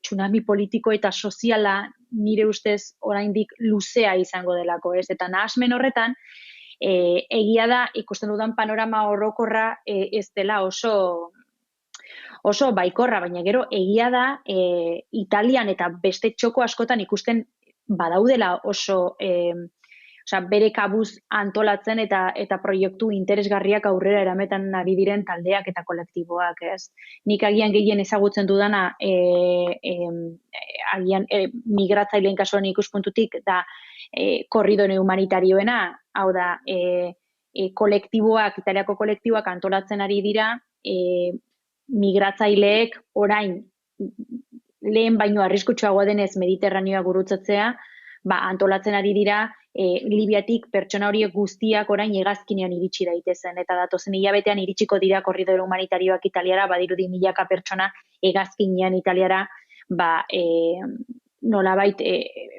tsunami politiko eta soziala nire ustez oraindik luzea izango delako, ez? Eta nahasmen horretan, egia da, ikusten dudan panorama orokorra ez dela oso baikorra, baina gero egia da Italian eta beste txoko askotan ikusten badaudela oso bere kabuz antolatzen eta proiektu interesgarriak aurrera erametan ari diren taldeak eta kolektiboak, ez? Nik agian gehien ezagutzen dudana agian migratzaileen kasuan ikuspuntutik da korridore humanitarioena, hau da, Italiako kolektiboak antolatzen ari dira, migratzaileek orain lehen baino arriskutsuagoa denez Mediterraneoa gurutzatzea, antolatzen ari dira Libiatik pertsona horiek guztiak orain hegazkinean iritsi daitezen, eta datozen hilabetean iritsiko dira korridore humanitarioak Italiara, badirudi milaka pertsona hegazkinean Italiara, nolabait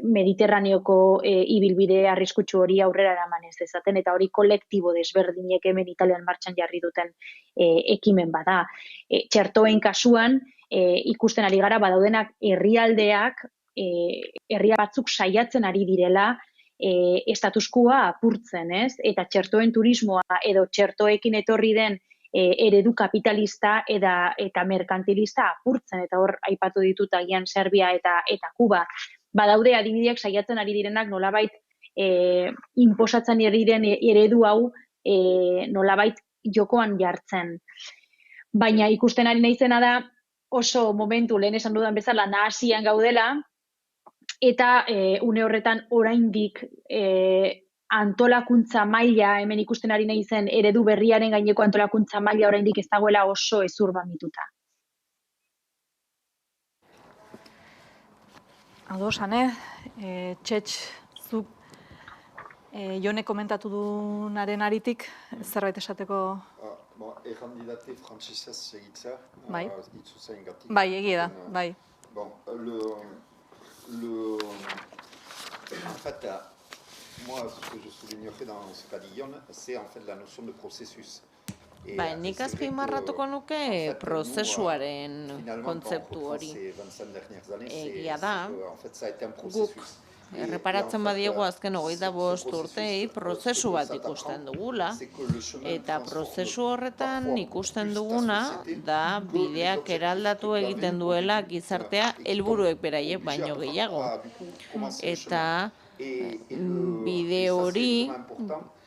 Mediterraneoko ibilbide arriskutsu hori aurrera eraman ez dezaten, eta hori kolektibo desberdinek hemen Italian martxan jarri duten ekimen bada. Txertoen kasuan ikusten ari gara badaudenak herrialdeak, herria batzuk saiatzen ari direla estatus quoa apurtzen, ez? Eta txertoen turismoa edo txertoekin etorri den eredu kapitalista eta merkantilista apurtzen, eta hor aipatu ditut agian Serbia eta Kuba. Badaude adibideak saiatzen ari direnak nolabait inposatzen ari diren eredu hau nolabait jokoan jartzen. Baina ikusten ari naizena da oso momentu, lehen esan dudan bezala, nahasian gaudela, eta une horretan oraindik antolakuntza maila, hemen ikusten ari naizen eredu berriaren gaineko antolakuntza maila oraindik ez dagoela oso ezurbamituta. Ados, Ane, Txetx, zuk Jone komentatu dunaren aritik, zerbait esateko? Errandidate frantsesez segitzea, itzuzen gatik. Bai, egia da, bai. Bon, en fait, moi, ce que je soulignerais dans ce cas d'Ion, c'est en fait la notion de processus. Bai, nik azpimarratuko nuke prozesuaren kontzeptu hori. Egia da, guk erreparatzen badiegu azken 25 urtei prozesu bat ikusten dugula, eta prozesu horretan ikusten duguna da bideak eraldatu egiten duela gizartea helburuek beraiek baino gehiago. Eta bide hori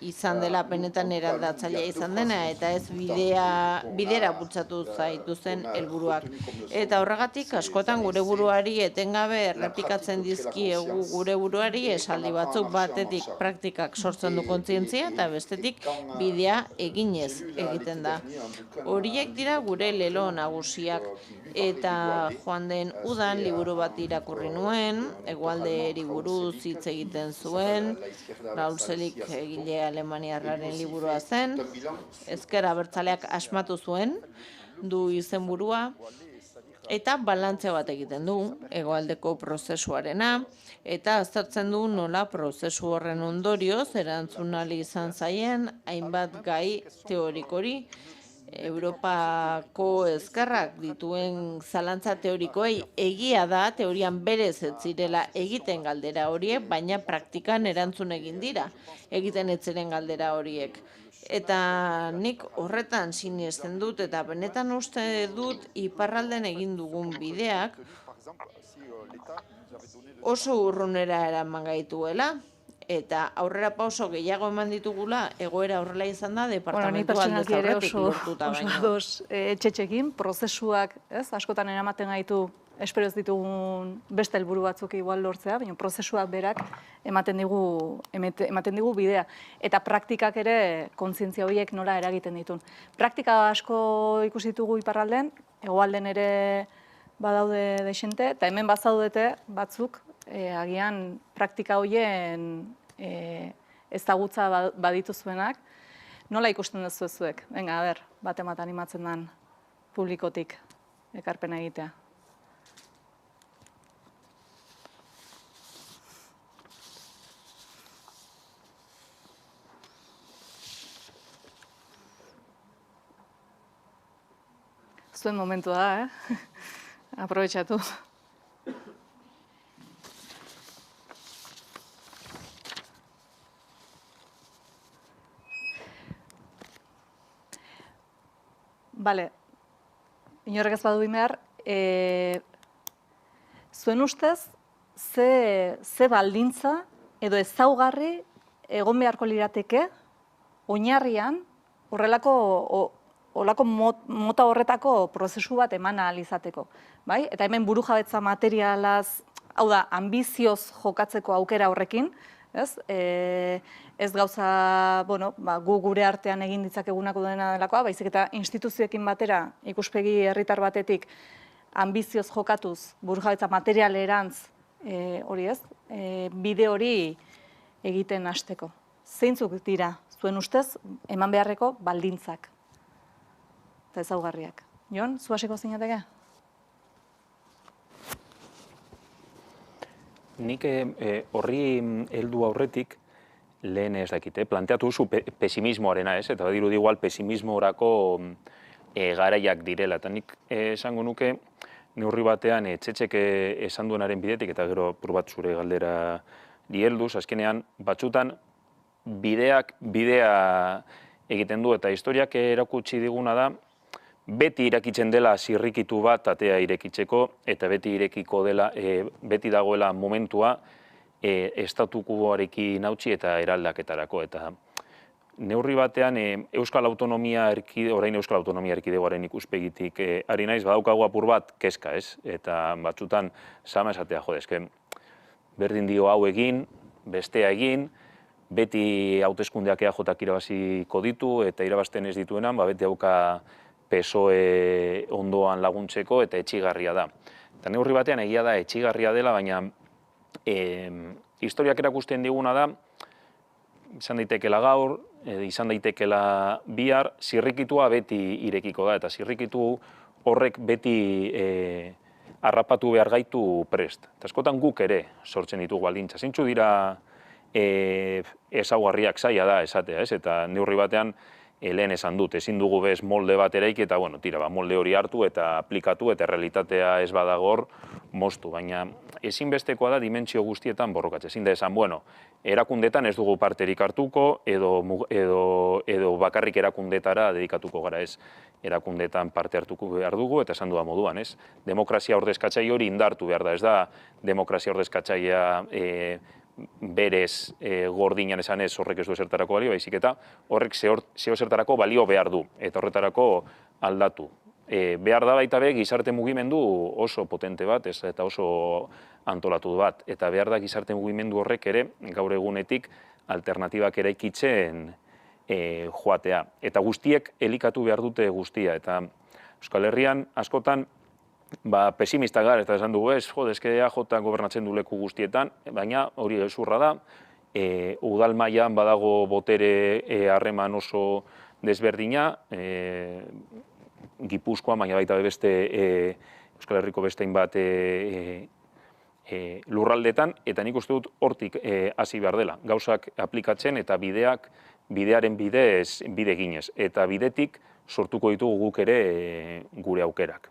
izan dela benetan eraldatzailea izan dena, eta ez bidera bultzatu zaituzen helburuak. Eta horregatik askotan gure buruari etengabe errepikatzen dizkiegu gure buruari esaldi batzuk, batetik praktikak sortzen du kontzientzia eta bestetik bidea eginez egiten da. Horiek dira gure lelo nagusiak, eta joan den udan liburu bat irakurri nuen, hegoaldeari buruz hitz egiten zuen, Raul Selig egile alemaniarraren liburua zen, ezker abertzaleak asmatu zuen, du izenburua, eta balantzea bat egiten du hegoaldeko prozesuarena, eta aztertzen du nola prozesu horren ondorioz erantzun ahal izan zaien hainbat gai teorikori. Europako ezkerrak dituen zalantza teorikoei egia da, teorian berez ez zirela egiten galdera horiek, baina praktikan erantzun egin dira egiten ez ziren galdera horiek. Eta nik horretan sinesten dut, eta benetan uste dut iparralden egin dugun bideak oso urrunera eraman gaituela, eta aurrera pauso gehiago eman ditugula, egoera horrela izan da, departamentu aldez aurretik lortuta baino. Oso Txetxekin, prozesuak, askotan eramaten gaitu, espero ez ditugun beste helburu batzuk igual lortzea, baina prozesuak berak ematen digu bidea. Eta praktikak ere kontzientzia horiek nola eragiten ditun. Praktika asko ikusi ditugu iparralden, hegoalden ere badaude dexente, eta hemen bazaudete batzuk, agian praktika horien ezagutza badituzuenak, nola ikusten duzu zuek? Venga, bat animatzen den publikotik ekarpena egitea. Zuen momentua da, aprobetxatu. Bale, inorrek ez badu behar, zuen ustez, ze baldintza edo ezaugarri egon beharko lirateke, oinarrian, horrelako mota horretako prozesu bat eman ahal izateko. Eta hemen burujabetza materialaz, hau da, ambizioz jokatzeko aukera horrekin, ez gauza, gu gure artean egin ditzakegunako dena delakoa, baizik eta instituzioekin batera, ikuspegi herritar batetik, ambizioz jokatuz, burujabetza materialerantz, hori ez, bide hori egiten hasteko. Zeintzuk dira, zuen ustez, eman beharreko baldintzak eta ezaugarriak. Jon, zu hasiko zinateke? Nik horri heldu aurretik, lehen ez dakite, planteatu duzu pesimismoarena ez, eta badirudi igual pesimismorako garaiak direla. Eta nik esango nuke, neurri batean Txetxek esan duenaren bidetik, eta gero probat zure galdera helduz, azkenean batzutan bidea egiten du, eta historiak erakutsi diguna da, beti irakitzen dela zirrikitu bat atea irekitzeko, eta beti irekiko dela, beti dagoela momentua estatukuarekin hautsi eta eraldaketarako. Eta neurri batean, orain Euskal Autonomia Erkidegoaren ikuspegitik ari naiz, badaukagu apur bat kezka, ez? Eta batzutan sama esatea, jodezke, berdin dio hau egin, bestea egin, beti hauteskundeak EAJak irabaziko ditu, eta irabazten ez dituenan, beti dauka PSOE ondoan laguntzeko, eta etxigarria da. Eta neurri batean egia da etxigarria dela, baina historiak erakusten diguna da, izan daitekela gaur, izan daitekela bihar, zirrikitua beti irekiko da, eta zirrikitu horrek beti harrapatu behar gaitu prest. Eta askotan guk ere sortzen ditugu baldintza. Zeintzu dira ezaugarriak zaila da esatea, ez? Eta neurri batean lehen esan dut, ezin dugu bez molde bat eraiki eta molde hori hartu eta aplikatu eta realitatea ez badago hor moztu. Baina ezinbestekoa da dimentsio guztietan borrokatzea. Ezin da esan, erakundetan ez dugu parterik hartuko edo bakarrik erakundetara dedikatuko gara, ez? Erakundetan parte hartuko behar dugu eta esan duda moduan, ez? Demokrazia ordezkatzaile hori indartu behar da, ez da demokrazia ordezkatzailea berez gordinan esan ez horrek ez du esertarako balio, baizik eta horrek zeo zertarako balio behar du, eta horretarako aldatu. Behar da baita be gizarte mugimendu oso potente bat, eta oso antolatu bat, eta behar da gizarte mugimendu horrek ere gaur egunetik alternatibak eraikitzen joatea. Eta guztiek elikatu behar dute guztia, eta Euskal Herrian askotan pesimista gara, eta esan dugu ez, eske EAJ gobernatzen du leku guztietan, baina hori gezurra da, udal mailan badago botere harreman oso desberdina, Gipuzkoan, baina baita beste Euskal Herriko beste hainbat lurraldetan, eta nik uste dut hortik hasi behar dela, gauzak aplikatzen eta bidearen bide ginez, eta bidetik sortuko ditugu guk ere gure aukerak.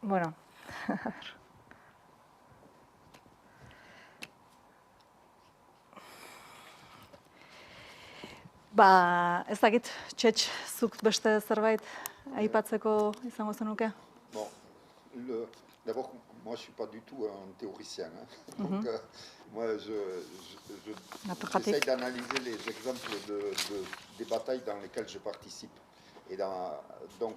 Bueno, ez dakit, Txetx, zuk beste zerbait aipatzeko izango zenuke? Bon, d'abord, moi je suis pas du tout un théoricien, donc moi j'essaie d'analyser les exemples des batailles dans lesquelles je participe. Et donc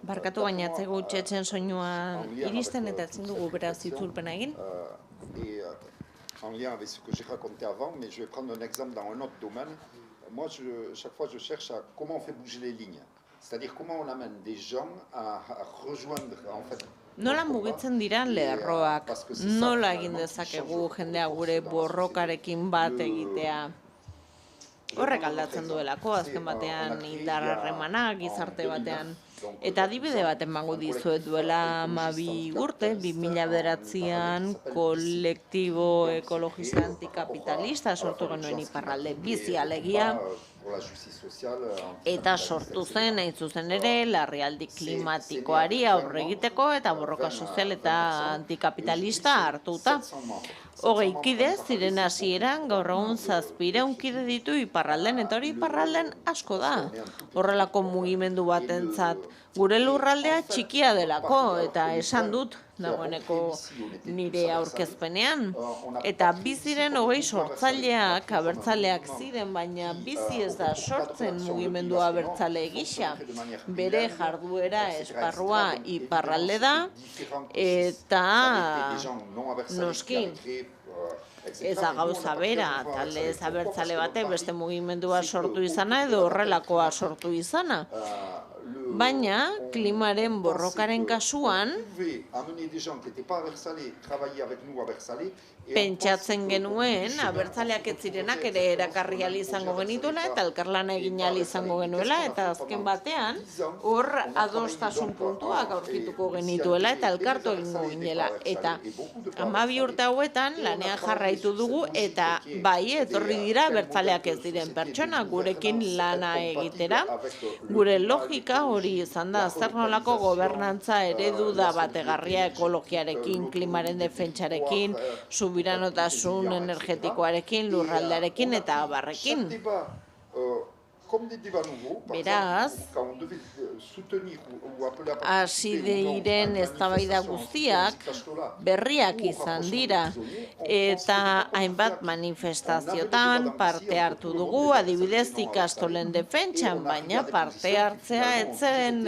Barkatu bainatzeko Txetxen soinuan iristen eta ezin dugu beraz itzulpena egin. En lien avec ce que j'ai raconté avant, mais je vais prendre un exemple dans un autre domaine. Moi, chaque fois, je cherche à comment on fait bouger les lignes. C'est-à-dire comment on amène des gens à rejoindre, en fait, nola mugitzen dira lerroak, nola egin dezakegu jendea gure borrokarekin bat egitea. Horrek aldatzen duelako, azken batean indar harremanak, gizarte batean. Eta adibide bat emango dizuet duela 12 urte, 2009an kolektibo ekologista antikapitalista sortu genuen iparralde bizi alegia. Eta sortu zen, hain zuzen ere, larrialdi klimatikoari aurre egiteko eta borroka sozial eta antikapitalista hartuta. 20 kide ziren hasieran, gaur egun 700 kide ditu iparralden, eta hori iparralden asko da. Horrelako mugimendu batentzat gure lurraldea txikia delako, eta esan dut dagoeneko nire aurkezpenean. Eta biziren 20 sortzaileak abertzaleak ziren, baina bizi ez da sortzen mugimendu abertzale gisa. Bere jarduera esparrua iparralde da, eta noski ez da gauza bera, talde ez abertzale batek beste mugimendua sortu izana edo horrelakoa sortu izana. Baina, klimaren borrokaren kasuan, pentsatzen genuen, abertzaleak ez zirenak ere erakarri ahal izango genituela eta elkarlana egin ahal izango genuela, eta azken batean, hor adostasun puntuak aurkituko genituela eta elkartu egingo ginela. Eta 12 urte hauetan lanean jarraitu dugu eta bai, etorri dira abertzaleak ez diren pertsona gurekin lana egitera. Gure logika kezka hori izan da, zer nolako gobernantza eredu da bategarria ekologiarekin, klimaren defentsarekin, subiranotasun energetikoarekin, lurraldearekin eta abarrekin. Beraz, hasi diren eztabaida guztiak berriak izan dira eta hainbat manifestaziotan parte hartu dugu, adibidez ikastolen defentsan, baina parte hartzea etzen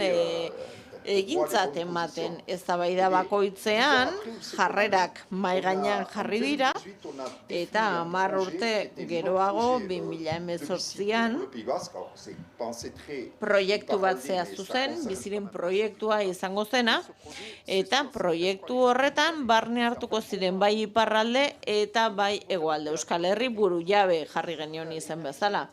egintzat ematen. Eztabaida bakoitzean jarrerak mahai gainean jarri dira eta 10 urte geroago 2018an proiektu bat zehaztu zen, biziren proiektua izango zena, eta proiektu horretan barne hartuko ziren bai iparralde eta bai hegoalde. Euskal Herri burujabe jarri genion izen bezala.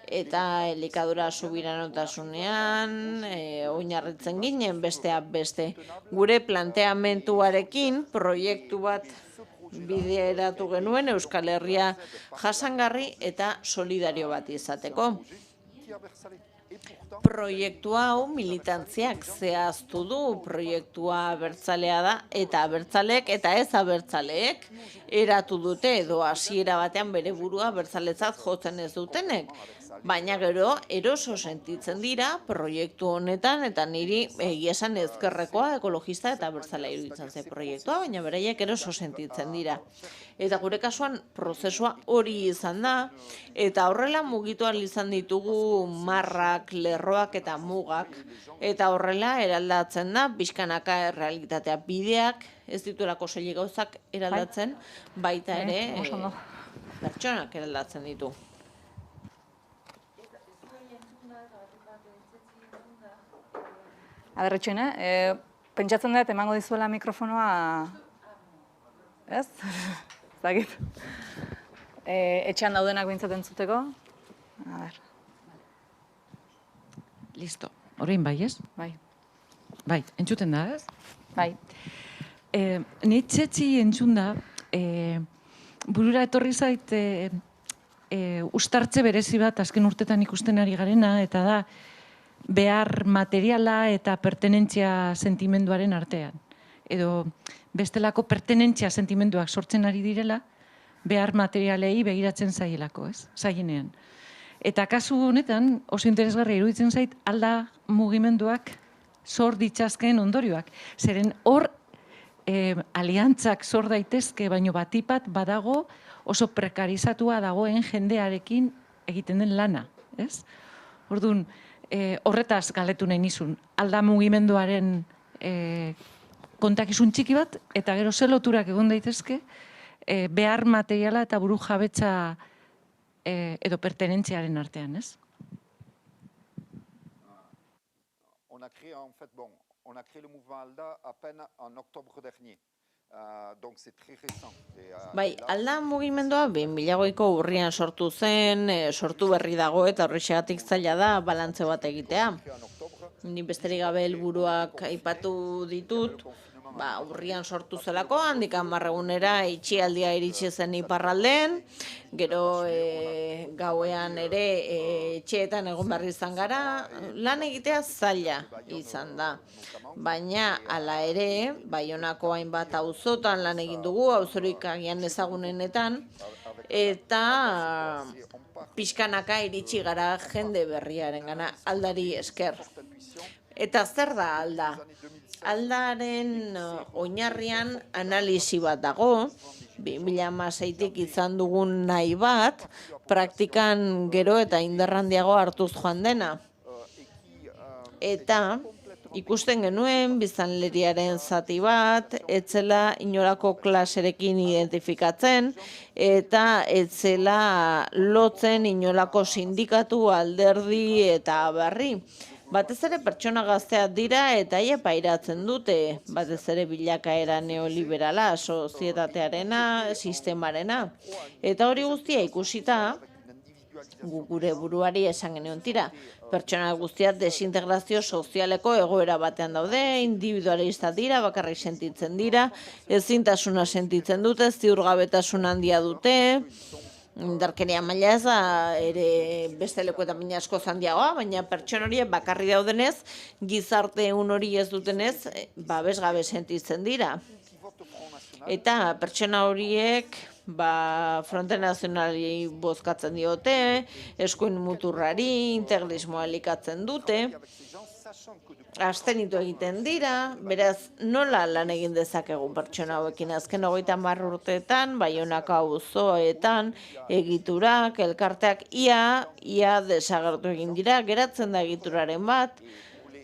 Eta elikadura subiranotasunean oinarritzen ginen besteak beste. Gure planteamenduarekin proiektu bat bideratu genuen Euskal Herria jasangarri eta solidario bat izateko. Proiektu hau militantziak zehaztu du, proiektua abertzalea da, eta abertzaleek eta ez abertzaleek eratu dute edo hasiera batean bere burua abertzaletzat jotzen ez dutenek. Baina gero eroso sentitzen dira proiektu honetan eta niri egia esan ezkerrekoa, ekologista eta abertzalea iruditzen zen proiektua, baina beraiek eroso sentitzen dira. Eta gure kasuan prozesua hori izan da, eta horrela mugitu ahal izan ditugu marrak, lerroak eta mugak, eta horrela eraldatzen da, pixkanaka errealitatea bideak, ez dituelako soilik gauzak eraldatzen, baita ere pertsonak eraldatzen ditu. Aderretxoina, pentsatzen dut emango dizuela mikrofonoa, ez? Zagit. Etxean daudenak bintzaten zuteko. A ber. Listo. Horrein bai, ez? Bai. Bai, entzuten da, ez? Bai. Ni txetxi entzun da, burura etorri zait ustartze berezi bat azken urtetan ikusten ari garena, eta da, behar materiala eta pertenentzia sentimenduaren artean. Edo bestelako pertenentzia sentimenduak sortzen ari direla, behar materialei begiratzen zaielako, ez? Zaienean. Eta kasu honetan, oso interesgarria iruditzen zait, alda mugimenduak sor ditzazkeen ondorioak. Zeren hor aliantzak sor daitezke, baino batipat badago oso prekarizatua dagoen jendearekin egiten den lana, ez? Orduan, horretaz galdetu nahi nizun, alda mugimenduaren kontakizun txiki bat, eta gero ze loturak egon daitezke, behar materiala eta buru jabetza edo pertenentziaren artean, ez? On a créé le mouvement ALDA à peine en octobre dernier. Donc c'est très récent. Bai, alda mugimendua 2008ko urrian sortu zen, sortu berri dago eta horrexegatik zaila da balantze bat egitea. Ni besterik gabe helburuak aipatu ditut, urrian sortu zelako, handik 10 egunera itxialdia iritsi zen iparraldean, gero gauean ere etxeetan egon behar izan gara, lan egitea zaila izan da. Baina hala ere, Baionako hainbat auzotan lan egin dugu, auzorik agian ezagunenetan, eta pixkanaka iritsi gara jende berriarengana aldari esker. Eta zer da alda? Aldaren oinarrian analisi bat dago, 2016tik izan dugun nahi bat, praktikan gero eta indarrandiago hartuz joan dena. Eta ikusten genuen biztanleriaren zati bat, etzela inolako klaserekin identifikatzen, eta etzela lotzen inolako sindikatu, alderdi eta abarri. Batez ere pertsona gazteak dira eta haie pairatzen dute, batez ere bilakaera neoliberala, sozietatearena, sistemarena. Eta hori guztia ikusita, gure buruari esan genuen tira. Pertsona guztiak desintegrazio sozialeko egoera batean daude, individualista dira, bakarrik sentitzen dira, ezintasuna sentitzen dute, ziurgabetasun handia dute, indarkeria maila ez da ere beste lekuetan baina asko handiagoa, baina pertsona horiek bakarri daudenez, gizarte hori ez dutenez, babesgabe sentitzen dira. Eta pertsona horiek Fronte Nazionali bozkatzen diote, eskuin muturrari, integrismoa elikatzen dute, abstenitu egiten dira, beraz nola lan egin dezakegu pertsona hauekin azken 30 urteetan, Baionako auzoetan, egiturak, elkarteak ia desagertu egin dira, geratzen da egituraren bat,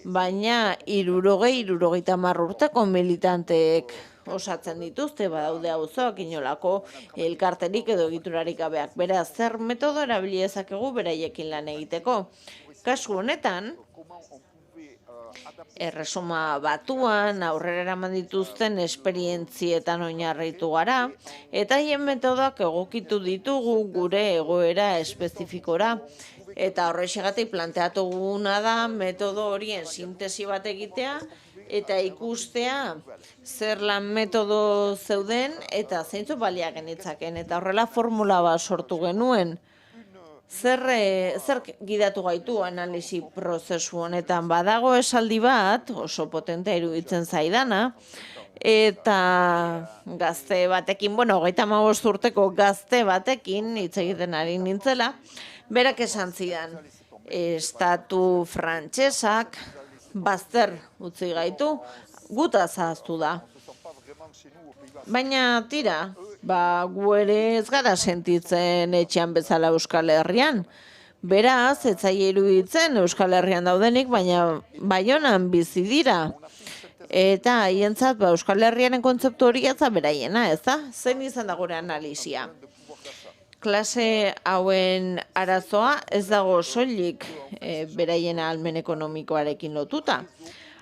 baina 60 urteko militanteek osatzen dituzte, badaude auzoak inolako elkarterik edo egiturarik gabeak. Beraz, zer metodo erabili dezakegu beraiekin lan egiteko? Kasu honetan, Erresuma Batuan aurrera eraman dituzten esperientzietan oinarritu gara, eta haien metodoak egokitu ditugu gure egoera espezifikora. Eta horrexegatik planteatu duguna da metodo horien sintesi bat egitea, eta ikustea zer lan metodo zeuden eta zeintzu balia genitzaken. Eta horrela formula bat sortu genuen. Zer gidatu gaitu analisi prozesu honetan? Badago esaldi bat, oso potentea iruditzen zaidana, eta gazte batekin, 35 urteko gazte batekin hitz egiten ari nintzela, berak esan zidan, estatu frantsesak bazter utzi gaitu, guta zahaztu da. Baina tira, gu ere ez gara sentitzen etxean bezala Euskal Herrian. Beraz, ez zaie iruditzen Euskal Herrian daudenik, baina Baionan bizi dira. Eta haientzat Euskal Herriaren kontzeptu hori ez da beraiena, ez da? Zein izan da gure analizia? Klase hauen arazoa ez dago soilik beraien ahalmen ekonomikoarekin lotuta.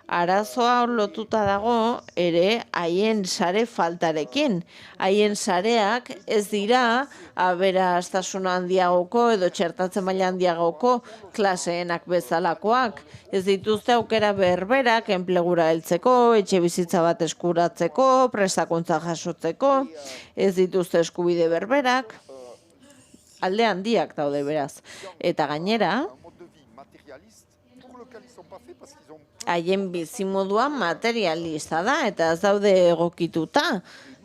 Arazoa lotuta dago ere haien sare faltarekin. Haien sareak ez dira aberastasuna handiagoko edo txertatze maila handiagoko klaseenak bezalakoak. Ez dituzte aukera berberak enplegura heltzeko, etxe bizitza bat eskuratzeko, prestakuntza jasotzeko, ez dituzte eskubide berberak. Alde handiak daude beraz. Eta gainera, haien bizimodua materialista da, eta ez daude egokituta.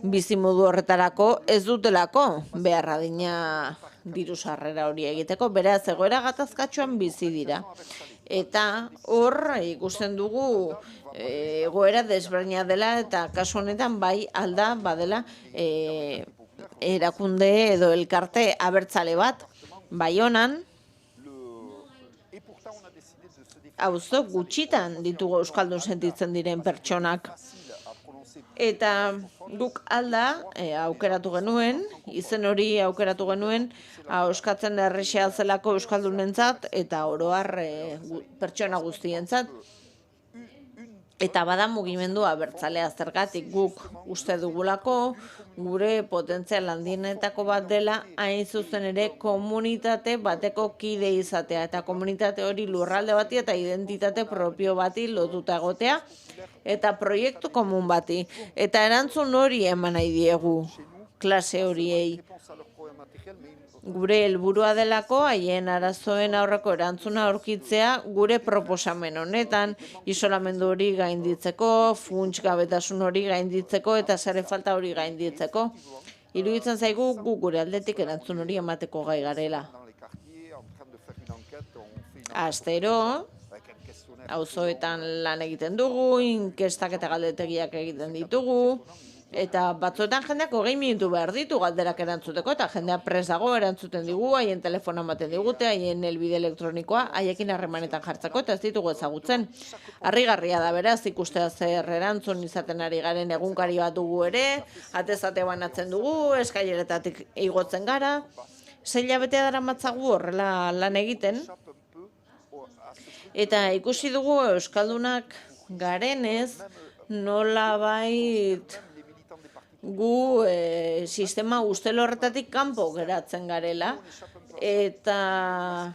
Bizimodu horretarako ez dutelako behar adina diru sarrera hori egiteko, beraz egoera gatazkatxoan bizi dira. Eta hor ikusten dugu egoera desberdina dela, eta kasu honetan bai alda badela erakunde edo elkarte abertzale bat, Baionan, auzo gutxitan ditugu euskaldun sentitzen diren pertsonak. Eta guk alda aukeratu genuen, izen hori aukeratu genuen, euskatzen errexea zelako euskaldunentzat eta oroar pertsona guztientzat. Eta bada mugimendua abertzalea zergatik guk uste dugulako, gure potentzial handienetako bat dela, hain zuzen ere komunitate bateko kide izatea. Eta komunitate hori lurralde bati eta identitate propio bati lotuta egotea, eta proiektu komun bati. Eta erantzun hori eman nahi diegu klase horiei. Gure helburua delako, haien arazoen aurreko erantzuna aurkitzea gure proposamen honetan, isolamendu hori gainditzeko, funtsgabetasun hori gainditzeko eta sare falta hori gainditzeko. Iruditzen zaigu gure aldetik erantzun hori emateko gai garela. Astero, auzoetan lan egiten dugu, inkestak eta galdetegiak egiten ditugu, eta batzuetan jendeak 20 minutu behar ditu galderak erantzuteko, eta jendea prest dago erantzuten digu, haien telefona ematen digute, haien helbide elektronikoa, haiekin harremanetan jartzeko, eta ez ditugu ezagutzen. Harrigarria da beraz, ikustea zer erantzun izaten ari garen egunkari bat dugu ere, atez-ate banatzen dugu, eskaileretatik igotzen gara, 6 hilabetea daramatzagu horrela lan egiten, eta ikusi dugu euskaldunak garenez, nolabait gu sistema ustel horretatik kanpo geratzen garela, eta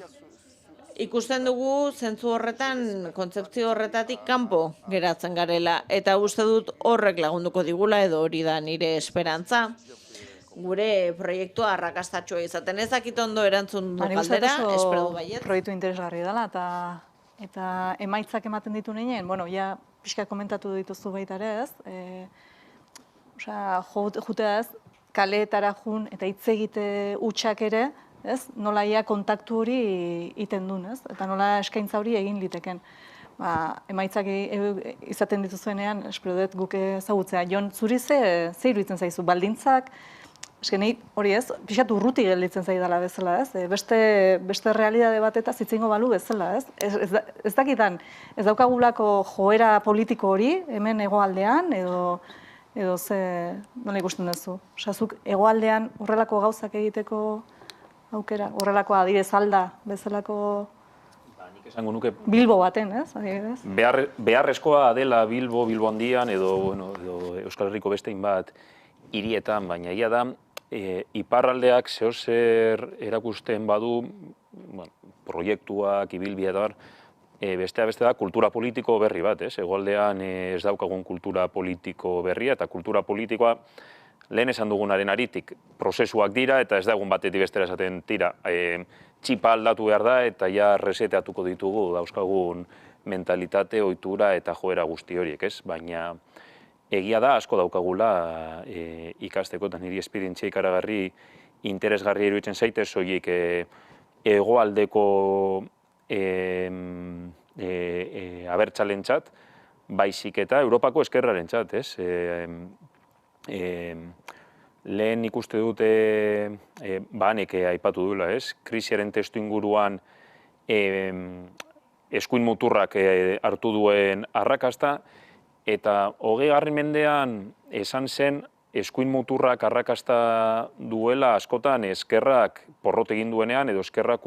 ikusten dugu zentzu horretan, kontzeptzio horretatik kanpo geratzen garela, eta uste dut horrek lagunduko digula, edo hori da nire esperantza. gure proiektua arrakastatxoa izaten. Ez dakit ondo erantzun du galdera, espero du baiet. Proiektu interesgarri dela, eta emaitzak ematen ditu ninen, bueno, ja pixka komentatu dituzu baita ere, ez? Jutea ez, kaleetara jun eta hitz egite hutsak ere, ez? Nola ia kontaktu hori iten duen, ez? Eta nola eskaintza hori egin liteken. Emaitzak izaten dituzuenean, espero dut guk ezagutzea. Jon, zuri ze iruditzen zaizu, baldintzak, eske nahi hori ez, pixat urruti gelditzen zaidala bezala, ez? Beste realidade bat eta zitzingo balu bezala, ez? Ez dakitan, ez daukagulako joera politiko hori, hemen hegoaldean, edo ze, nola ikusten duzu? Zuk hegoaldean horrelako gauzak egiteko aukera, horrelako adibidez alda bezalako esango nuke Bilbo baten, ez? Beharrezkoa dela Bilbo handian edo Euskal Herriko beste hainbat hirietan, baina ia da iparraldeak zeozer erakusten badu, proiektuak, ibilbidea eta bestea da kultura politiko berri bat, ez? Hegoaldean ez daukagun kultura politiko berria eta kultura politikoa lehen esan dugunaren aritik prozesuak dira eta ez da egun batetik bestera esaten tira. Txipa aldatu behar da eta ja reseteatuko ditugu dauzkagun mentalitate, ohitura eta joera guzti horiek, ez? Baina egia da asko daukagula ikasteko eta niri esperientzia ikaragarri interesgarri iruditzen zaite, soilik hegoaldeko abertzalentzat, baizik eta Europako ezkerrarentzat, ez? Lehen ikuste dute banek aipatu duela, ez? Krisiaren testu inguruan eskuin muturrak hartu duen arrakasta, eta 20. mendean esan zen eskuin muturrak arrakasta duela askotan eskerrak porrot egin duenean edo eskerrak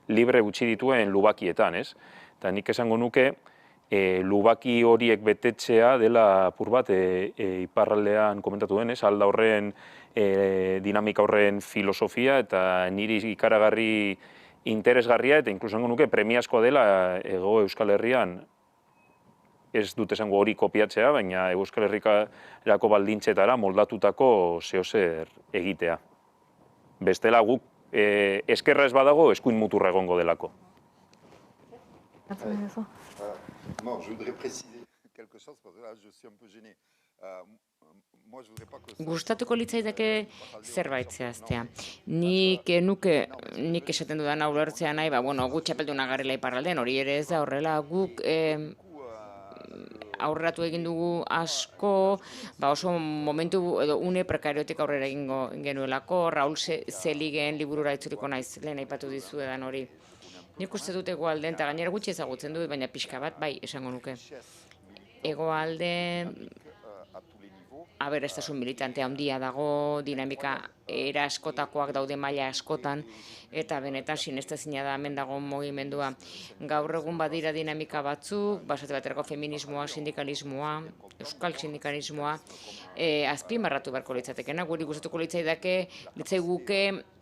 libre utzi dituen lubakietan, ez? Eta nik esango nuke lubaki horiek betetzea dela apur bat iparraldean komentatu den, ez? Alda horren dinamika horren filosofia eta niri ikaragarri interesgarria eta inkluso esango nuke premiazkoa dela Hego Euskal Herrian ez dut esango hori kopiatzea, baina Euskal Herriko baldintzetara moldatutako zeozer egitea. Bestela guk eskerra ez badago eskuin muturra egongo delako. Non, je voudrais préciser quelque chose, parce que là, je suis un peu gêné. Gustatuko litzaidake zerbait zehaztea. Nik esaten dudan ulertzea nahi, gu txapelduna garela iparraldean, hori ere ez da horrela, guk aurreratu egin dugu asko, oso momentu edo une prekariotik aurrera egingo genuelako, Raul Zeligen liburura itzuliko naiz, lehen aipatu dizu edan hori. Nik uste dut hegoaldean, eta gainera gutxi ezagutzen dut, baina pixka bat, bai, esango nuke. Hegoalde aberestasun militante handia dago, dinamika era askotakoak daude maila askotan, eta benetan sinestezina da hemen dago mugimendua. Gaur egun badira dinamika batzuk, basate baterako feminismoa, sindikalismoa, euskal sindikalismoa, azpimarratu beharko litzatekena, guri gustatuko litzaiguke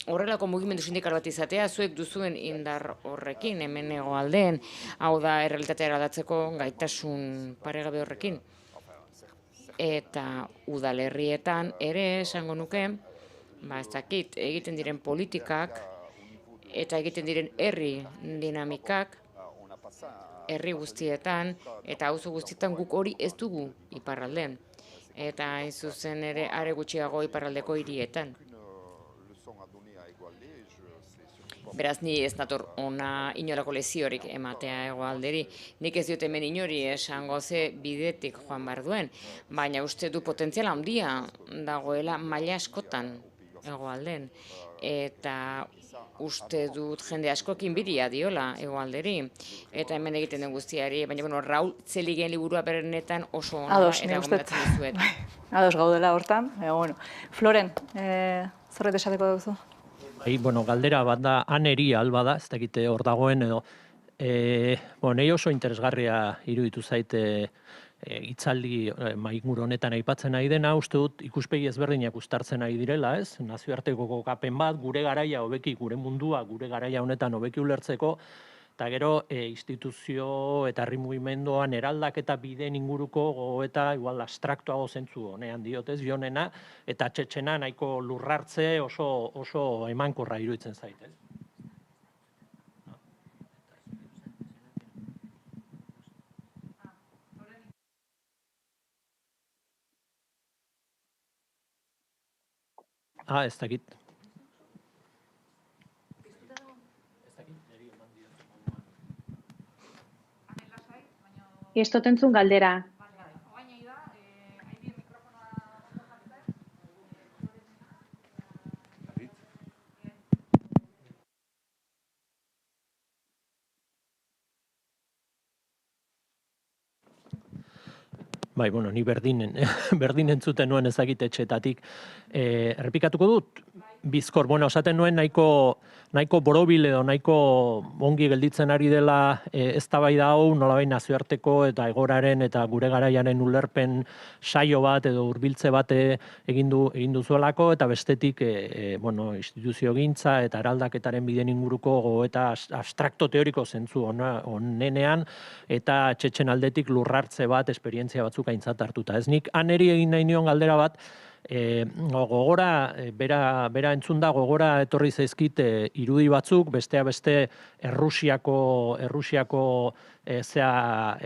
horrelako mugimendu sindikal bat izatea, zuek duzuen indar horrekin, hemen hegoaldeen, hau da errealitatea aldatzeko gaitasun paregabe horrekin. Eta udalerrietan ere esango nuke, ez dakit, egiten diren politikak eta egiten diren herri dinamikak, herri guztietan eta auzo guztietan guk hori ez dugu iparraldean. Eta hain zuzen ere are gutxiago iparraldeko hirietan. Beraz, ni ez nator ona inolako leziorik ematea hegoalderi. Nik ez diot hemen inori esango ze bidetik joan behar duen, baina uste du potentziala handia dagoela maila askotan hegoalden. Eta uste dut jende askokin bidia diola hegoalderi. Eta hemen egiten den guztiari, baina Raul Zeligen liburua berenetan oso ona eta gomendatzen dizuet. Ados gaudela hortan. Floren, zerbait esateko duzu? Galdera bat da, aneri alba da, ez dakite hor dagoen edo. Nahi oso interesgarria iruditu zaite hitzaldi mainguru honetan aipatzen nahi dena, uste dut ikuspegi ezberdinak uztartzen nahi direla, ez? Nazioarteko kokapen bat, gure garaia hobeki, gure mundua, gure garaia honetan hobeki ulertzeko, eta gero instituzio eta herri mugimenduan eraldaketa bideen inguruko gogoeta igual abstraktuago zentzu honean diotez Jonena, eta Txetxena nahiko lurrartze oso emankorra iruditzen zait, ez? Ez dakit. Ez dut entzun galdera. Bai, bueno, ni berdin entzuten nuen ezagite etxetatik. Errepikatuko dut, bizkor, bueno, esaten nuen nahiko borobil edo nahiko ongi gelditzen ari dela eztabaida hau, nolabait nazioarteko eta egoraren eta gure garaiaren ulerpen saio bat edo hurbiltze bat egin duzuelako, eta bestetik bueno, instituziogintza eta eraldaketaren bideen inguruko gogoeta abstrakto teoriko zentzu onenean, eta Txetxen aldetik lurrartze bat, esperientzia batzuk aintzat hartuta. Ez nik aneri egin nahi nion galdera bat, gogora, bera entzunda gogora etorri zaizkit irudi batzuk, bestea beste Errusiako ez da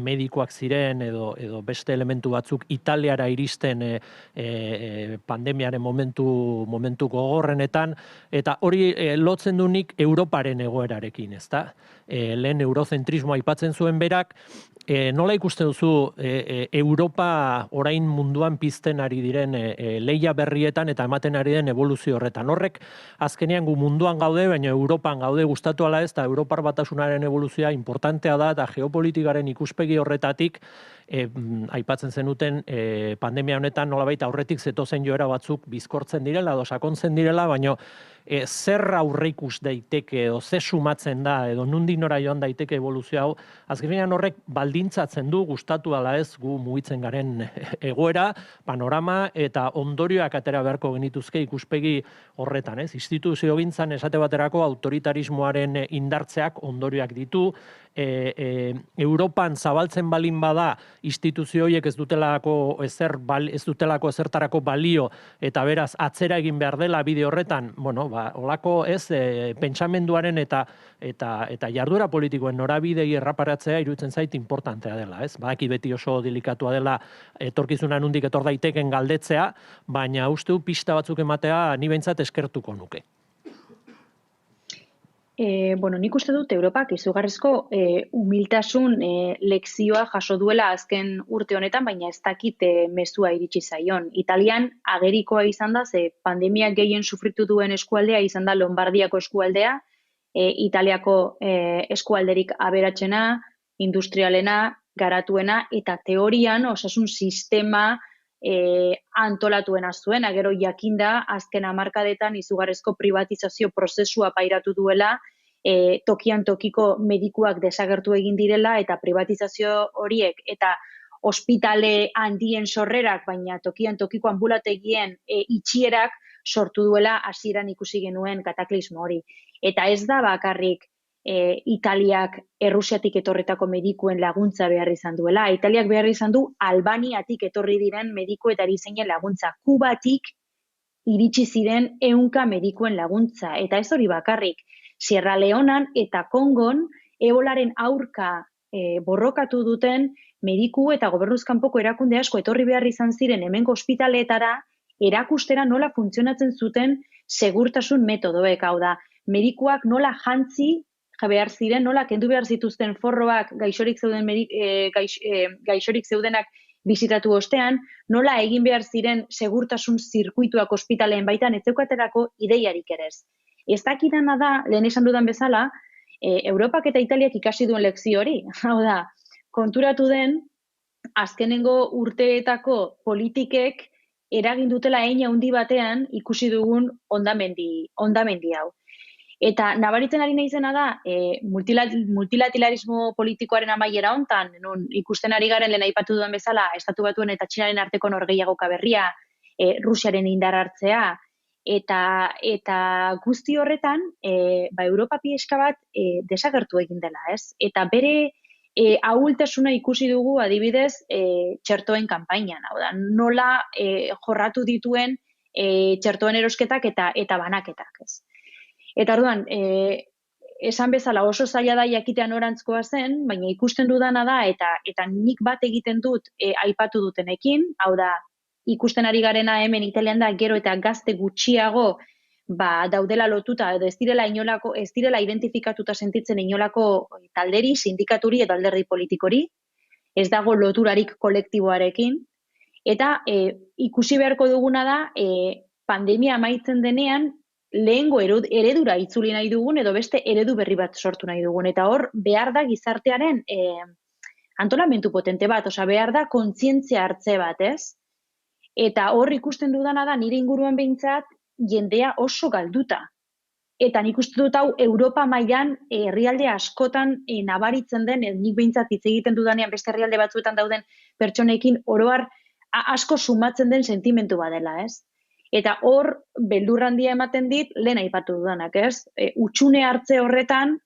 medikoak ziren edo beste elementu batzuk Italiara iristen pandemiaren momentu gogorrenetan, eta hori lotzen du nik Europaren egoerarekin, ezta? Lehen eurozentrismoa aipatzen zuen berak, nola ikusten duzu Europa orain munduan pizten ari diren lehia berrietan eta ematen ari den evoluzio horretan? Horrek azkenean gu munduan gaude, baina Europan gaude, gustatu ala ez, eta Europar Batasunaren evoluzioa importantea da, eta geopolitikaren ikuspegi horretatik aipatzen zenuten pandemia honetan nolabait aurretik zetozen joera batzuk bizkortzen direla edo sakontzen direla, baina zer aurreikus daiteke edo ze sumatzen da edo nondik nora joan daiteke evoluzio hau, azkenean horrek baldintzatzen du gustatu ala ez gu mugitzen garen egoera, panorama eta ondorioak atera beharko genituzke ikuspegi horretan, ez? Instituziogintzan esate baterako autoritarismoaren indartzeak ondorioak ditu, Europan zabaltzen balin bada instituzio horiek ez dutelako ezertarako balio eta beraz atzera egin behar dela bide horretan, bueno, holako ez pentsamenduaren eta jarduera politikoen norabidei erraparatzea iruditzen zait importantea dela, ez? Badaki beti oso delikatua dela etorkizuna nondik etor daiteken galdetzea, baina uste du pista batzuk ematea ni behintzat eskertuko nuke. Bueno, nik uste dut Europak izugarrizko humiltasun lekzioa jaso duela azken urte honetan, baina ez dakit mezua iritsi zaion. Italian agerikoa izan da, ze pandemiak gehien sufritu duen eskualdea izan da Lombardiako eskualdea, Italiako eskualderik aberatsena, industrialena, garatuena, eta teorian osasun sistema antolatuena zuen, gero jakinda azken hamarkadetan izugarrizko privatizazio prozesua pairatu duela, tokian tokiko medikuak desagertu egin direla eta privatizazio horiek eta ospitale handien sorrerak, baina tokian tokiko ambulategien itxierak sortu duela hasieran ikusi genuen kataklismo hori. Eta ez da bakarrik Italiak Errusiatik etorretako medikuen laguntza behar izan duela. Italiak behar izan du Albaniatik etorri diren mediku eta erizainen laguntza. Kubatik iritsi ziren 100 medikuen laguntza. Eta ez hori bakarrik. Sierra Leonan eta Kongon ebolaren aurka borrokatu duten mediku eta gobernuzkanpoko erakunde asko etorri behar izan ziren hemengo ospitaleetara erakustera nola funtzionatzen zuten segurtasun metodoek, hau da, medikuak nola jantzi behar ziren, nola kendu behar zituzten forroak gaixorik zeudenak bizitatu ostean, nola egin behar ziren segurtasun zirkuituak ospitaleen baitan, ez zeukaterako ideiarik ere ez. Ez dakidana da, lehen esan dudan bezala, Europak eta Italiak ikasi duen lekzio hori. Hau da, konturatu den, azkenengo urteetako politikek eragin dutela hein handi batean ikusi dugun hondamendi hau. Eta nabaritzen ari naizena da, multilateralismo politikoaren amaiera hontan, non ikusten ari garen lehen aipatu duen bezala, Estatu Batuen eta Txinaren arteko norgehiagoka berria, Rusiaren indar hartzea, Eta guzti horretan, Europa pixka bat desagertu egin dela, ez? Eta bere ahultasuna ikusi dugu adibidez txertoen kanpainan, hau da, nola jorratu dituen txertoen erosketak eta banaketak, ez? Eta orduan, esan bezala oso zaila da jakitea norantzkoa zen, baina ikusten dudana da, eta nik bat egiten dut aipatu dutenekin, hau da, ikusten ari garena hemen Italian da gero eta gazte gutxiago daudela lotuta, edo ez direla identifikatuta sentitzen inolako talderi, sindikaturi edo alderdi politikori, ez dago loturarik kolektiboarekin, eta ikusi beharko duguna da, pandemia amaitzen denean, lehengo eredura itzuli nahi dugun, edo beste eredu berri bat sortu nahi dugun, eta hor behar da gizartearen antolamentu potente bat, osea behar da kontzientzia hartze bat, ez? Eta hor ikusten dudana da, nire inguruan behintzat, jendea oso galduta. Eta nik uste dut hau Europa mailan herrialde askotan nabaritzen den, nik behintzat hitz egiten dudanean beste herrialde batzuetan dauden pertsonekin oroar asko sumatzen den sentimentu badela, ez? Eta hor beldur handia ematen dit lehen aipatu dudanak, ez? Hutsune hartze horretan,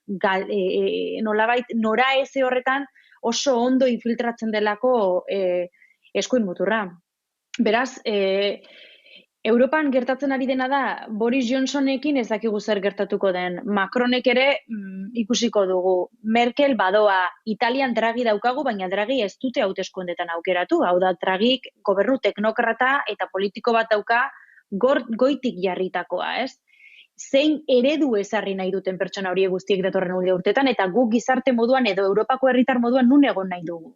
nolabait nora eze horretan oso ondo infiltratzen delako eskuin muturra. Beraz, Europan gertatzen ari dena da, Boris Johnsonekin ez dakigu zer gertatuko den. Macronek ere ikusiko dugu. Merkel badoa, Italian Draghi daukagu, baina Draghi ez dute hauteskundetan aukeratu. Hau da, Draghi gobernu teknokrata eta politiko bat dauka goitik jarritakoa, ez? Zein eredu ezarri nahi duten pertsona horiek guztiek datorren urteetan, eta guk gizarte moduan edo Europako herritar moduan nun egon nahi dugu.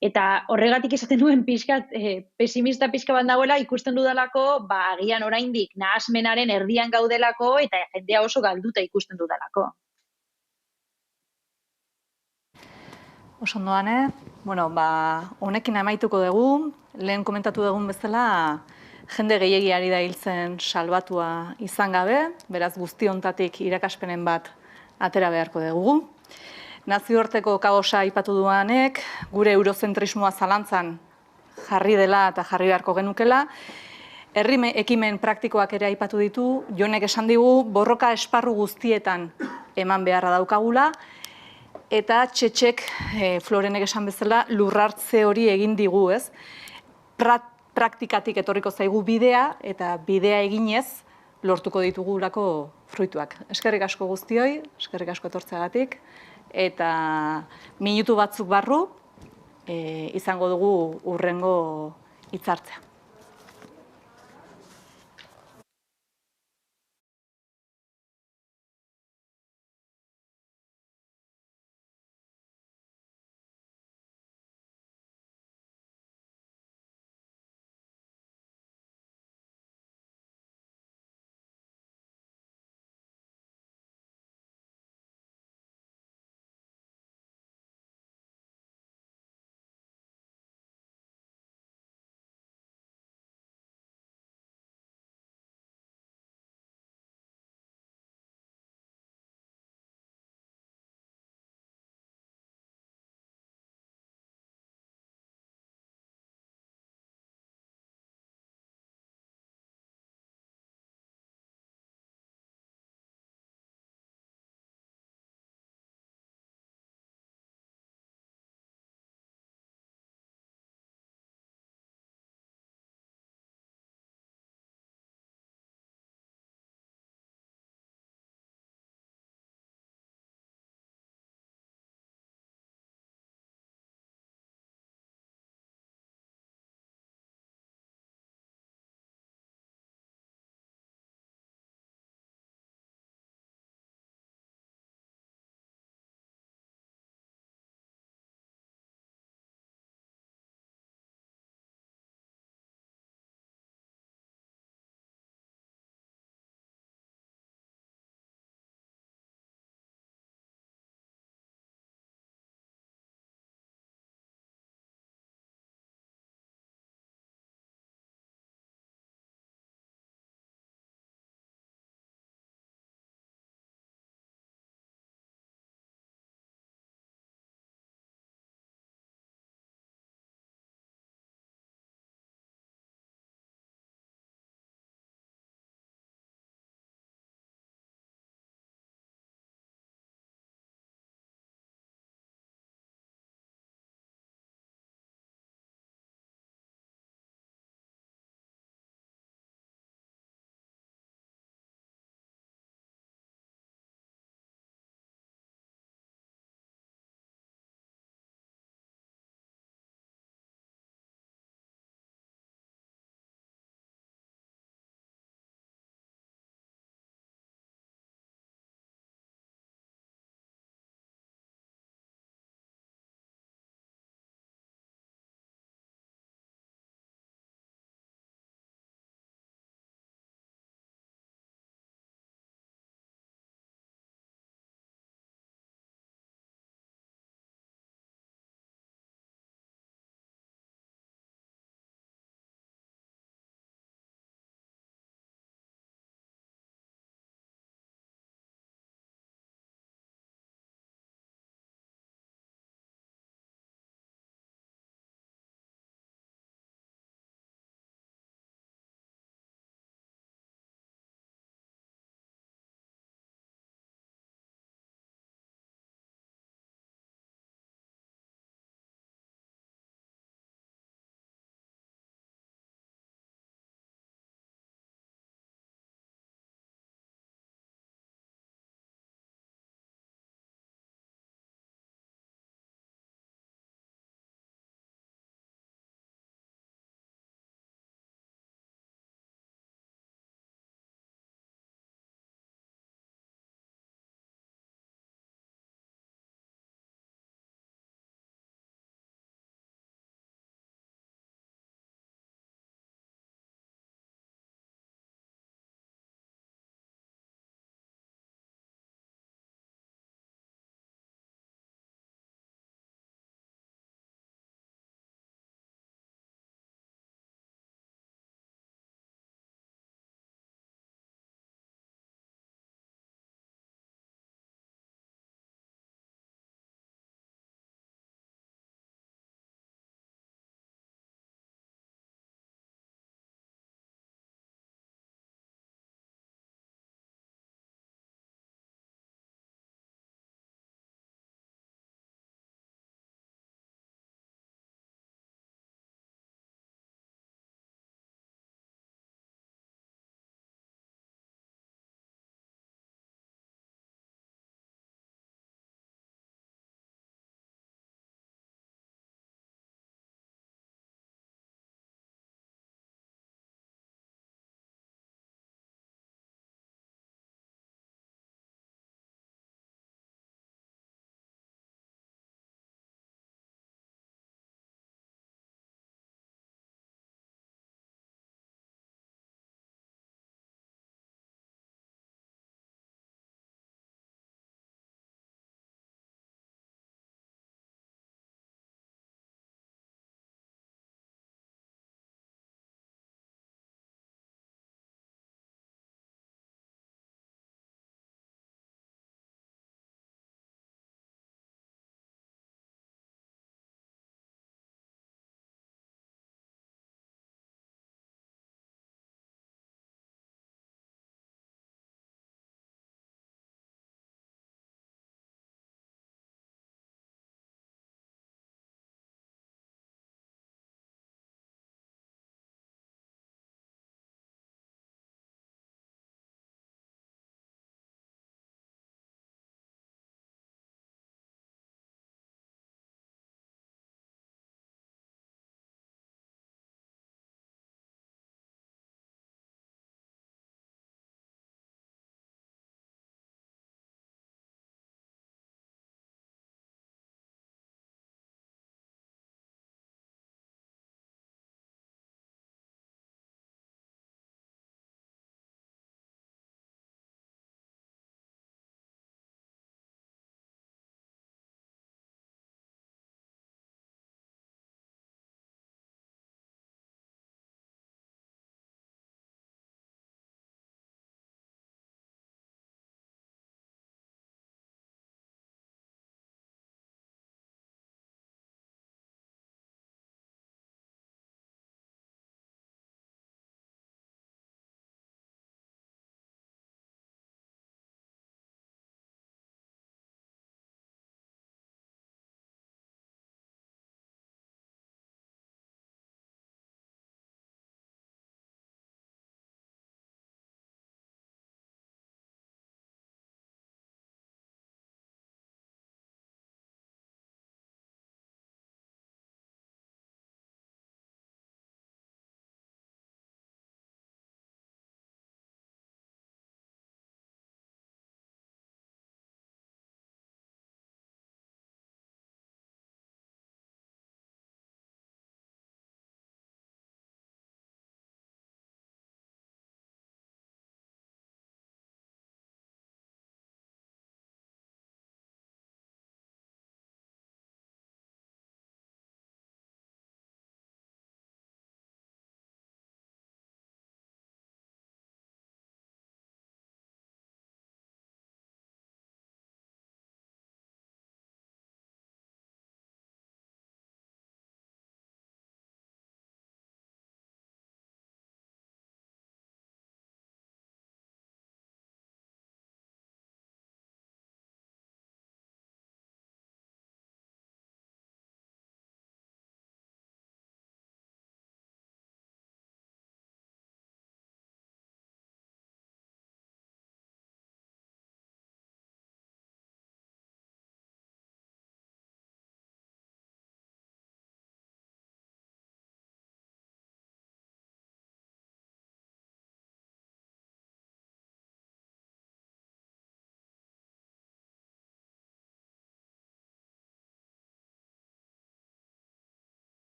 Eta horregatik esaten duen pixkat, pesimista pixka bat dagoela ikusten dudalako, agian oraindik nahasmenaren erdian gaudelako eta jendea oso galduta ikusten dudalako. Oso ondoan, honekin amaituko dugu, lehen komentatu dugun bezala, jende gehiagiari da hiltzen salbatua izan gabe, beraz guztiontatik irakaspenen bat atera beharko dugu. Nazioarteko kaosa aipatu duanek, gure eurozentrismoa zalantzan jarri dela eta jarri beharko genukela. Herri ekimen praktikoak ere aipatu ditu, Jonek esan digu borroka esparru guztietan eman beharra daukagula, eta Txetxek, Florenek esan bezala, lurrartze hori egin digu, ez? Praktikatik etorriko zaigu bidea, eta bidea eginez lortuko ditugulako fruituak. Eskerrik asko guztioi, eskerrik asko etortzeagatik, eta minutu batzuk barru izango dugu hurrengo hitzartzea.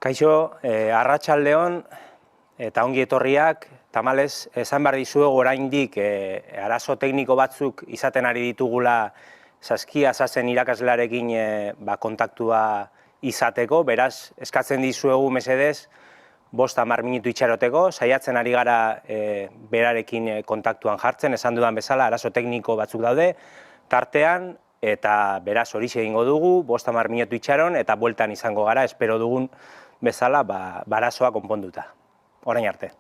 Kaixo, arratsaldeon eta ongi etorriak, tamalez, esan behar dizuegu oraindik arazo tekniko batzuk izaten ari ditugula Saskia Sasen irakaslearekin kontaktua izateko, beraz, eskatzen dizuegu mesedez, 5-10 minutu itxaroteko, saiatzen ari gara berarekin kontaktuan jartzen, esan dudan bezala, arazo tekniko batzuk daude, tartean, eta beraz horixe egingo dugu, 5-10 minutu itxaron, eta bueltan izango gara, espero dugun bezala, arazoa konponduta. Orain arte.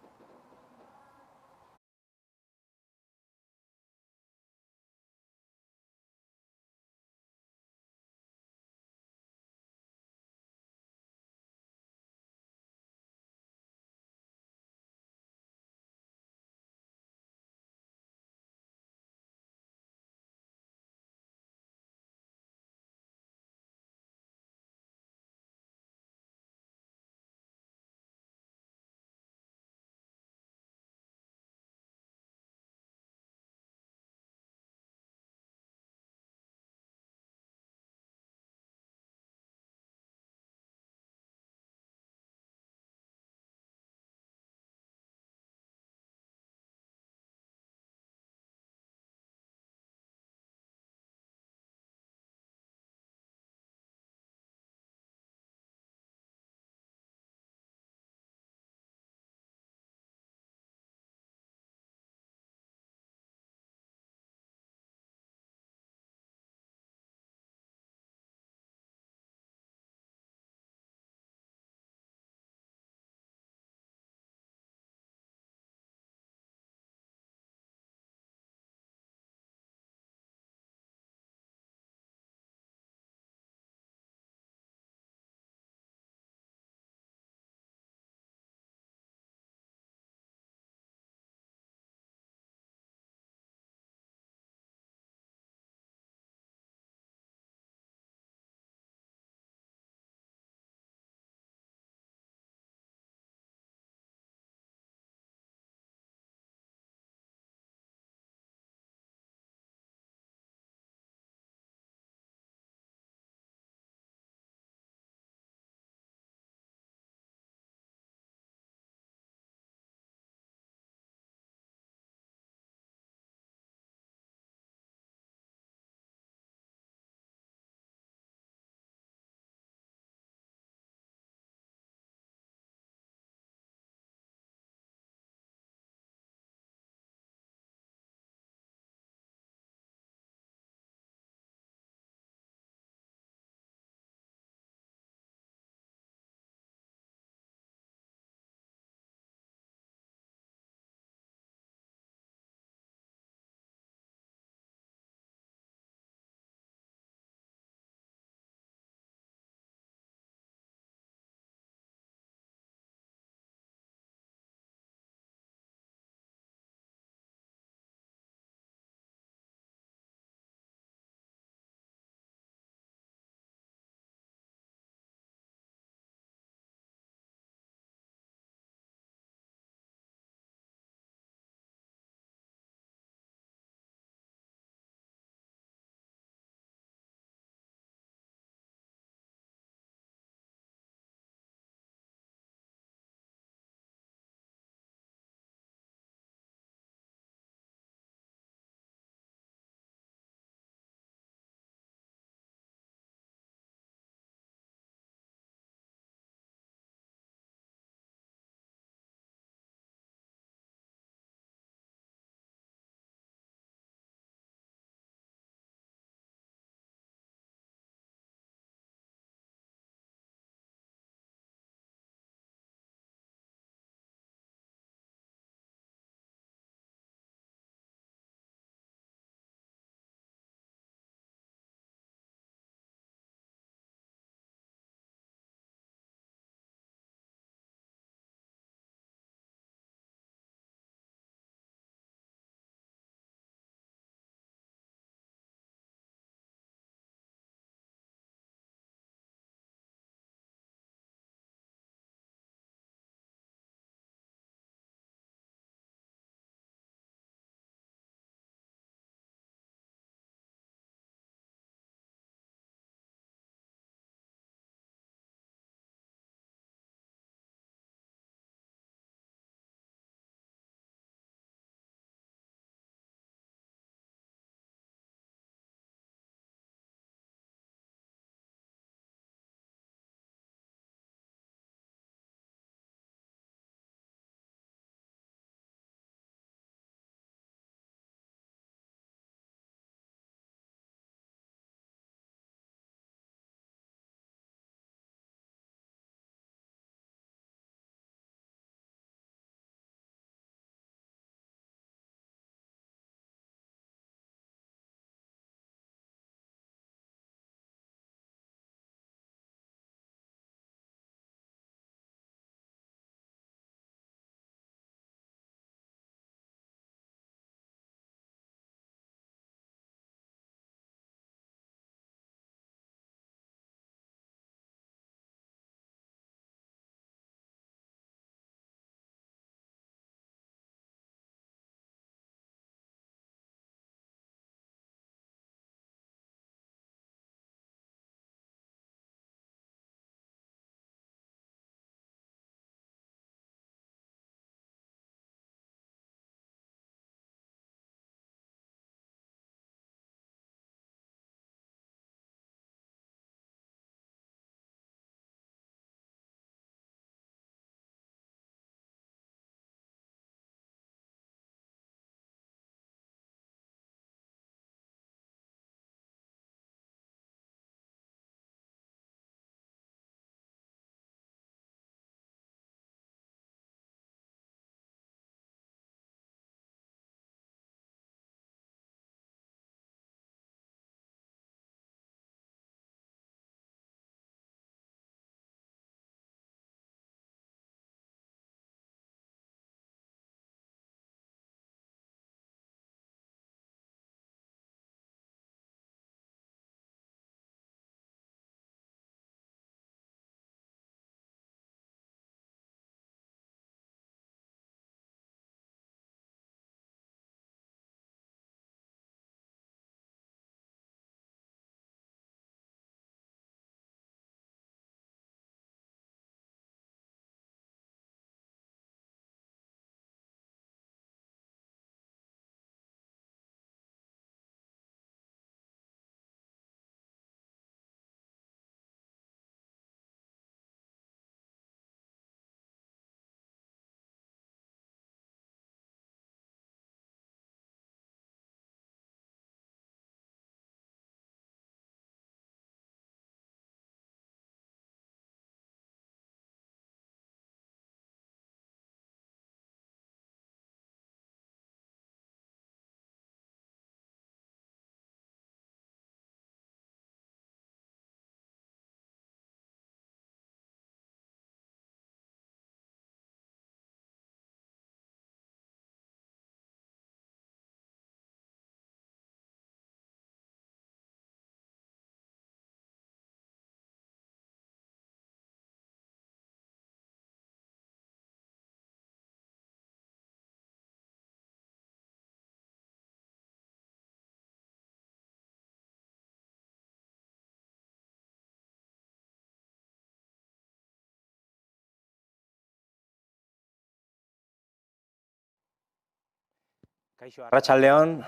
Kaixo, Arratsaldeon,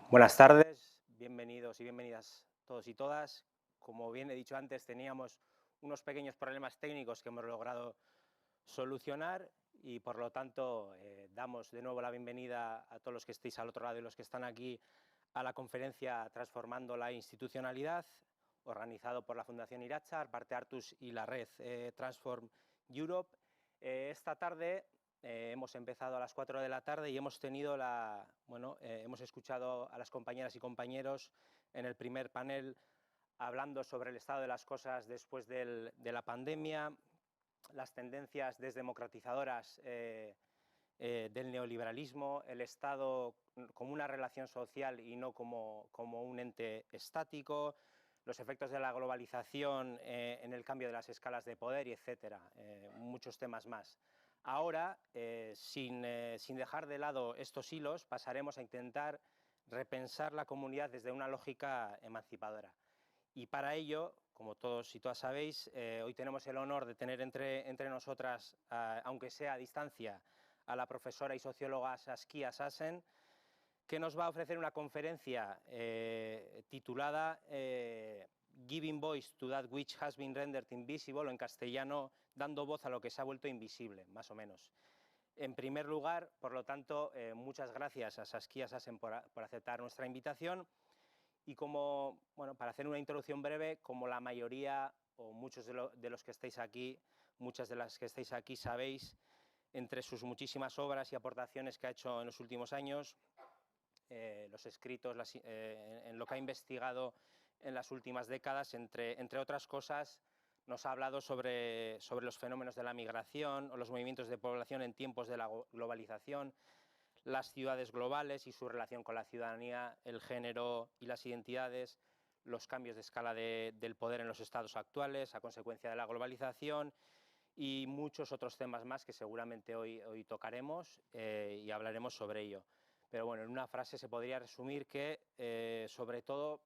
buenas tardes, bienvenidos y bienvenidas todos y todas. Como bien he dicho antes, teníamos unos pequeños problemas técnicos que hemos logrado solucionar y por lo tanto damos de nuevo la bienvenida a todos los que estéis al otro lado y los que están aquí a la conferencia Transformando la Institucionalidad, organizado por la Fundación Iratzar, Parte Artus y la red Transform Europe. Esta tarde hemos empezado a las 4 de la tarde y hemos tenido hemos escuchado a las compañeras y compañeros en el primer panel hablando sobre el estado de las cosas después de la pandemia, las tendencias desdemocratizadoras del neoliberalismo, el Estado como una relación social y no como un ente estático, los efectos de la globalización en el cambio de las escalas de poder, y etcétera, muchos temas más. Ahora, sin dejar de lado estos hilos, pasaremos a intentar repensar la comunidad desde una lógica emancipadora. Y para ello, como todos y todas sabéis, hoy tenemos el honor de tener entre nosotras, aunque sea a distancia, a la profesora y socióloga Saskia Sassen, que nos va a ofrecer una conferencia titulada Giving Voice to That Which Has Been Rendered Invisible, o en castellano, dando voz a lo que se ha vuelto invisible, más o menos. En primer lugar, por lo tanto, muchas gracias a Saskia Sassen por aceptar nuestra invitación. Y para hacer una introducción breve, como la mayoría o muchos de los que estáis aquí, muchas de las que estáis aquí sabéis, entre sus muchísimas obras y aportaciones que ha hecho en los últimos años, los escritos, en lo que ha investigado en las últimas décadas, entre otras cosas, nos ha hablado sobre los fenómenos de la migración o los movimientos de población en tiempos de la globalización, las ciudades globales y su relación con la ciudadanía, el género y las identidades, los cambios de escala del poder en los estados actuales a consecuencia de la globalización y muchos otros temas más que seguramente hoy tocaremos y hablaremos sobre ello. Pero bueno, en una frase se podría resumir que, sobre todo,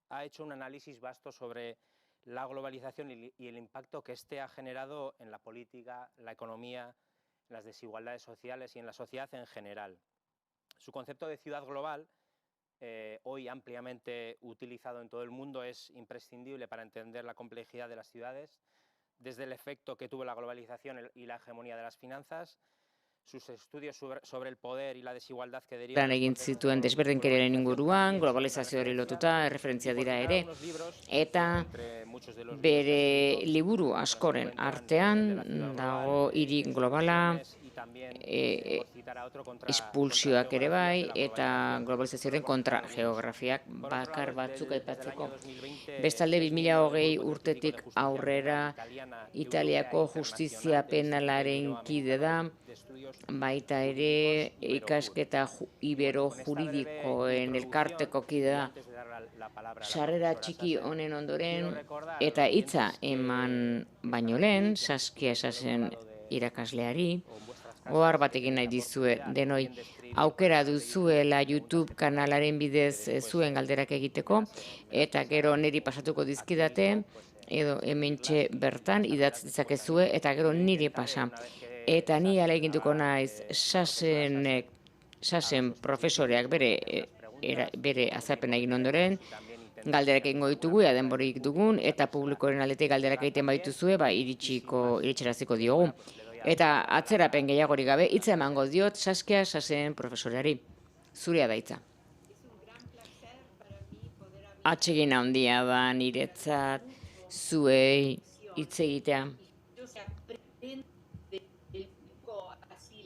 ha hecho un análisis vasto sobre la globalización y el impacto que éste ha generado en la política, la economía, las desigualdades sociales y en la sociedad en general. Su concepto de ciudad global, hoy ampliamente utilizado en todo el mundo, es imprescindible para entender la complejidad de las ciudades, desde el efecto que tuvo la globalización y la hegemonía de las finanzas, sus estudios sobre el poder y la desigualdad que derivan. Lan egin zituen desberdinkeriaren inguruan, globalizazioari lotuta, erreferentzia dira ere, eta bere liburu askoren artean dago hiri globala, espulsioak ere bai, eta globalizazioaren kontra geografiak bakar batzuk aipatzeko. Bestalde 2020 urtetik aurrera Italiako justizia penalaren kide da, baita ere ikasketa ibero juridikoen elkarteko kide da. Sarrera txiki honen ondoren eta hitza eman baino lehen, Saskia Sassen irakasleari, ohar bat egin nahi dizue denoi, aukera duzuela YouTube kanalaren bidez zuen galderak egiteko, eta gero niri pasatuko dizkidate, edo hementxe bertan idatz ditzakezue, eta gero niri pasa. Eta ni ahaleginduko naiz Sassen profesoreak bere azalpena egin ondoren, galderak egingo ditugu, denborik dugun, eta publikoren aldetik galderak egiten baituzue, iritsaraziko diogu. Eta atzerapen gehiagorik gabe, hitza emango diot Saskia Sassen profesoreari. Zurea da hitza. Atsegin handia da niretzat zuei hitz egitea.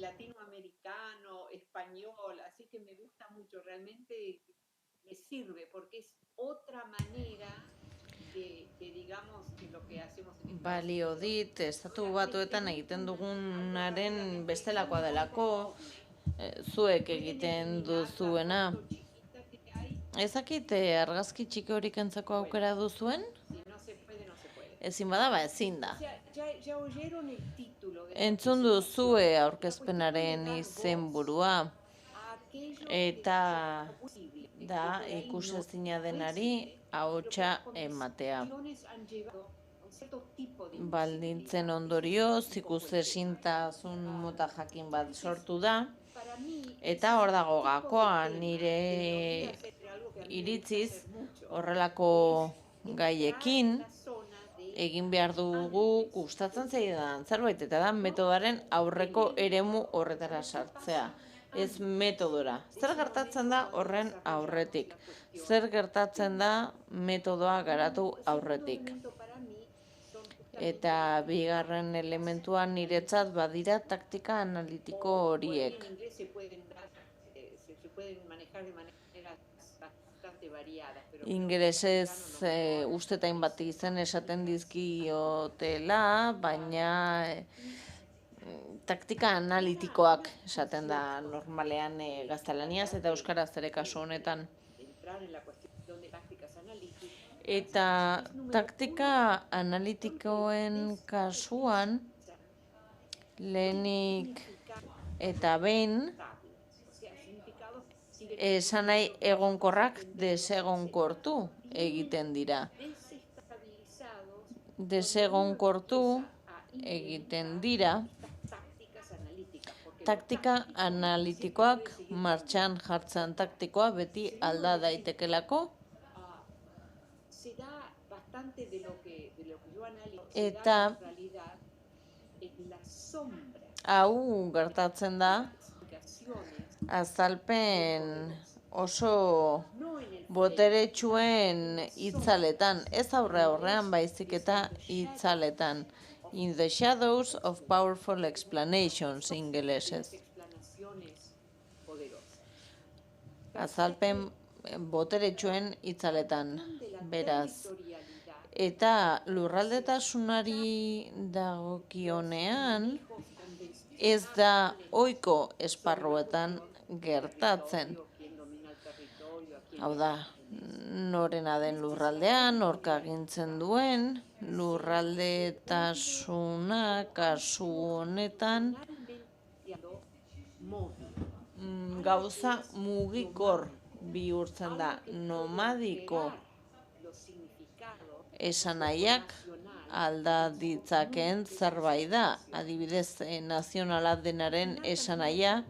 Latinoamericano, español, así que me gusta mucho, realmente me sirve porque es otra manera de digamos, que lo que hacemos en Balio dit, estatu batuetan egiten dugunaren bestelakoa delako, zuek egiten duzuena. Ezakit argazki txiki hori kentzeko aukera duzuen? Ezin bada, ezin da. Entzun duzue aurkezpenaren izenburua, eta da ikusezina denari ahotsa ematea. Baldintzen ondorioz, ikusezintasun mota jakin bat sortu da, Eta hor dago gakoa, nire iritziz horrelako gaiekin egin behar dugu gustatzen zaidan zerbait, eta da metodoaren aurreko eremu horretara sartzea, ez metodora. Zer gertatzen da horren aurretik? Zer gertatzen da metodoa garatu aurretik? Eta bigarren elementuan niretzat badira taktika analitiko horiek. Ingelesez ustetain bat izen esaten dizkiotela, baina taktika analitikoak esaten da normalean gaztelaniaz eta euskaraz ere kasu honetan. Eta taktika analitikoen kasuan lehenik eta behin esanai egonkorrak desegonkortu egiten dira. Desegonkortu egiten dira taktika analitikoak martxan jartzen taktikoa beti alda daitekelako. Eta hau gertatzen da azalpen oso boteretsuen itzaletan, ez aurrean baizik eta itzaletan. In the shadows of powerful explanations, ingelesez. Azalpen boteretsuen itzaletan, beraz. Eta lurraldetasunari dagokionean, ez da ohiko esparruetan gertatzen. Hau da, norena den lurraldean, nork agintzen duen, lurraldetasuna kasu honetan gauza mugikor bihurtzen da, nomadiko esanahiak alda ditzakeen zerbait da, adibidez nazionala denaren esanahia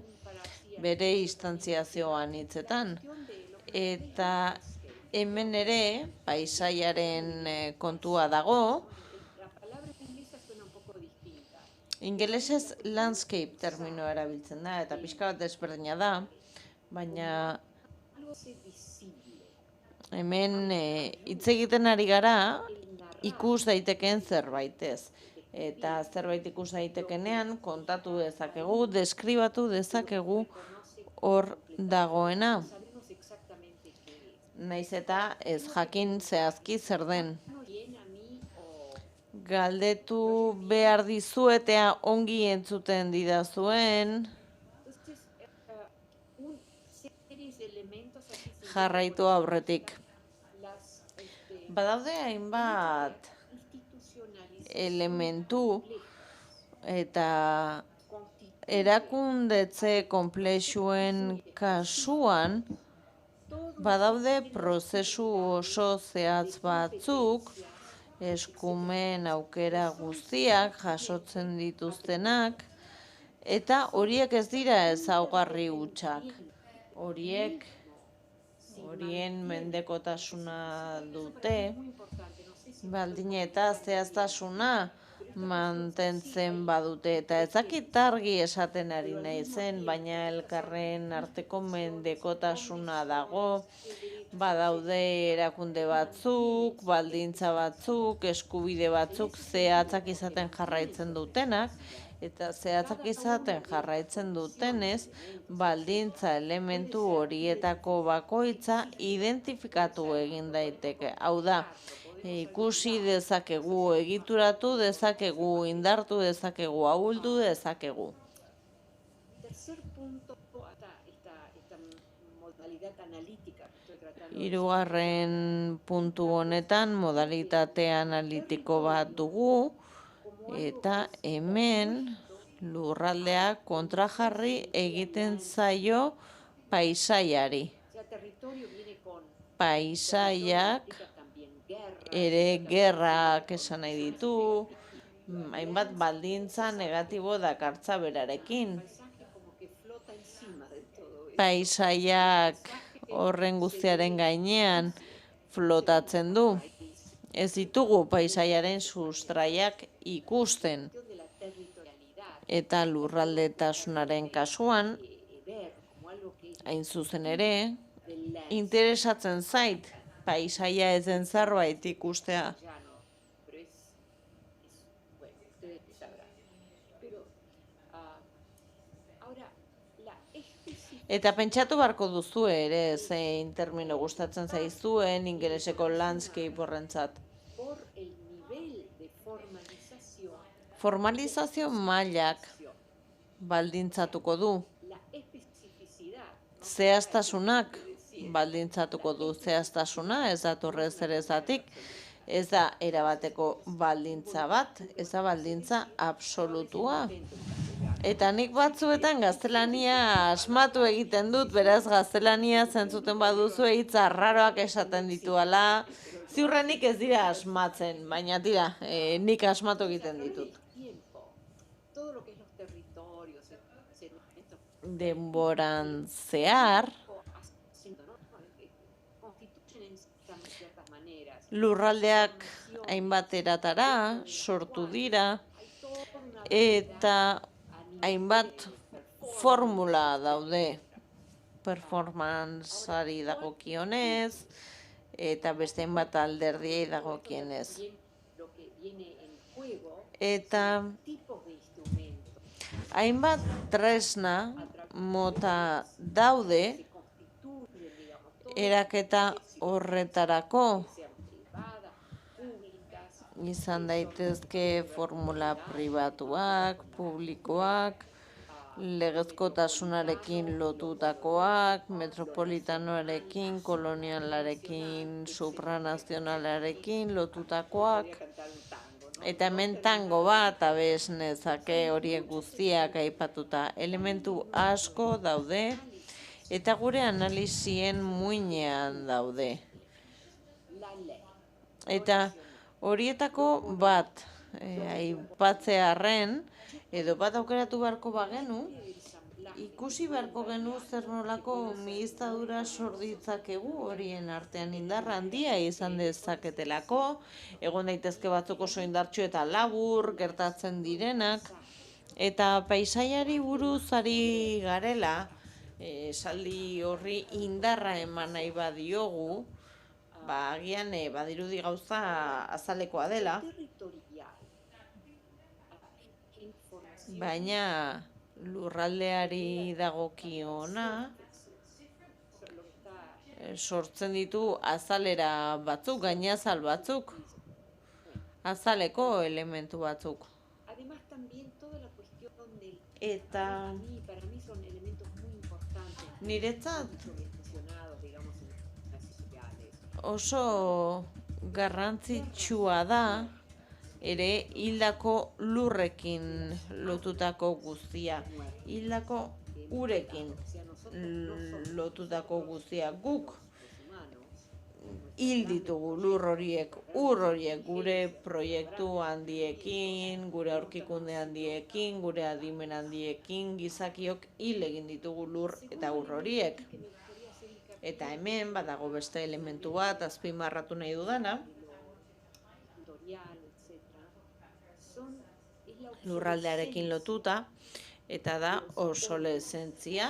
bere instantziazioan hitzetan. Eta hemen ere paisaiaren kontua dago. Ingelesez landscape terminoa erabiltzen da, eta pixka bat desberdina da, baina hemen hitz egiten ari gara ikus daitekeen zerbaitez. Eta zerbait ikus daitekenean kontatu dezakegu, deskribatu dezakegu hor dagoena. Naiz eta ez jakin zehazki zer den. Galdetu behar dizuetea ongi entzuten didazuen. Jarraitu aurretik. Badaude hainbat elementu eta erakundetze konplexuen kasuan badaude prozesu oso zehatz batzuk, eskumen aukera guztiak jasotzen dituztenak, eta horiek ez dira ezaugarri hutsak. Horien mendekotasuna dute, baldin eta zehaztasuna mantentzen badute. Eta ez dakit argi esaten ari naizen, baina elkarren arteko mendekotasuna dago, badaude erakunde batzuk, baldintza batzuk, eskubide batzuk zehatzak izaten jarraitzen dutenak, eta zehatzak izaten jarraitzen dutenez, baldintza elementu horietako bakoitza identifikatu egin daiteke. Hau da, ikusi dezakegu, egituratu dezakegu, indartu dezakegu, ahuldu dezakegu. Hirugarren puntu honetan modalitate analitiko bat dugu, eta hemen lurraldea kontrajarri egiten zaio paisaiari. Paisaiak ere gerrak esan nahi ditu, hainbat baldintza negatibo dakartza berarekin. paisaiak horren guztiaren gainean flotatzen du. Ez ditugu paisaiaren sustraiak ikusten. Eta lurraldetasunaren kasuan, hain zuzen ere, interesatzen zait paisaia ez den zerbait ikustea. Eta pentsatu beharko duzu ere, zein termino gustatzen zaizuen ingeleseko landscape horrentzat. Formalizazio mailak baldintzatuko du. Zehaztasunak baldintzatuko du. Zehaztasuna ez datorrez erezatik, ez da erabateko baldintza bat, ez da baldintza absolutua. Eta nik batzuetan gaztelania asmatu egiten dut, beraz gaztelania zentzuten baduzu hitz arraroak esaten dituala. Ziurrenik ez dira asmatzen, baina tira, nik asmatu egiten ditut. Denboran zehar, lurraldeak hainbat eratara sortu dira, eta hainbat formula daude performanceari dagokionez, eta beste hainbat alderdiei dagokienez. Eta hainbat tresna mota daude eraketa horretarako. Izan daitezke formula pribatuak, publikoak, legezkotasunarekin lotutakoak, metropolitanoarekin, kolonialarekin, supranazionalarekin lotutakoak. Eta hemen tango bat abez nezake horiek guztiak aipatuta. Elementu asko daude eta gure analizien muinean daude. Eta horietako bat aipatzearren, edo bat aukeratu beharko bagenu, ikusi beharko genu zer nolako mihiztadura sor ditzakegu horien artean indarra handia izan dezaketelako, egon daitezke batzuk oso indartsu eta labur gertatzen direnak, eta paisaiari buruz ari garela, esaldi horri indarra eman nahi badiogu, agian badirudi gauza azalekoa dela, baina lurraldeari dagokiona sortzen ditu azalera batzuk, gainazal batzuk, azaleko elementu batzuk. Eta niretzat oso garrantzitsua da ere hildako lurrekin lotutako guztia, hildako urekin lotutako guztia. Guk hil ditugu lur horiek, ur horiek gure proiektu handiekin, gure aurkikunde handiekin, gure adimen handiekin, gizakiok hil egin ditugu lur eta ur horiek. Eta hemen badago beste elementu bat azpimarratu nahi dudana, lurraldearekin lotuta, eta da obsolesentzia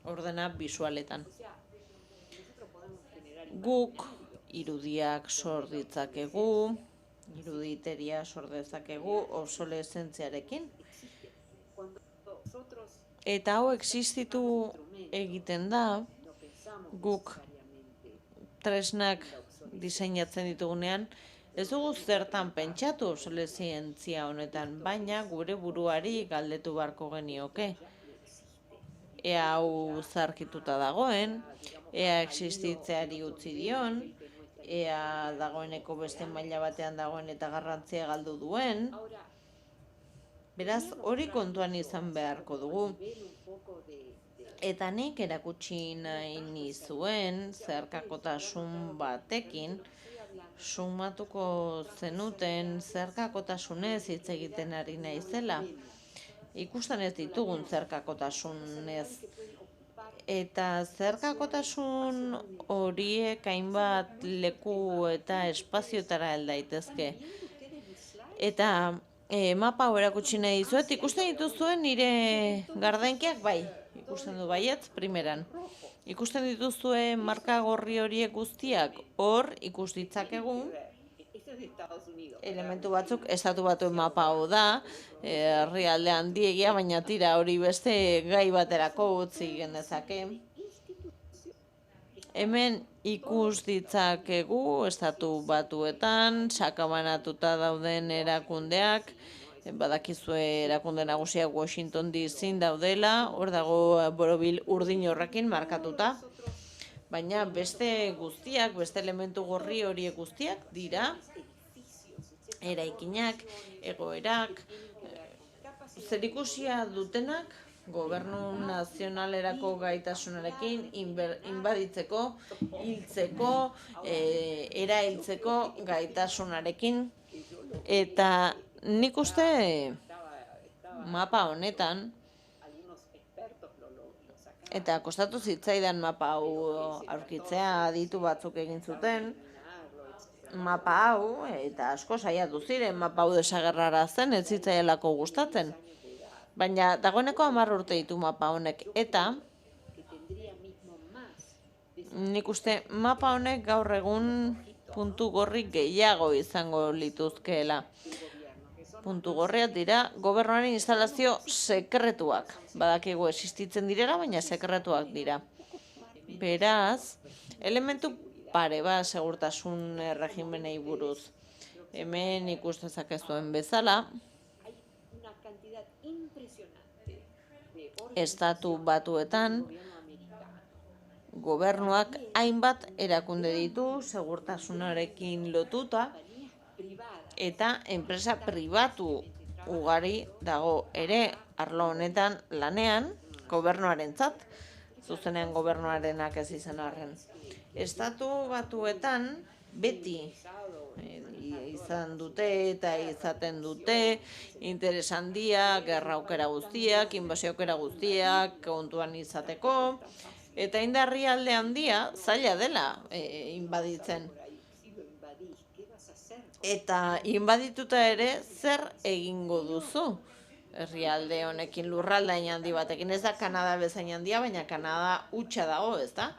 ordena bisualetan. Guk irudiak sor ditzakegu, iruditeria sor dezakegu obsolesentziarekin. Eta hau existitu egiten da, guk tresnak diseinatzen ditugunean, ez dugu zertan pentsatu obsoleszientzia honetan, baina gure buruari galdetu beharko genioke. Ea hau zarkituta dagoen, ea existitzeari utzi dion, ea dagoeneko beste maila batean dagoen eta garrantzia galdu duen. Beraz, hori kontuan izan beharko dugu. Eta nik erakutsi nahi nizuen zeharkakotasun batekin, sumatuko zenuten zeharkakotasunez hitz egiten ari naizela. Ikusten ez ditugun zeharkakotasunez Eta zergakotasun horiek hainbat leku eta espaziotara aldaitezke. Eta mapa hau erakutsi nahi dizuet, ikusten dituzuen nire gardenkiak bai, ikusten du baietz, primeran. Ikusten dituzue marka gorri horiek guztiak, hor ikus ditzakegu elementu batzuk, estatu batuen mapa hau da, herrialde handiegia, baina tira hori beste gai baterako utzi genezake. Hemen ikus ditzakegu estatu batuetan, sakabanatuta dauden erakundeak, badakizue erakunde nagusiak Washington DC daudela, hor dago borobil urdin horrekin markatuta. Baina beste guztiak, beste elementu gorri horiek guztiak dira eraikinak, egoerak, zerikusia dutenak gobernu nazionalerako gaitasunarekin inbaditzeko, hiltzeko, erailtzeko gaitasunarekin. Eta nik uste mapa honetan, eta kostatu zitzaidan mapa hau aurkitzea, aditu batzuk egin zuten, mapa hau, eta asko saiatu ziren mapa hau desagerrarazten, ez zitzaielako gustatzen. Baina dagoeneko 10 urte ditu mapa honek, eta nik uste mapa honek gaur egun puntu gorri gehiago izango lituzkeela. Puntu gorriak dira gobernuaren instalazio sekretuak. Badakigu existitzen direla, baina sekretuak dira. Beraz, elementu pare bat segurtasun regimenei buruz. Hemen ikus dezakezuen bezala, estatu batuetan gobernuak hainbat erakunde ditu segurtasunarekin lotuta, eta enpresa pribatu ugari dago ere arlo honetan lanean gobernuarentzat, zuzenean gobernuarenak ez izan arren. Estatu batuetan beti izan dute eta izaten dute interes handia, gerra aukera guztiak, inbasio aukera guztiak kontuan izateko, eta indarri alde handia zaila dela inbaditzen. Eta inbadituta ere zer egingo duzu? Herrialde honekin lurralde hain handi batekin, ez da Kanada bezain handia, baina Kanada hutsa dago, ez da?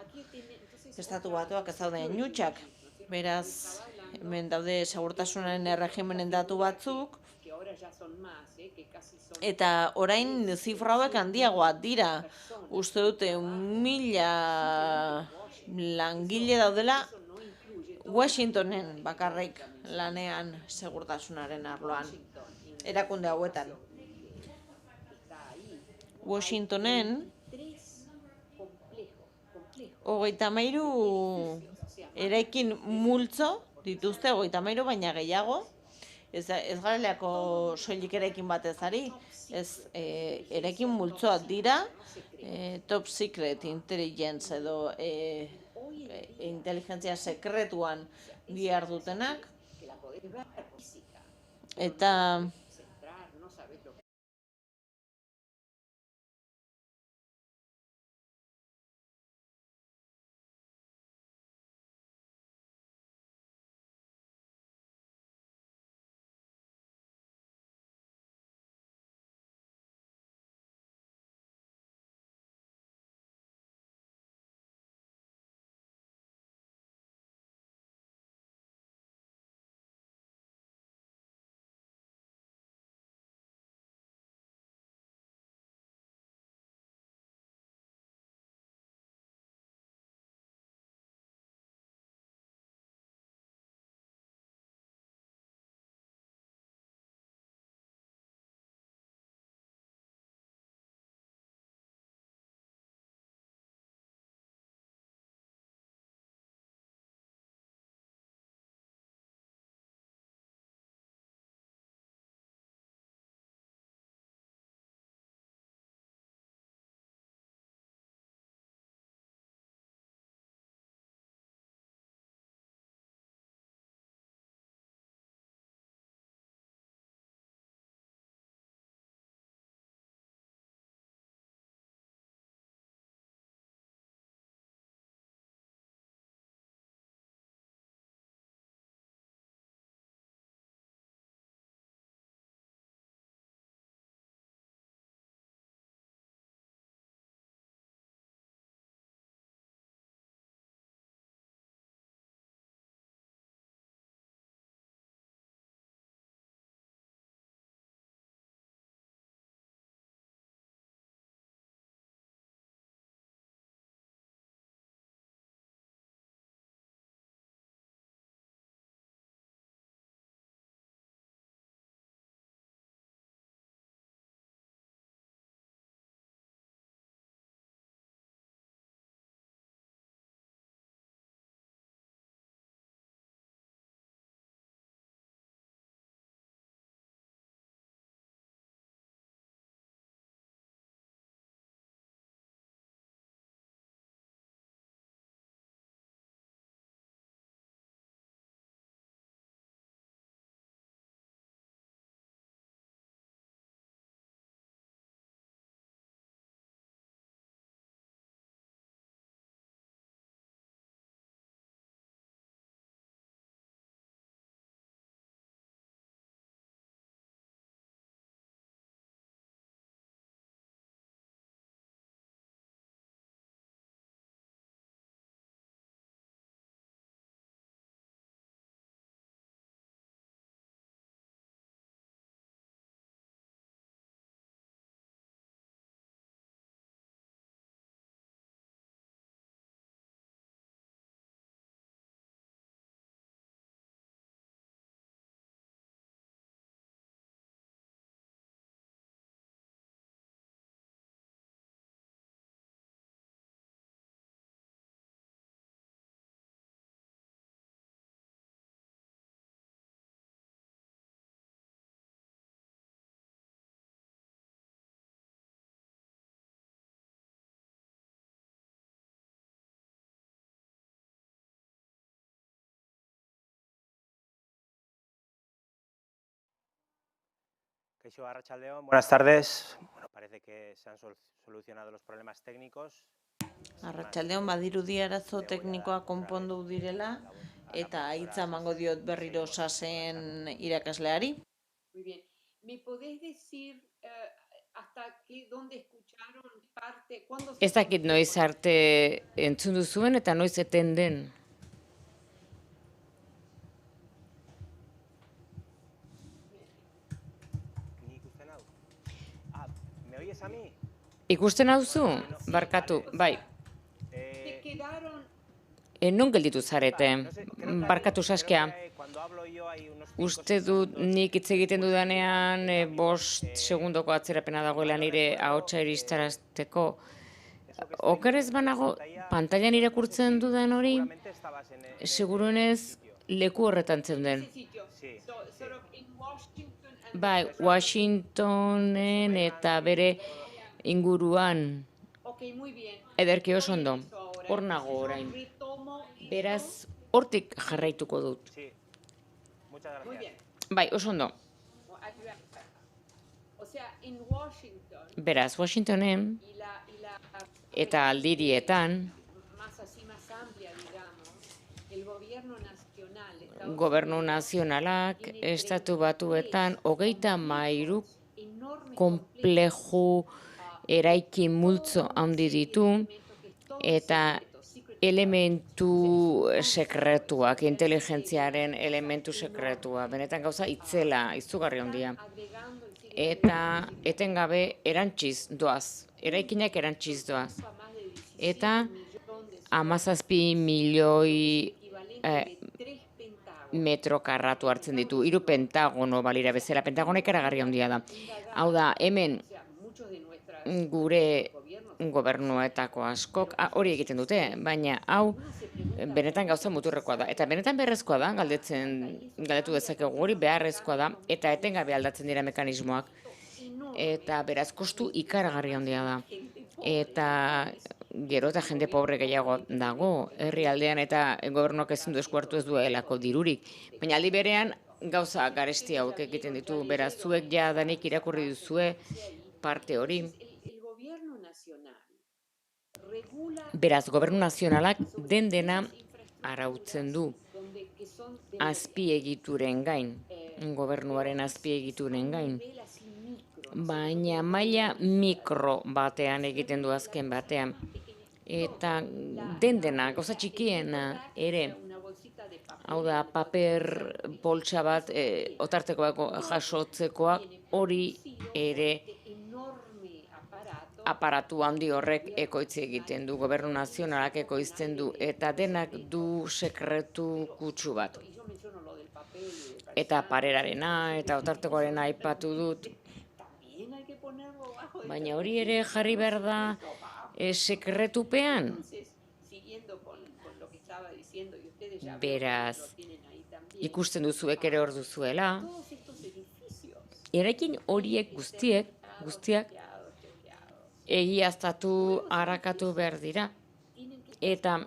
Estatu batuak ez daude hutsak. Beraz, hemen daude segurtasunaren erregimenen datu batzuk, eta orain zifra hauek handiagoak dira. Uste dute 1000 langile daudela Washingtonen bakarrik lanean segurtasunaren arloan, erakunde hauetan. Washingtonen 33 eraikin multzo dituzte, 33 baina gehiago, ez garelako soilik eraikin batez ari, eraikin multzoak dira, top secret intelligence edo inteligentzia sekretuan dihardutenak, eta Kaixo, arratsaldeon. Buenas tardes. Bueno, parece que se han solucionado los problemas técnicos. Arratsaldeon badirudi arazo teknikoa konpondu direla eta hitza emango diot berriro Sasen irakasleari. Muy bien. ¿Me podés decir hasta dónde escucharon parte? ¿Cuándo se Ez dakit noiz arte entzun duzuen eta noiz eten den. Nik ikusten hau. ¿Me oyes a mí? Ikusten hauzu? Barkatu, bai. se quedaron? Non gelditu zarete? Barkatu Saskia. Uste dut nik hitz egiten dudanean 5 segundoko atzerapena dagoela nire ahotsa iristarazteko. Okerez banago, pantailan irakurtzen dudan hori, seguruenez leku horretan zeuden. Bai, Washingtonen eta bere inguruan. Ederki oso ondo, hor nago orain. Beraz, hortik jarraituko dut. Bai, oso ondo. Beraz, Washingtonen eta aldirietan Gobernu nazionalak estatu batuetan 33 konpleju eraikin multzo handi ditu eta elementu sekretuak, inteligentziaren elementu sekretua, benetan gauza itzela, izugarri handia. Eta etengabe erantziz doaz, eraikinak erantziz doaz. Eta 17 milioi metro karratu hartzen ditu, 3 pentagono balira bezala, pentagonek eragarri handia da. Hau da, hemen gure gobernuetako askok hori egiten dute, baina hau benetan gauza muturrekoa da. Eta benetan beharrezkoa da, galdetu dezakegu hori beharrezkoa da, eta etengabe aldatzen dira mekanismoak. Eta beraz kostu ikaragarri handia da. Eta gero eta jende pobre gehiago dago herrialdean eta gobernuak ezin du esku hartu ez duelako dirurik. Baina aldi berean gauza garesti hauek egiten ditu, beraz zuek jadanik irakurri duzue parte hori. Beraz, gobernu nazionalak dena arautzen du azpiegituren gain, gobernuaren azpiegituren gain. Baina maila mikro batean egiten du azken batean. Eta dena, gauza txikiena ere, hau da, paper poltsa bat, otartekoak jasotzekoak, hori ere aparatu handi horrek ekoitzi egiten du, gobernu nazionalak ekoizten du, eta denak du sekretu kutsu bat. Eta parerarena, eta otartekoarena aipatu dut. Baina hori ere jarri behar da sekretupean. Beraz, ikusten duzuek ere hor duzuela. Eraikin horiek guztiak, egiaztatu harakatu behar dira. Eta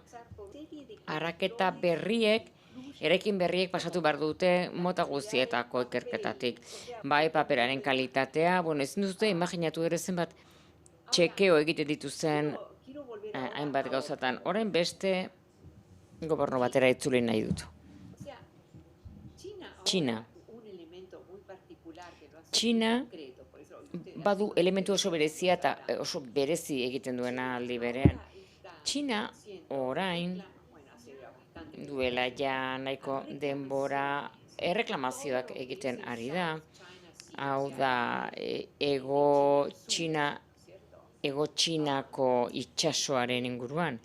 haraketa berriek, eraikin berriek pasatu behar dute mota guztietako ikerketatik. Bai, paperaren kalitatea, ezin duzute imaginatu ere zenbat txekeo egiten dituzten hainbat gauzatan. Orain beste gobernu batera itzuli nahi dut. Txina badu elementu oso berezia eta oso berezi egiten duena aldi berean. Txina orain duela ja nahiko denbora erreklamazioak egiten ari da. Hau da, ego Txinako itsasoaren inguruan.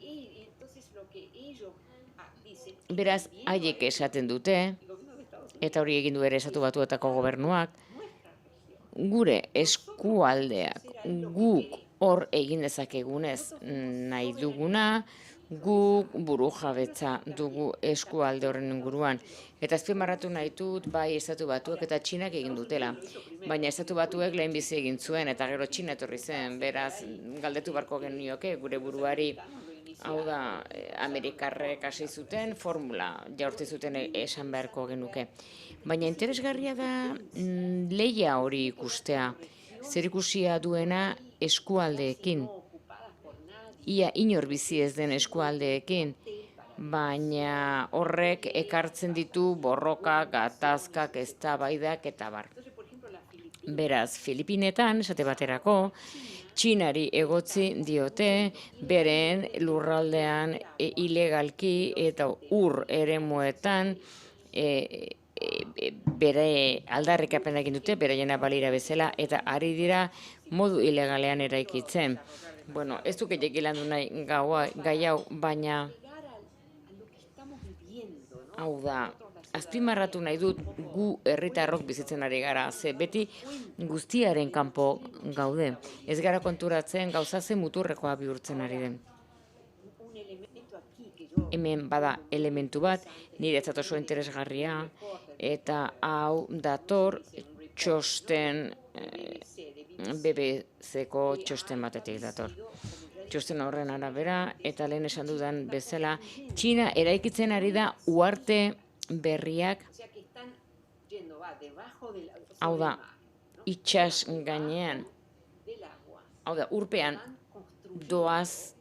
Beraz, haiek esaten dute, eta hori egin du ere Estatu Batuetako gobernuak, gure eskualdeak guk hor egin dezakegunez nahi duguna, guk burujabetza dugu eskualde horren inguruan. Eta azpimarratu nahi dut bai Estatu Batuak eta Txinak egin dutela. Baina Estatu Batuek lehenbizi egin zuen eta gero Txina etorri zen. Beraz, galdetu barko genioke gure buruari Hau da, Amerikarrek hasi zuten, formula jaurti zuten esan beharko genuke. Baina interesgarria da lehia hori ikustea, zerikusia duena eskualdeekin. Ia inor bizi ez den eskualdeekin, baina horrek ekartzen ditu borrokak, gatazkak, eztabaidak eta bar. Beraz, Filipinetan, esate baterako, Txinari egotzi diote beren lurraldean ilegalki eta ur eremuetan bere aldarrikapen egin dute, beraiena balira bezala, eta ari dira modu ilegalean eraikitzen. Bueno, ez duke jekilandu nahi gai hau, baina hau da, azpimarratu nahi dut gu herritarrok bizitzen ari gara, ze beti guztiaren kanpo gaude. Ez gara konturatzen gauza ze muturrekoa bihurtzen ari den. Hemen bada elementu bat, niretzat oso interesgarria, eta hau dator txosten, BBC-ko txosten batetik dator. Txosten horren arabera, eta lehen esan dudan bezala, Txina eraikitzen ari da uharte berriak, hau da, itxas gainean, hau da, urpean doaz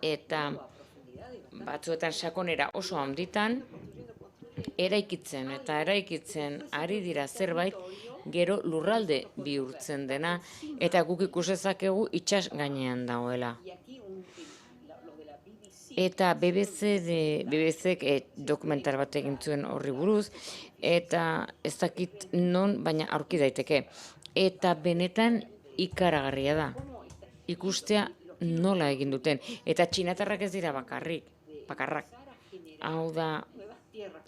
eta batzuetan sakonera oso handitan, eraikitzen eta eraikitzen ari dira zerbait, gero lurralde bihurtzen dena, eta guk ikusezakegu itxas gainean dagoela. Eta BBC-ek dokumental bat egin zuen horri buruz, eta ez dakit non, baina aurki daiteke. Eta benetan ikaragarria da, ikustea nola egin duten. Eta txinatarrak ez dira bakarrak. Hau da,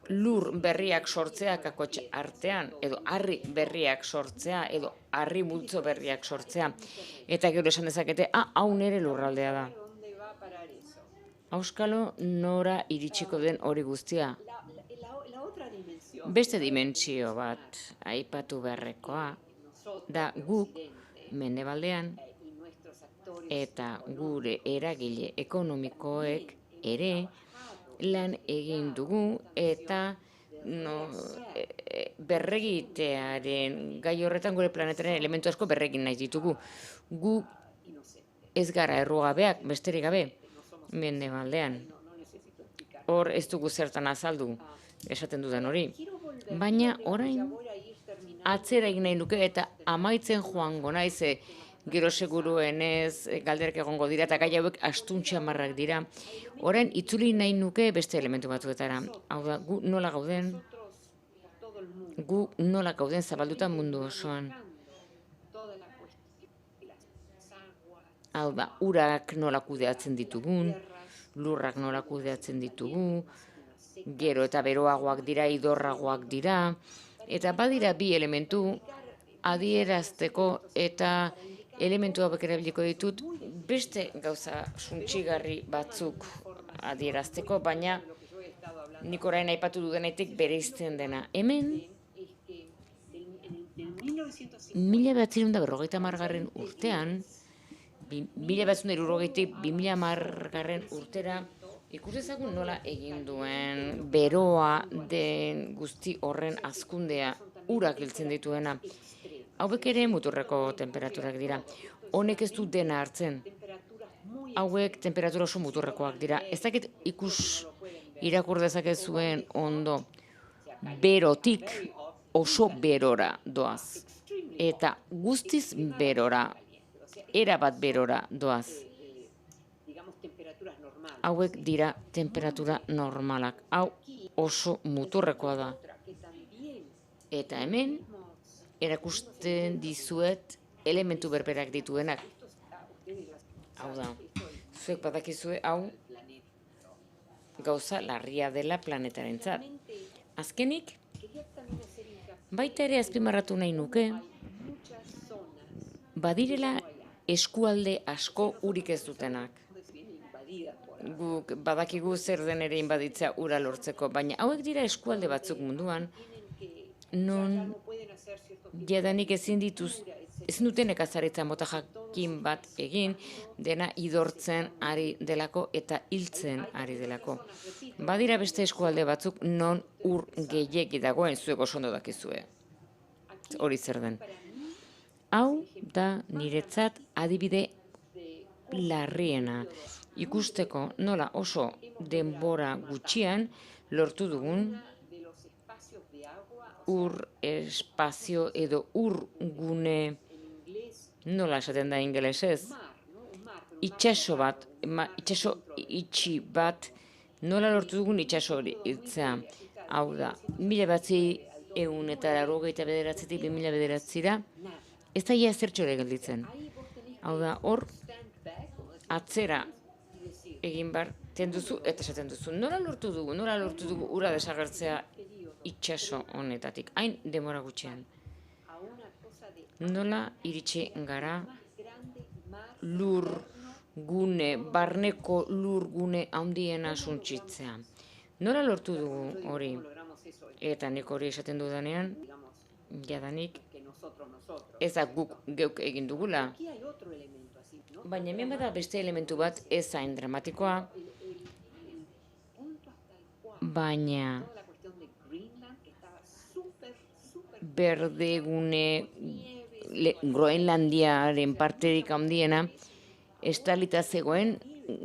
lur berriak sortzea kakotx artean, edo harri berriak sortzea, edo harri multzo berriak sortzea. Eta gero esan dezakete, hau nere lurraldea da. Auskalo nora iritsiko den hori guztia. Beste dimentsio bat aipatu beharrekoa da guk mendebaldean eta gure eragile ekonomikoek ere lan egin dugu eta berregitearen gai horretan gure planetaren elementu asko berregin nahi ditugu. Gu ez gara errugabeak, besterik gabe. Mendebaldean. Hor ez dugu zertan azaldu, esaten dudan hori. Baina orain atzera egin nahi nuke eta amaitzen joango naiz, gero seguruenez galderak egongo dira eta gai hauek astuntxamarrak dira. Orain itzuli nahi nuke beste elementu batzuetara. Hau da, gu nola gauden zabalduta mundu osoan. Hau da, urak nola kudeatzen ditugun, lurrak nola kudeatzen ditugu, gero eta beroagoak dira, idorragoak dira, eta badira bi elementu adierazteko eta elementu hauek erabiliko ditut beste gauza suntsigarri batzuk adierazteko, baina nik orain aipatu dudanetik bereizten dena. Hemen, 1950 urtean, 1960-tik 2010 urtera ikusezagun nola egin duen beroa den guzti horren hazkundea urak hiltzen dituena. Hauek ere muturreko temperaturak dira. Honek ez du dena hartzen. Hauek temperatura oso muturrekoak dira. Ez dakit irakur dezakezuen ondo berotik oso berora doaz. Eta guztiz berora. Erabat berora doaz. Hauek dira temperatura normalak. Hau oso muturrekoa da. Eta hemen erakusten dizuet elementu berberak dituenak. Hau da, zuek badakizue hau gauza larria dela planetarentzat. Azkenik, baita ere azpimarratu nahi nuke, badirela eskualde asko urik ez dutenak. Guk badakigu zer den ere inbaditzea ura lortzeko, baina hauek dira eskualde batzuk munduan, non jadanik ezin ezin dute nekazaritza mota jakin bat egin, dena idortzen ari delako eta hiltzen ari delako. Badira beste eskualde batzuk non ur gehiegi dagoen, zuek oso ondo dakizue. Hori zer den. Hau da niretzat adibide larriena. Ikusteko nola oso denbora gutxian lortu dugun ur espazio edo ur gune, nola esaten da ingelesez, itxaso bat, itxaso itxi bat, nola lortu dugun itxaso hori hiltzea. Hau da, 1989-tik 2009-ra, ez da ia zertxo ere gelditzen. Hau da, hor, atzera egin bar, duzu eta esaten duzu. Nola lortu dugu ura desagertzea itxaso honetatik, hain demora gutxean. Nola iritsi gara lur gune, barneko lur gune handiena suntsitzea. Nola lortu dugu hori? Eta nik hori esaten dudanean, jadanik, ez da guk geuk egin dugula. Baina hemen bada beste elementu bat ez hain dramatikoa, baina berdegune Groenlandiaren parterik handiena estalita zegoen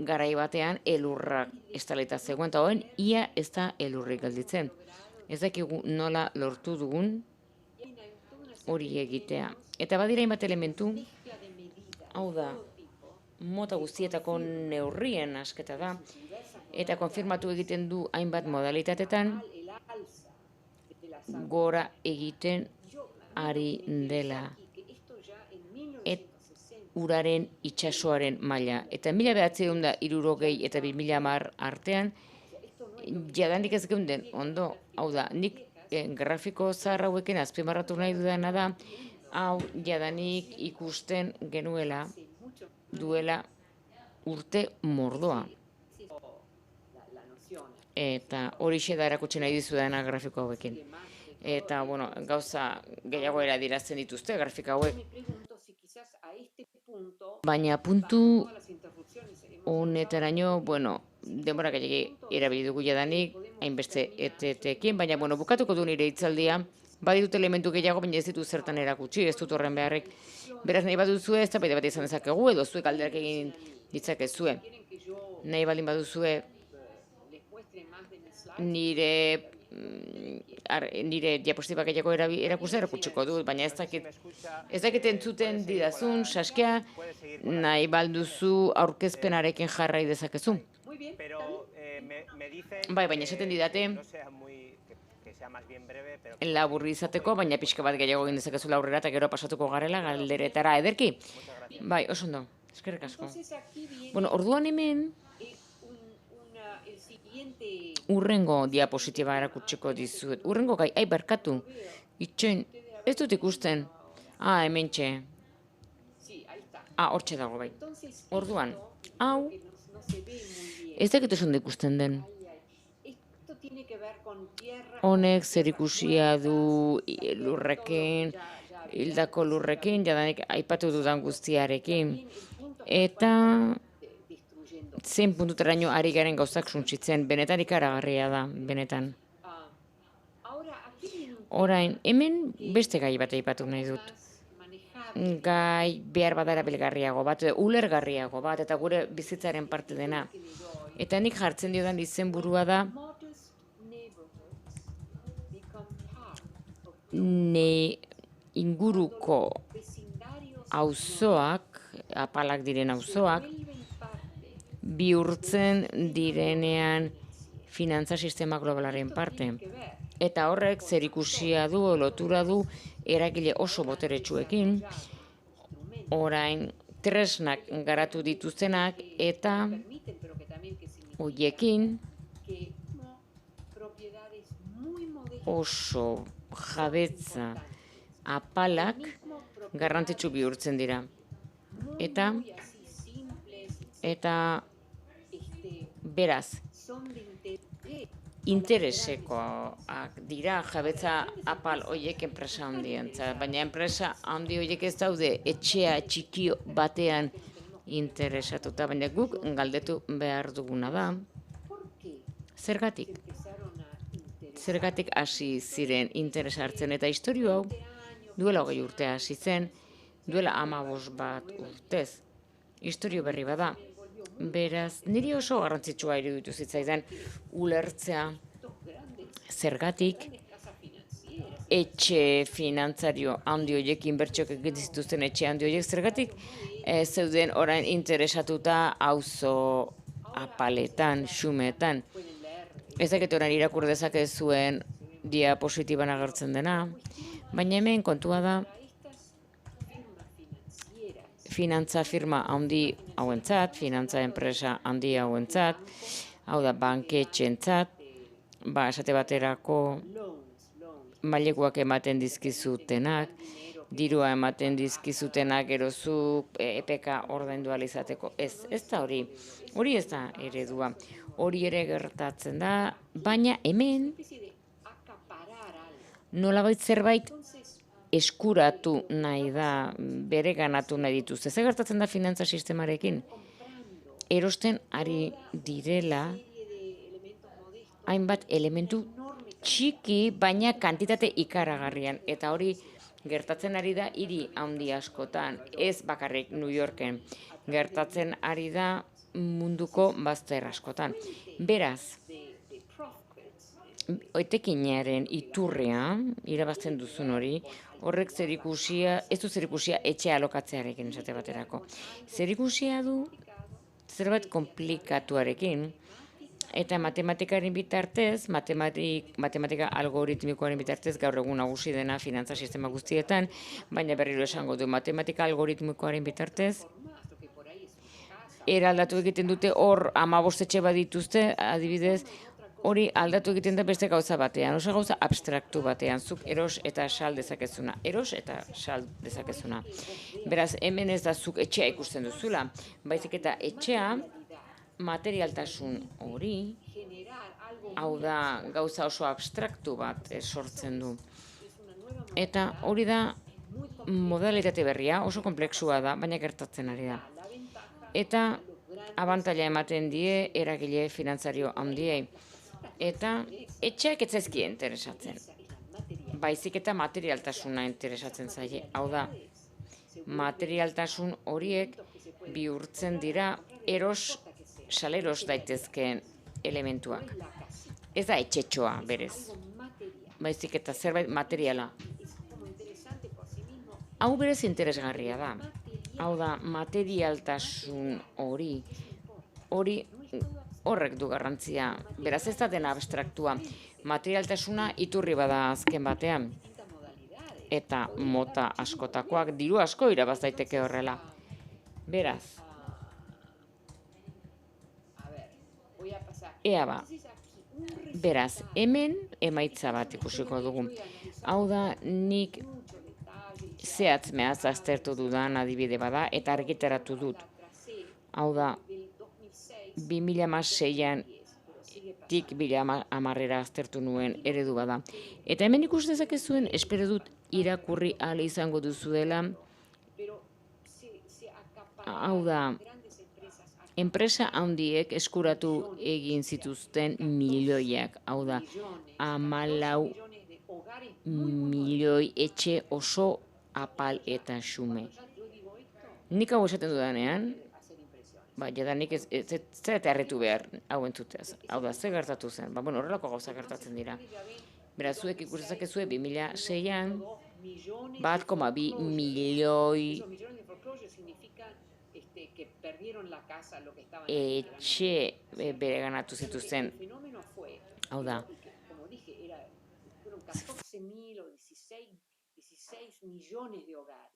garai batean elurrak estalita zegoen, eta hoen ia ez da elurrik gelditzen. Ez dakigu nola lortu dugun hori egitea. Eta badira hainbat elementu, hau da, mota guztietako neurrien asketa da, eta konfirmatu egiten du hainbat modalitatetan gora egiten ari dela uraren itxasoaren maila. Eta 1960 eta 2010 artean, jadanik ez geunden, ondo, hau da, nik grafiko zahar hauekin azpimarratu nahi dudana da, hau jadanik ikusten genuela duela urte mordoa. Eta horixe da erakutsi nahi dizudana grafiko hauekin. Eta, bueno, gauza gehiago adirazten dituzte grafika hauek. Baina puntu honetaraino, bueno, denbora gehiagi erabili dugu jadanik, hainbeste etetekin, baina, bueno, bukatuko du nire hitzaldia, baditut elementu gehiago, baina ez ditu zertan erakutsi, ez dut horren beharrek. Beraz, nahi baduzue, ez da bat izan dezakegu, edo zuek alderak egin ditzakezue. Nahi baldin baduzue, nire diapositiba gehiago erakutsiko dut, baina ez dakit entzuten didazun, Saskia, nahi balduzu aurkezpenarekin jarrai dezakezu. Bai, baina esaten didate, laburri izateko, baina pixka bat gehiago egin dezakezu aurrera eta gero pasatuko garela galderetara ederki. Bai, oso ondo, eskerrik asko. Bueno, orduan hemen, urrengo diapositiba erakutsiko dizuet. Urrengo gai, barkatu, itxoin, ez dut ikusten. Hementxe. Hortxe dago bai. Orduan, hau, ez dakit oso ondo ikusten den. Honek zer ikusia du lurrekin, hildako lurrekin, jadanik aipatu dudan guztiarekin. Eta zein puntutaraino ari garen gauzak suntsitzen, benetan ikaragarria da, benetan. Orain, hemen beste gai bat aipatu nahi dut. Gai behar badara belgarriago bat, ulergarriago bat, eta gure bizitzaren parte dena. Eta nik jartzen diodan izenburua da, inguruko auzoak, apalak diren auzoak, bihurtzen direnean finantza sistema globalaren parte. Eta horrek zerikusia du, lotura du, eragile oso boteretsuekin, orain tresnak garatu dituztenak, eta horiekin oso jabetza apalak garrantzitsu bihurtzen dira. Eta beraz, interesekoak Ba, dira jabetza apal horiek enpresa handientzat, baina enpresa handi horiek ez daude etxea txiki batean interesatuta, baina guk galdetu behar duguna da. Zergatik? Zergatik hasi ziren interes hartzen, eta istorio hau duela 20 urte hasi zen, duela 15 bat urtez. Istorio berri bada. Beraz, niri oso garrantzitsua iruditu zitzaidan ulertzea zergatik etxe finantzario handi horiek, inbertsioak egiten zituzten etxe handi horiek, zergatik zeuden orain interesatuta auzo apaletan, xumetan. Ez dakit orain irakur dezakezuen diapositiban agertzen dena, baina hemen kontua da finantza firma handi hauentzat, finantza enpresa handi hauentzat, hau da banketxentzat, esate baterako mailekuak ematen dizkizutenak, dirua ematen dizkizutenak erozuk EPK ordaindu ahal izateko. Ez da hori. Hori ez da eredua. Hori ere gertatzen da, baina hemen nolabait zerbait eskuratu nahi da, bere ganatu nahi dituzte. Zer gertatzen da finantza sistemarekin? Erosten ari direla hainbat elementu txiki, baina kantitate ikaragarrian. Eta hori gertatzen ari da hiri handi askotan, ez bakarrik New Yorken. Gertatzen ari da munduko bazter askotan. Beraz, etekinaren iturrea, irabazten duzun hori, horrek zerikusia, ez du zerikusia etxe alokatzearekin esate baterako. Zerikusia du zerbait komplikatuarekin, eta matematikaren bitartez, matematika algoritmikoaren bitartez, gaur egun nagusi dena finantza sistema guztietan, baina berriro esango du matematika algoritmikoaren bitartez, eraldatu egiten dute hor 15 etxe bat dituzte, adibidez, hori aldatu egiten da beste gauza batean, oso gauza abstraktu batean, zuk eros eta sal dezakezuna. Eros eta sal dezakezuna. Beraz, hemen ez da zuk etxea ikusten duzula, baizik eta etxea materialtasun hori, hau da gauza oso abstraktu bat sortzen du. Eta hori da modalitate berria, oso komplexua da, baina gertatzen ari da. Eta abantaila ematen die eragile finantzario handiei. Eta etxeak ez zaizkie interesatzen. Baizik eta materialtasuna interesatzen zaie. Hau da, materialtasun horiek bihurtzen dira saleros daitezkeen elementuak. Ez da etxetxoa berez. Baizik eta zerbait materiala. Hau berez interesgarria da. Hau da, materialtasun horrek du garrantzia. Beraz ez da dena abstraktua. Materialtasuna iturri bada azken batean. Eta mota askotakoak, diru asko irabaz daiteke horrela. Beraz, ea ba, beraz, hemen emaitza bat ikusiko dugu. Hau da, nik zehatz mehaz aztertu dudan adibide bada, eta argitaratu dut. Hau da, 2006an tik 2010era aztertu nuen eredu bada. Eta hemen ikus dezakezuen, espero dut irakurri ahal izango duzuela. Hau da, enpresa handiek eskuratu egin zituzten milioiak. Hau da, 14 milioi etxe oso apal eta xume. Nik hau esaten dudanean, jadanik ez zerate harritu behar hau entzuteaz. Hau da, ze gertatu zen? Horrelako gauza gertatzen dira. Beraz, zuek ikusezakezue 2006an 1,2 milioi etxe bereganatu zituzten. Hau da,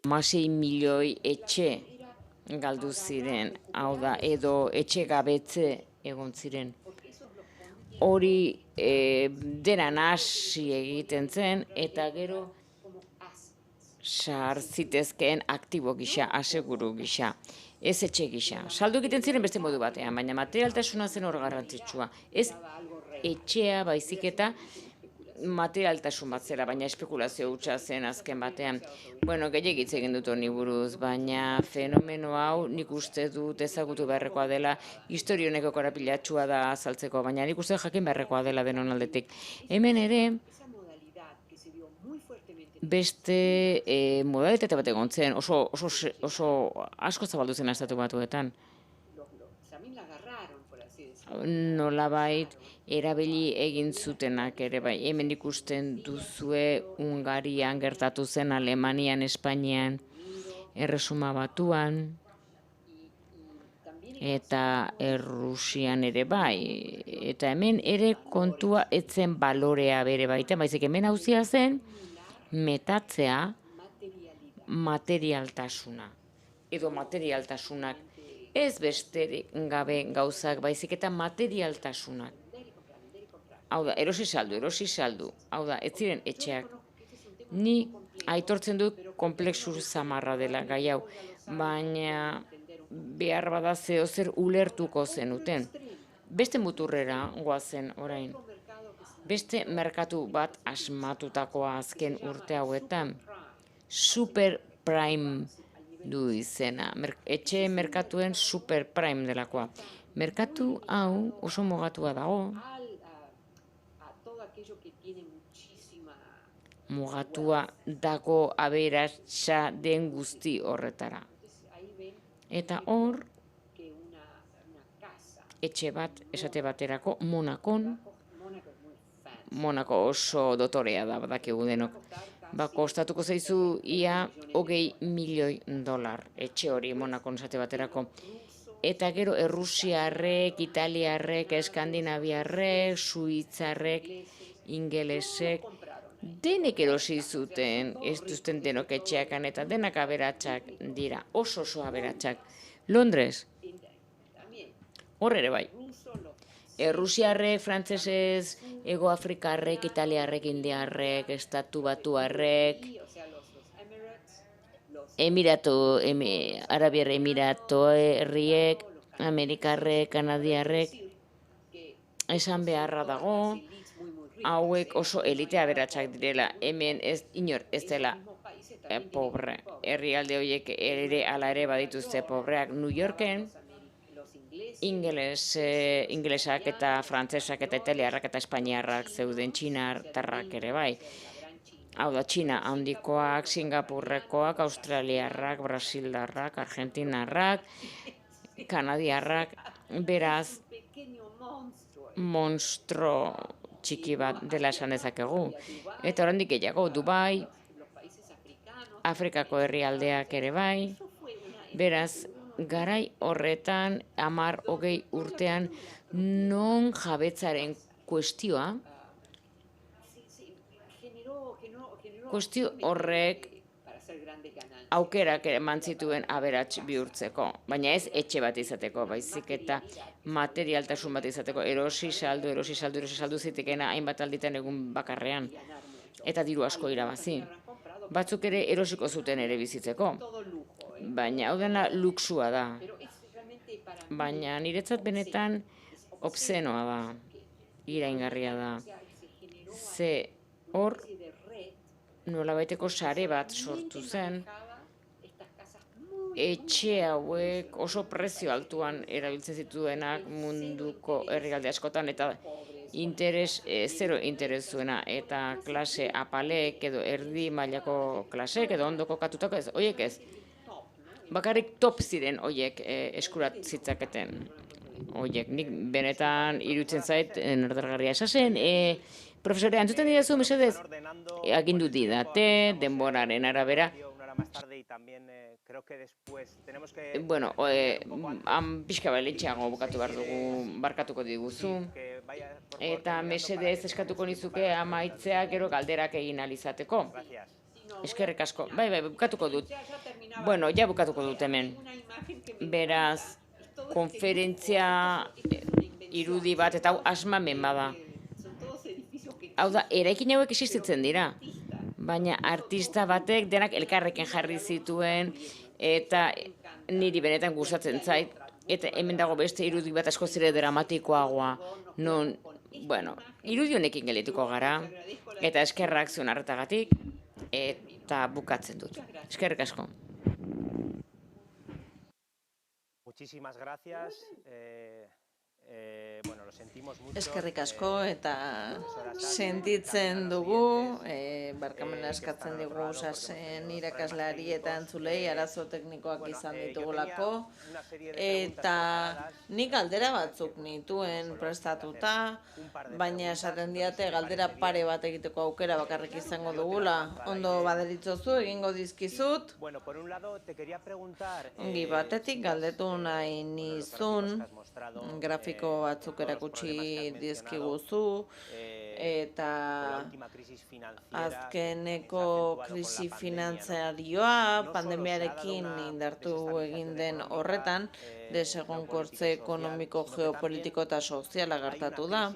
16 milioi etxe galdu ziren, hau da, edo etxe gabetze egon ziren. Hori dena nahasi egiten zen, eta gero sar zitezkeen aktibo gisa, aseguru gisa, ez etxe gisa. Saldu egiten ziren beste modu batean, baina materialtasuna zen hor garrantzitsua. Ez etxea baizik eta materialtasun bat zela, baina espekulazio hutsa zen azken batean. Bueno, gehiagitz egin dut honi buruz, baina fenomeno hau nik uste dut ezagutu beharrekoa dela, historioneko korapilatxua da azaltzeko, baina nik uste jakin beharrekoa dela denon aldetik. Hemen ere, beste modalitate bat egon zen, oso asko zabaldu zen Estatu Batuetan. Nolabait erabili egin zutenak ere bai. Hemen ikusten duzue Hungarian gertatu zen, Alemanian, Espainian, Erresuma Batuan, eta Errusian ere bai. Eta hemen ere kontua etzen balorea bere baita, baizik hemen hauzia zen metatzea materialtasuna. Edo materialtasunak. Ez besterik gabe gauzak, baizik eta materialtasunak. Hau da, erosi saldu. Hau da, ez ziren etxeak. Ni aitortzen dut komplexu zamarra dela gai hau, baina behar bada zeozer ulertuko zenuten. Beste muturrera goazen orain. Beste merkatu bat asmatutakoa azken urte hauetan. Superprime du izena. Etxe merkatuen superprime delakoa. Merkatu hau oso mugatua dago. Mugatua dago aberatsa den guzti horretara. Eta hor, etxe bat, esate baterako, Monako oso dotorea da, badakigu denok. Kostatuko zaizu ia $20 milioi etxe hori Monakon esate baterako. Eta gero Errusiarrek, Italiarrek, Eskandinaviarrek, Suitzarrek, Ingelesek, denek erosi zuten, ez duzten denok etxeakan, eta denak aberatsak dira, oso aberatsak. Londres, hor ere bai. Errusiarrek, frantsesez, Ego Afrikarrek, Italiarrek, Indiarrek, Estatu Batuarrek, Arabiar Emiratoerriek, Amerikarrek, Kanadiarrek, esan beharra dago, hauek oso elite aberatsak direla, hemen inor ez dela pobre. Herrialde horiek ere ala ere badituzte pobreak. New Yorken, ingelesak eta frantsesak eta italiarrak eta espainiarrak zeuden, txinartarrak ere bai. Hau da, Txina handikoak, Singapurrekoak, Australiarrak, Brasildarrak, Argentinarrak, Kanadiarrak, beraz, monstro txiki bat dela esan dezakegu. Eta oraindik gehiago, Dubai, Afrikako herrialdeak ere bai, beraz, garai horretan, 10-20 urtean, non jabetzaren kuestioa, kuestio horrek aukerak eman zituen aberats bihurtzeko, baina ez etxe bat izateko, baizik eta materialtasun bat izateko, erosi saldu zitekena hainbat alditan egun bakarrean, eta diru asko irabazi. Batzuk ere erosiko zuten ere bizitzeko, baina hau dena luxua da, baina niretzat benetan obsenoa da, iraingarria da, ze hor nolabaiteko sare bat sortu zen, etxe hauek oso prezio altuan erabiltzen zituenak munduko herrialde askotan, eta zero interes zuena, eta klase apalek edo erdi mailako klasek edo ondo kokatutako ez, horiek ez. Bakarrik top ziren horiek eskurat zitzaketen. Horiek, nik benetan iruditzen zait, nerdargarria esasen, profesore, antzuten dira zu, mesedez? Agindu didate, denboraren arabera. Bueno, pixka bailitxeago bukatu behar dugu, barkatuko diguzu. Eta mesedez eskatuko nizuke amaitzea gero galderak egin alizateko. Eskerrik asko. Bai, bukatuko dut. Bueno, ja bukatuko dut hemen. Beraz, konferentzia irudi bat, eta hau asmamen bada. Hau da, eraikin hauek existitzen dira. Baina artista batek denak elkarrekin jarri zituen, eta niri benetan gustatzen zait. Eta hemen dago beste irudi bat asko zire dramatikoagoa, non Bueno, irudi honekin geldituko gara, eta eskerrak zuen arretagatik, eta bukatzen dut. Eskerrik asko. Muchísimas gracias. Bueno, lo sentimos mucho. Eskerrik asko eta sentitzen dugu, barkamena eskatzen digu Sasen irakasleari eta entzulei arazo teknikoak izan ditugulako, eta nik galdera batzuk nituen prestatuta, baina esaten diate galdera pare bat egiteko aukera bakarrik izango dugula. Ondo baderitzozu egingo dizkizut. Bueno, por un lado te quería preguntar, Ongi batetik galdetu nahi nizun, grafiko batzuk erakutsi dizkiguzu, eta azkeneko krisi finantzarioa pandemiarekin indartu egin den horretan, desegonkortze ekonomiko, geopolitiko eta soziala gertatu da.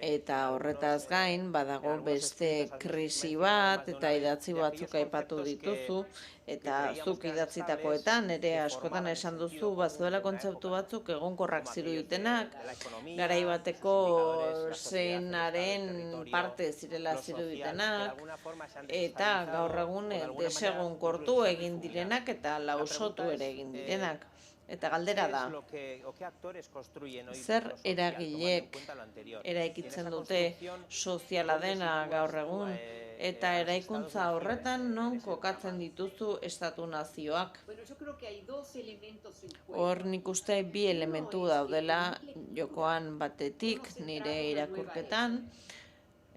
Eta horretaz gain, badago beste krisi bat, eta idatzi batzuk aipatu dituzu, eta zuk idatzitakoetan, ere askotan esan duzu, bazuela kontzeptu batzuk egonkorrak ziruditenak, garai bateko zenaren parte zirela ziruditenak, eta gaur egun desegonkortu egin direnak eta lausotu ere egin direnak. Eta galdera da, zer eragilek eraikitzen dute soziala dena gaur egun, eta eraikuntza horretan non kokatzen dituzu estatu nazioak. Hor nik uste bi elementu daudela jokoan batetik nire irakurketan,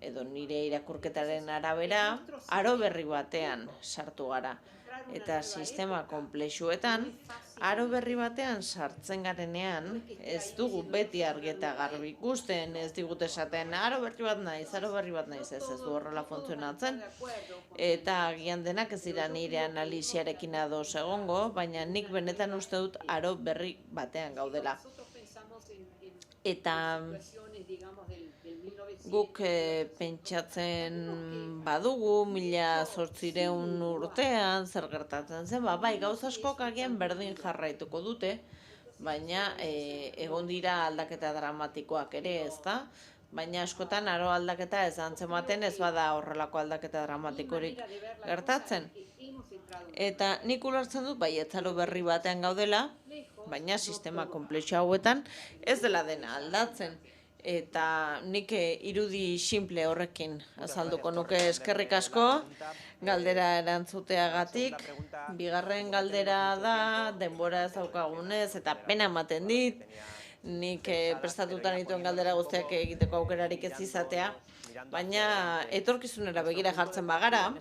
edo nire irakurketaren arabera, aro berri batean sartu gara. Eta sistema konplexuetan, aro berri batean sartzen garenean, ez dugu beti argi eta garbi ikusten, ez digut esaten, aro berri bat naiz, ez du horrela funtzionatzen. Eta agian denak ez dira nire analisiarekin ados egongo, baina nik benetan uste dut aro berri batean gaudela. Eta guk pentsatzen badugu, 1800 urtean, zer gertatzen zen, bai, gauza askok agian berdin jarraituko dute, baina egon dira aldaketa dramatikoak ere, ez da? Baina askotan aro aldaketa ez antzematen ez bada horrelako aldaketa dramatikorik gertatzen. Eta nik ulertzen dut, bai, etzaro berri batean gaudela, baina sistema konplexu hauetan ez dela dena aldatzen. Eta nik irudi simple horrekin azalduko nuke. Eskerrik asko galdera erantzuteagatik. Bigarren galdera da, denbora ez daukagunez, eta pena ematen dit, nik prestatuta nituen galdera guztiak egiteko aukerarik ez izatea, baina etorkizunera begira jartzen bagara,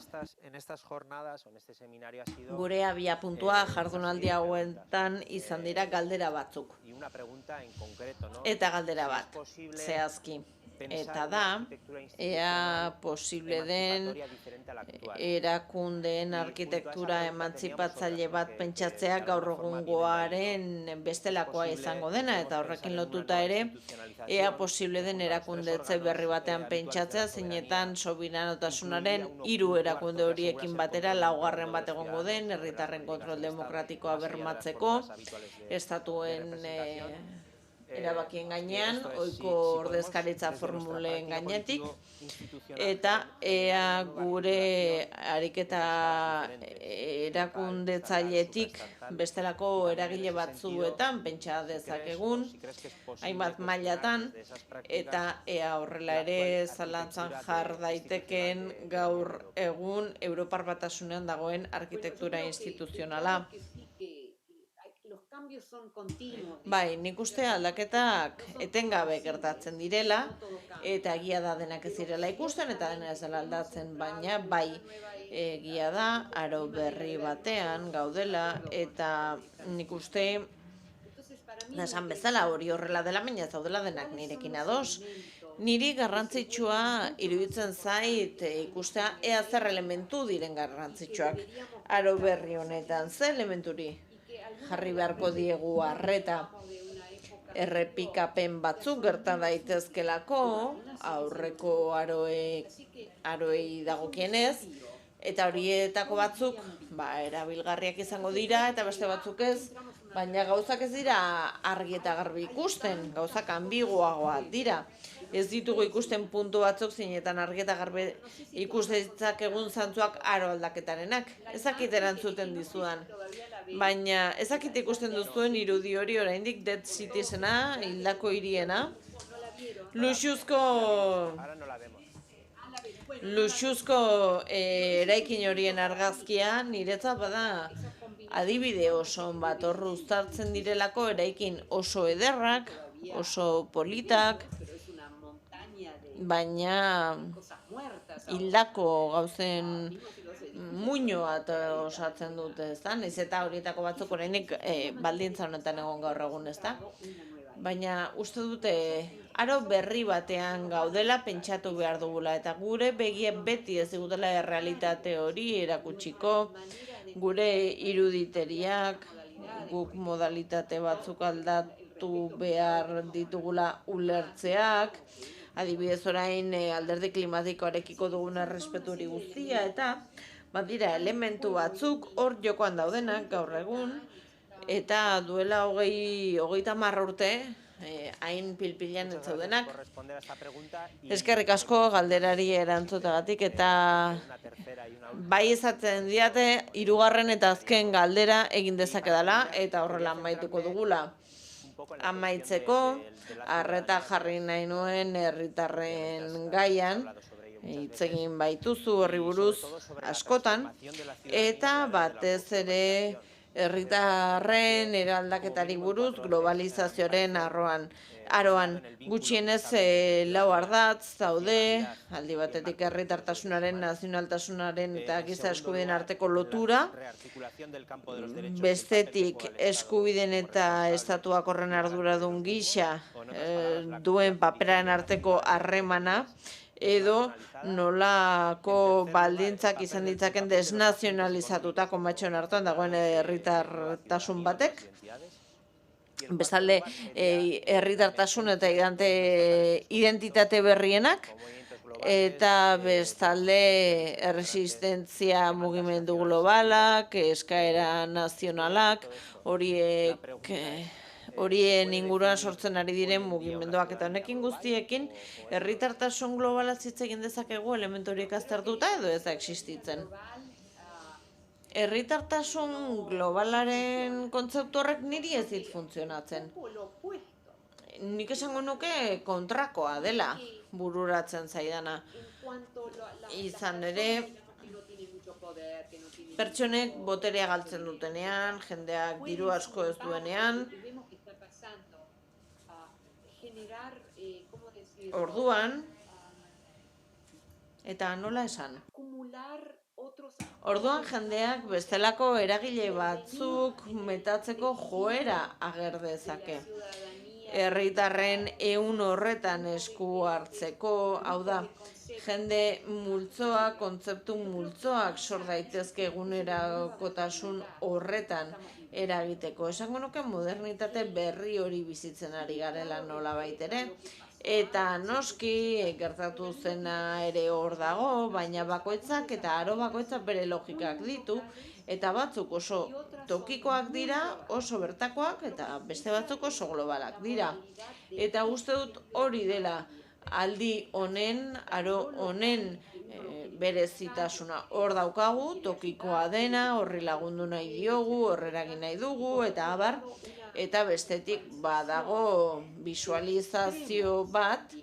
gure abiapuntua jardunaldi hauetan izan dira galdera batzuk. Eta galdera bat, zehazki. Eta da, ea posible den erakundeen arkitektura emantzipatzaile bat pentsatzea gaur egungoaren bestelakoa izango dena, eta horrekin lotuta ere, ea posible den erakundetze berri batean pentsatzea, zeinetan sobiranotasunaren 3 erakunde horiekin batera laugarren bat egongo den, herritarren kontrol demokratikoa bermatzeko, estatuen erabakien gainean, ohiko ordezkaritza formulen gainetik, eta ea gure ariketa erakundetzailetik bestelako eragile batzuetan pentsa dezakegun, hainbat mailatan, eta ea horrela ere zalantzan jar daitekeen gaur egun Europar Batasunean dagoen arkitektura instituzionala. Bai, nik uste aldaketak etengabe gertatzen direla, eta egia da denak ez direla ikusten, eta dena ez dela aldatzen, baina bai, egia da, aro berri batean gaudela, eta nik uste, esan bezala hori horrela dela, baina ez daudela denak nirekin ados. Niri garrantzitsua iruditzen zait ikustea ea zer elementu diren garrantzitsuak aro berri honetan, ze elementuri jarri beharko diegu arreta. Errepikapen batzuk gerta daitezkelako, aurreko aroei dagokienez, eta horietako batzuk erabilgarriak izango dira, eta beste batzuk ez, baina gauzak ez dira argi eta garbi ikusten, gauzak ambiguagoak dira. Ez ditugu ikusten puntu batzuk zeinetan argi eta garbi ikustetzak egun zantzuak aro aldaketarenak. Ezakit erantzuten dizudan. Baina ezakit ikusten duzuen irudi hori oraindik Dead Citizena, hildako hiriena. Luxuzko eraikin horien argazkia niretzat bada adibide oso on bat, hor uztartzen direlako eraikin oso ederrak, oso politak, baina hildako gauzen muino bat osatzen dute, ezta? Naiz eta horietako batzuk oraindik baldintza honetan egon gaur egun, ezta? Baina uste dute aro berri batean gaudela pentsatu behar dugula, eta gure begiek beti ez digutela errealitate hori erakutsiko, gure iruditeriak, guk modalitate batzuk aldatu behar ditugula ulertzeak, adibidez orain alderdi klimatikoarekiko dugun errespetu hori guztia, eta badira elementu batzuk hor jokoan daudenak gaur egun, eta duela 30 urte, hain pilpilean ez zaudenak. Eskerrik asko galderari erantzutagatik, eta bai izaten diate, 3. eta azken galdera egin dezakedala, eta horrela amaituko dugula. Amaitzeko, arreta jarri nahi nuen herritarren gaian, hitz egin baituzu horri buruz askotan, eta batez ere herritarren eraldaketari buruz globalizazioaren aroan gutxienez 4 ardatz daude, aldi batetik herritartasunaren, nazionaltasunaren eta giza eskubideen arteko lotura, bestetik eskubideen eta estatuak horren arduradun gisa duen paperaren arteko harremana, edo nolako baldintzak izan ditzaken desnazionalizatutako matxoen hartuan dagoen herritartasun batek. Bestalde, herritartasun eta identitate berrienak, eta bestalde erresistentzia mugimendu globalak, eskaera nazionalak, horien inguruan sortzen ari diren mugimenduak, eta honekin guztiekin herritartasun globala hitz egin dezakegu elementu horiek aztertuta edo ez da existitzen. Herritartasun globalaren kontzeptu horrek niri ez dit funtzionatzen. Nik esango nuke kontrakoa dela bururatzen zaidana. Izan ere, pertsonek boterea galtzen dutenean, jendeak diru asko ez duenean, orduan, eta nola esan? Orduan jendeak bestelako eragile batzuk metatzeko joera ager dezake. Herritarren ehun horretan esku hartzeko, hau da, jende multzoak, kontzeptu multzoak sor daitezke egunerakotasun horretan eragiteko. Esango nuke modernitate berri hori bizitzen ari garela nolabait ere, eta noski gertatu zena ere hor dago, baina bakoitzak eta aro bakoitzak bere logikak ditu, eta batzuk oso tokikoak dira, oso bertakoak, eta beste batzuk oso globalak dira. Eta uste dut hori dela aldi honen, aro honen berezitasuna. Hor daukagu, tokikoa dena, horri lagundu nahi diogu, horreragin nahi dugu, eta abar, eta bestetik badago visualizazio bat,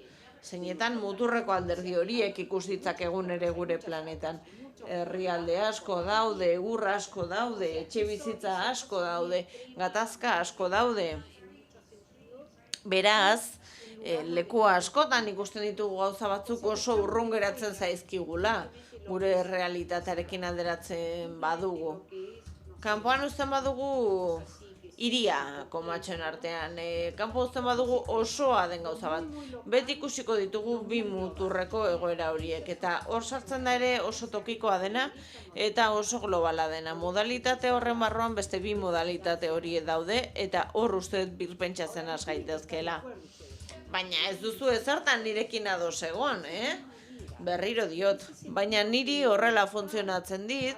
zeinetan muturreko alderdi horiek ikus ditzakegun ere gure planetan. Herrialde asko daude, ur asko daude, etxe bizitza asko daude, gatazka asko daude. Beraz, leku askotan ikusten ditugu gauza batzuk oso urrun geratzen zaizkigula, gure realitatearekin alderatzen badugu. Kanpoan uzten badugu hiria komatxoen artean, kanpo uzten badugu osoa den gauza bat. Beti ikusiko ditugu bi muturreko egoera horiek, eta hor sartzen da ere oso tokikoa dena eta oso globala dena. Modalitate horren barruan beste bi modalitate horiek daude, eta hor uste birpentsatzen has gaitezkeela. Baina ez duzu ezertan nirekin ados egon, berriro diot. Baina niri horrela funtzionatzen dit,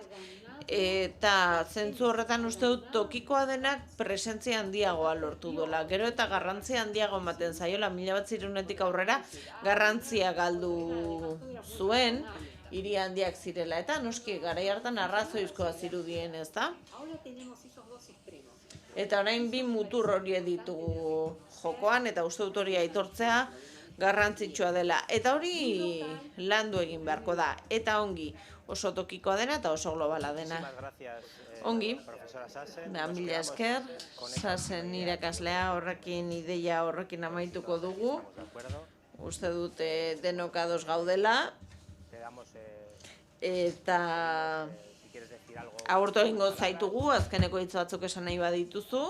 eta zentzu horretan uste dut tokikoa denak presentzia handiagoa lortu duela. Gero eta garrantzia handiago ematen zaiola, 1900-etik aurrera garrantzia galdu zuen, hiri handiak zirela, eta noski garai hartan arrazoizkoa zirudien, ez da? Eta orain bi mutur hori ditugu jokoan, eta uste dut hori aitortzea garrantzitsua dela. Eta hori landu egin beharko da, eta ongi, oso tokikoa dena eta oso globala dena. Ongi, mila esker, Sasen irakaslea horrekin, ideia horrekin amaituko dugu. Uste dute denok ados gaudela. Eta agurtu egingo zaitugu, azkeneko hitz batzuk esan nahi badituzu.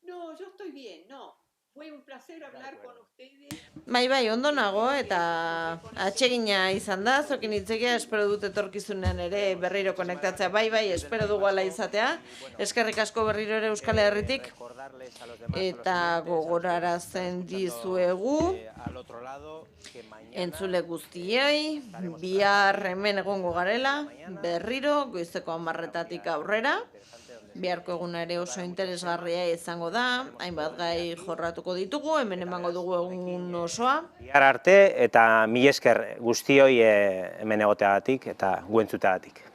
No, yo estoy bien, no. Fue un placer hablar con ustedes. Bai, ondo nago, eta atsegina izan da, zokin hitzegia, espero dut etorkizunean ere berriro konektatzea, bai, espero dugu ala izatea, eskerrik asko berriro ere Euskal Herritik, eta gogorarazten dizuegu, entzule guztiei, bihar hemen egongo garela, berriro, goizeko 10:00-tik aurrera, biharko eguna ere oso interesgarria izango da, hainbat gai jorratuko ditugu, hemen emango dugu egun osoa. Bihar arte eta mila esker guztioi hemen egoteagatik eta gu entzuteagatik.